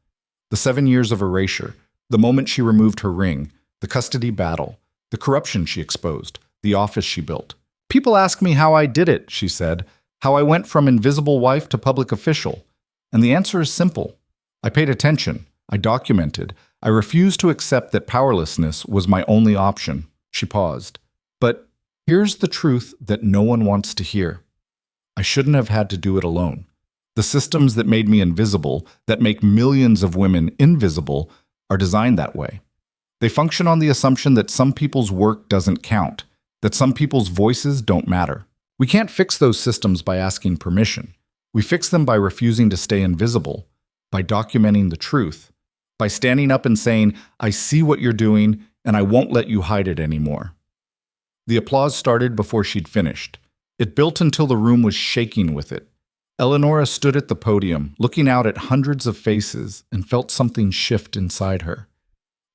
The 7 years of erasure, the moment she removed her ring, the custody battle, the corruption she exposed, the office she built. "People ask me how I did it," she said, "how I went from invisible wife to public official. And the answer is simple. I paid attention. I documented. I refused to accept that powerlessness was my only option." She paused. "But here's the truth that no one wants to hear. I shouldn't have had to do it alone. The systems that made me invisible, that make millions of women invisible, are designed that way. They function on the assumption that some people's work doesn't count, that some people's voices don't matter. We can't fix those systems by asking permission. We fix them by refusing to stay invisible, by documenting the truth, by standing up and saying, 'I see what you're doing, and I won't let you hide it anymore.'" The applause started before she'd finished. It built until the room was shaking with it. Eleonora stood at the podium, looking out at hundreds of faces, and felt something shift inside her.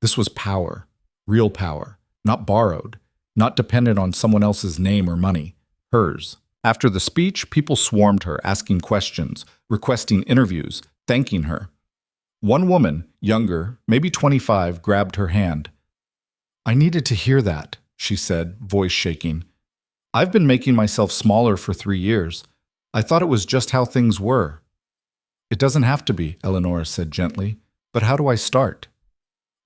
This was power, real power, not borrowed, not dependent on someone else's name or money, hers. After the speech, people swarmed her, asking questions, requesting interviews, thanking her. One woman, younger, maybe 25, grabbed her hand. "I needed to hear that," she said, voice shaking. "I've been making myself smaller for 3 years. I thought it was just how things were." "It doesn't have to be," Eleonora said gently. "But how do I start?"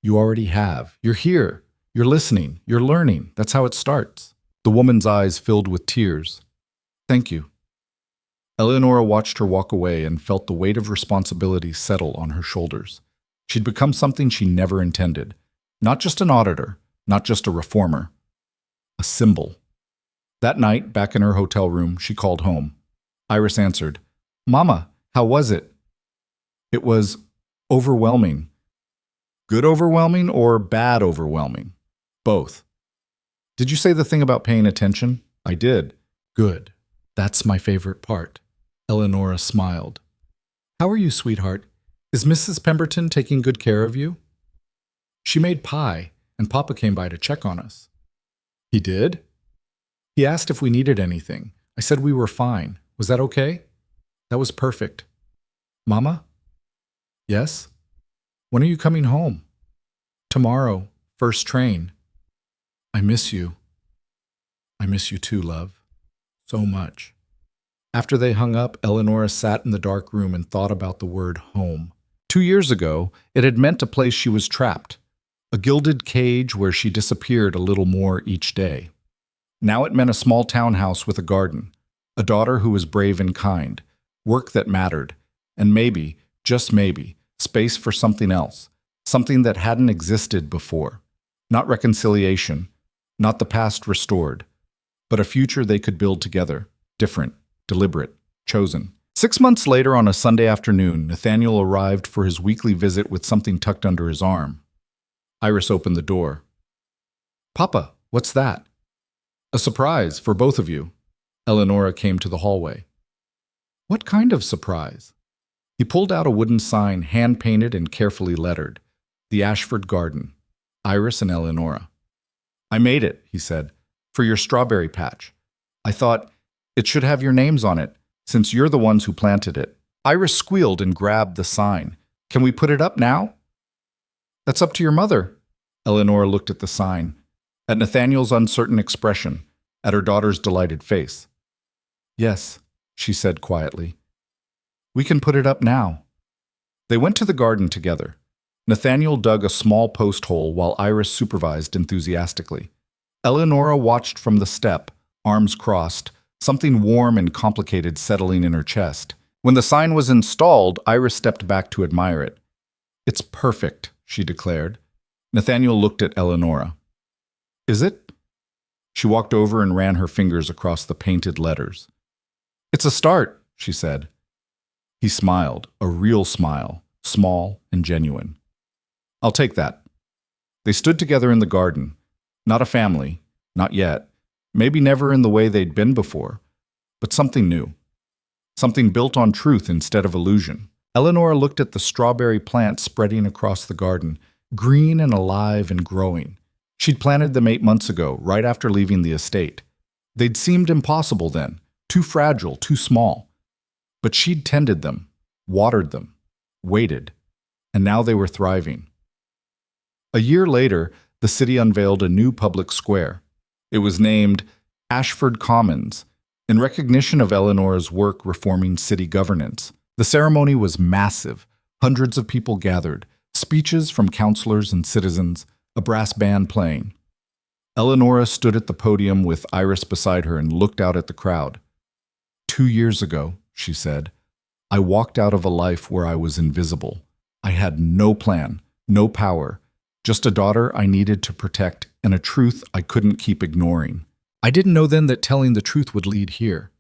"You already have. You're here. You're listening. You're learning. That's how it starts." The woman's eyes filled with tears. "Thank you." Eleonora watched her walk away and felt the weight of responsibility settle on her shoulders. She'd become something she never intended. Not just an auditor, not just a reformer. A symbol. That night, back in her hotel room, she called home. Iris answered. "Mama, how was it?" "It was overwhelming." "Good overwhelming or bad overwhelming?" "Both." "Did you say the thing about paying attention?" "I did." "Good. That's my favorite part." Eleonora smiled. "How are you, sweetheart? Is Mrs. Pemberton taking good care of you?" "She made pie, and Papa came by to check on us." "He did?" "He asked if we needed anything. I said we were fine. Was that okay?" "That was perfect." "Mama?" "Yes?" "When are you coming home?" "Tomorrow. First train." "I miss you." "I miss you too, love. So much." After they hung up, Eleonora sat in the dark room and thought about the word home. 2 years ago, it had meant a place she was trapped, a gilded cage where she disappeared a little more each day. Now it meant a small townhouse with a garden, a daughter who was brave and kind, work that mattered, and maybe, just maybe, space for something else, something that hadn't existed before. Not reconciliation, not the past restored, but a future they could build together, different, deliberate, chosen. 6 months later, on a Sunday afternoon, Nathaniel arrived for his weekly visit with something tucked under his arm. Iris opened the door. "Papa, what's that?" "A surprise for both of you." Eleonora came to the hallway. "What kind of surprise?" He pulled out a wooden sign, hand-painted and carefully lettered. The Ashford Garden. Iris and Eleonora. "I made it," he said, "for your strawberry patch. I thought it should have your names on it, since you're the ones who planted it." Iris squealed and grabbed the sign. "Can we put it up now?" "That's up to your mother." Eleonora looked at the sign, at Nathaniel's uncertain expression, at her daughter's delighted face. "Yes," she said quietly. "We can put it up now." They went to the garden together. Nathaniel dug a small post hole while Iris supervised enthusiastically. Eleonora watched from the step, arms crossed, something warm and complicated settling in her chest. When the sign was installed, Iris stepped back to admire it. "It's perfect," she declared. Nathaniel looked at Eleonora. "Is it?" She walked over and ran her fingers across the painted letters. "It's a start," she said. He smiled, a real smile, small and genuine. I'll take that. They stood together in the garden. Not a family, not yet. Maybe never in the way they'd been before, but something new. Something built on truth instead of illusion. Eleanor looked at the strawberry plants spreading across the garden, green and alive and growing. She'd planted them 8 months ago, right after leaving the estate. They'd seemed impossible then, too fragile, too small. But she'd tended them, watered them, waited, and now they were thriving. A year later, the city unveiled a new public square. It was named Ashford Commons, in recognition of Eleanor's work reforming city governance. The ceremony was massive. Hundreds of people gathered, speeches from councilors and citizens, a brass band playing. Eleanor stood at the podium with Iris beside her and looked out at the crowd. 2 years ago, she said, I walked out of a life where I was invisible. I had no plan, no power, just a daughter I needed to protect and a truth I couldn't keep ignoring. I didn't know then that telling the truth would lead here,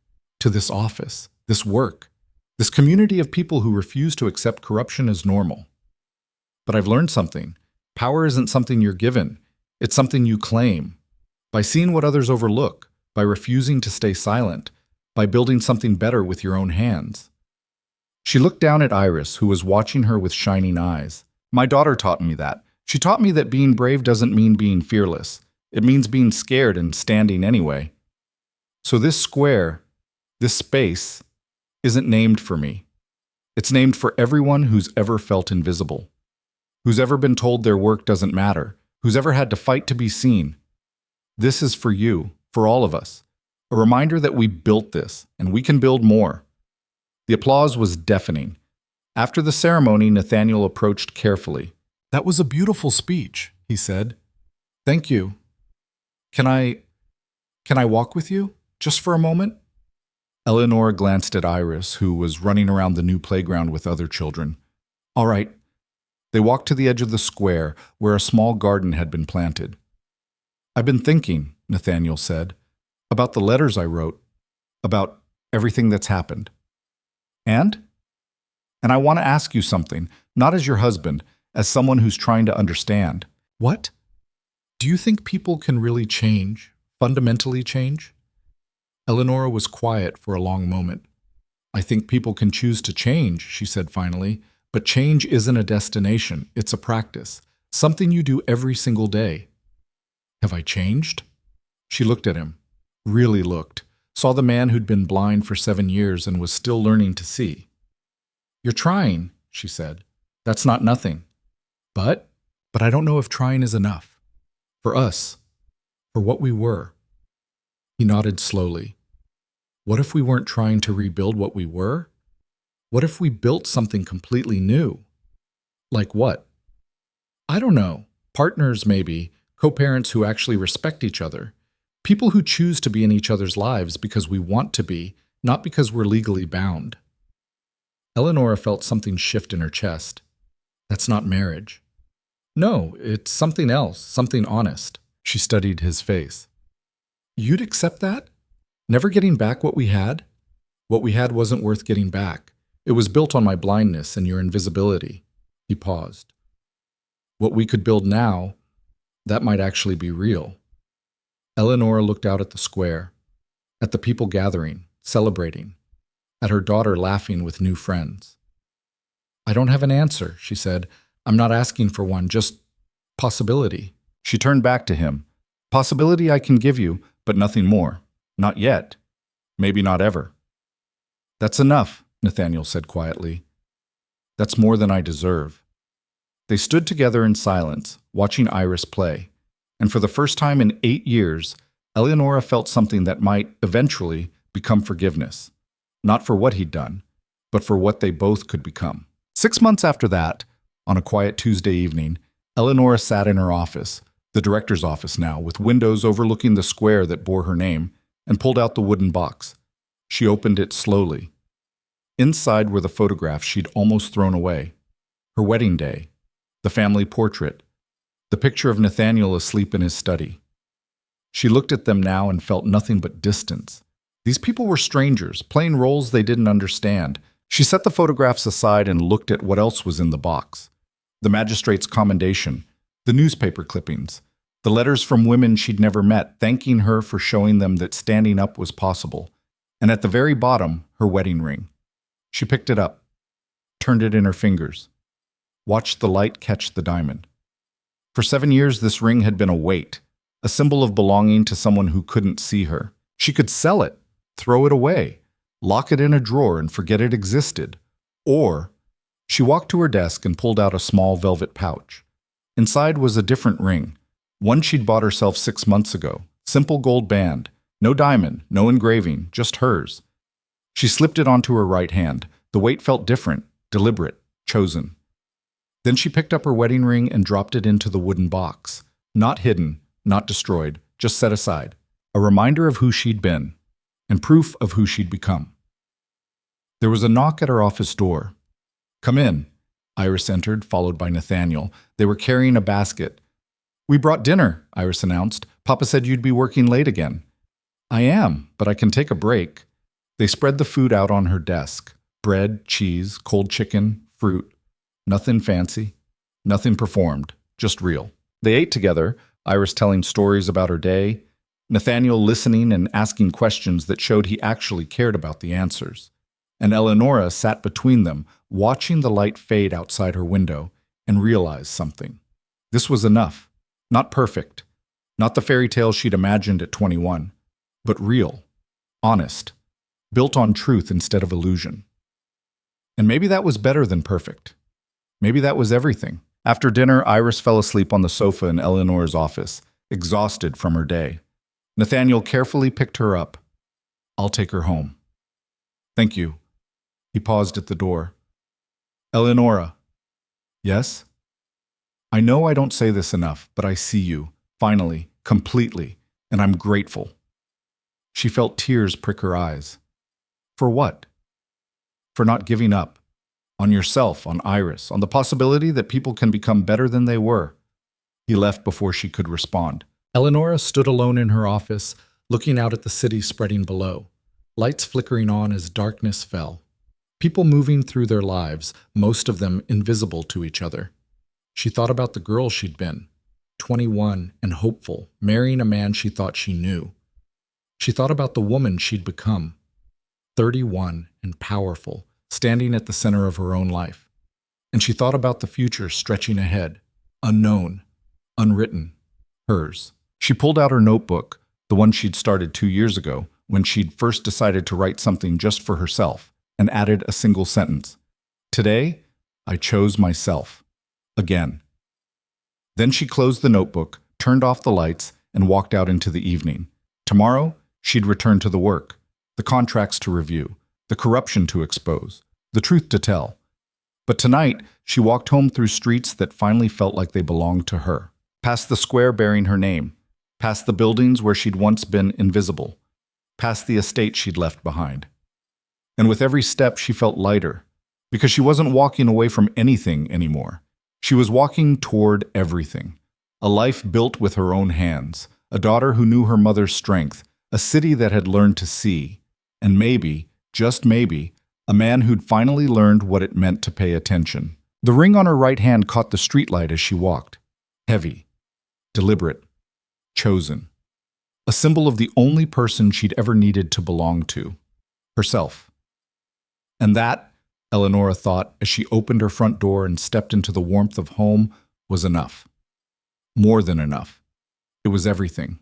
to this office, this work, this community of people who refuse to accept corruption as normal. But I've learned something. Power isn't something you're given. It's something you claim. By seeing what others overlook, by refusing to stay silent, by building something better with your own hands. She looked down at Iris, who was watching her with shining eyes. My daughter taught me that. She taught me that being brave doesn't mean being fearless. It means being scared and standing anyway. So this square, this space, isn't named for me. It's named for everyone who's ever felt invisible, who's ever been told their work doesn't matter, who's ever had to fight to be seen. This is for you, for all of us. A reminder that we built this, and we can build more. The applause was deafening. After the ceremony, Nathaniel approached carefully. That was a beautiful speech, he said. Thank you. Can I walk with you, just for a moment? Eleanor glanced at Iris, who was running around the new playground with other children. All right. They walked to the edge of the square, where a small garden had been planted. I've been thinking, Nathaniel said, about the letters I wrote, about everything that's happened. And I want to ask you something, not as your husband, as someone who's trying to understand. What? Do you think people can really change, fundamentally change? Eleanor was quiet for a long moment. I think people can choose to change, she said finally, but change isn't a destination, it's a practice, something you do every single day. Have I changed? She looked at him, really looked, saw the man who'd been blind for 7 years and was still learning to see. You're trying, she said. That's not nothing. But I don't know if trying is enough. For us, for what we were. He nodded slowly. What if we weren't trying to rebuild what we were? What if we built something completely new? Like what? I don't know. Partners, maybe. Co-parents who actually respect each other. People who choose to be in each other's lives because we want to be, not because we're legally bound. Eleanor felt something shift in her chest. That's not marriage. No, it's something else, something honest. She studied his face. You'd accept that? Never getting back what we had? What we had wasn't worth getting back. It was built on my blindness and your invisibility. He paused. What we could build now, that might actually be real. Eleanor looked out at the square, at the people gathering, celebrating, at her daughter laughing with new friends. I don't have an answer, she said. I'm not asking for one, just possibility. She turned back to him. Possibility I can give you, but nothing more. Not yet. Maybe not ever. That's enough, Nathaniel said quietly. That's more than I deserve. They stood together in silence, watching Iris play. And for the first time in 8 years, Eleonora felt something that might, eventually, become forgiveness. Not for what he'd done, but for what they both could become. 6 months after that, on a quiet Tuesday evening, Eleonora sat in her office, the director's office now, with windows overlooking the square that bore her name, and pulled out the wooden box. She opened it slowly. Inside were the photographs she'd almost thrown away. Her wedding day, the family portrait, the picture of Nathaniel asleep in his study. She looked at them now and felt nothing but distance. These people were strangers, playing roles they didn't understand, She set the photographs aside and looked at what else was in the box. The magistrate's commendation, the newspaper clippings, the letters from women she'd never met thanking her for showing them that standing up was possible, and at the very bottom, her wedding ring. She picked it up, turned it in her fingers, watched the light catch the diamond. For 7 years, this ring had been a weight, a symbol of belonging to someone who couldn't see her. She could sell it, throw it away, lock it in a drawer and forget it existed. Or she walked to her desk and pulled out a small velvet pouch. Inside was a different ring, one she'd bought herself 6 months ago. Simple gold band, no diamond, no engraving, just hers. She slipped it onto her right hand. The weight felt different, deliberate, chosen. Then she picked up her wedding ring and dropped it into the wooden box. Not hidden, not destroyed, just set aside. A reminder of who she'd been, and proof of who she'd become. There was a knock at her office door. "Come in." Iris entered, followed by Nathaniel. They were carrying a basket. "We brought dinner," Iris announced. "Papa said you'd be working late again." "I am, but I can take a break." They spread the food out on her desk. Bread, cheese, cold chicken, fruit. Nothing fancy, nothing performed, just real. They ate together, Iris telling stories about her day, Nathaniel listening and asking questions that showed he actually cared about the answers. And Eleonora sat between them, watching the light fade outside her window, and realized something. This was enough. Not perfect. Not the fairy tale she'd imagined at 21. But real. Honest. Built on truth instead of illusion. And maybe that was better than perfect. Maybe that was everything. After dinner, Iris fell asleep on the sofa in Eleanor's office, exhausted from her day. Nathaniel carefully picked her up. "I'll take her home." "Thank you." He paused at the door. "Eleonora." "Yes?" "I know I don't say this enough, but I see you, finally, completely, and I'm grateful." She felt tears prick her eyes. For what? For not giving up. On yourself, on Iris, on the possibility that people can become better than they were. He left before she could respond. Eleonora stood alone in her office, looking out at the city spreading below, lights flickering on as darkness fell. People moving through their lives, most of them invisible to each other. She thought about the girl she'd been, 21 and hopeful, marrying a man she thought she knew. She thought about the woman she'd become, 31 and powerful, standing at the center of her own life. And she thought about the future stretching ahead, unknown, unwritten, hers. She pulled out her notebook, the one she'd started 2 years ago, when she'd first decided to write something just for herself, and added a single sentence. "Today, I chose myself. Again." Then she closed the notebook, turned off the lights, and walked out into the evening. Tomorrow, she'd return to the work, the contracts to review, the corruption to expose, the truth to tell. But tonight, she walked home through streets that finally felt like they belonged to her. Past the square bearing her name, past the buildings where she'd once been invisible, past the estate she'd left behind. And with every step, she felt lighter, because she wasn't walking away from anything anymore. She was walking toward everything. A life built with her own hands, a daughter who knew her mother's strength, a city that had learned to see, and maybe, just maybe, a man who'd finally learned what it meant to pay attention. The ring on her right hand caught the streetlight as she walked. Heavy, deliberate, chosen. A symbol of the only person she'd ever needed to belong to, herself. And that, Eleonora thought as she opened her front door and stepped into the warmth of home, was enough. More than enough. It was everything.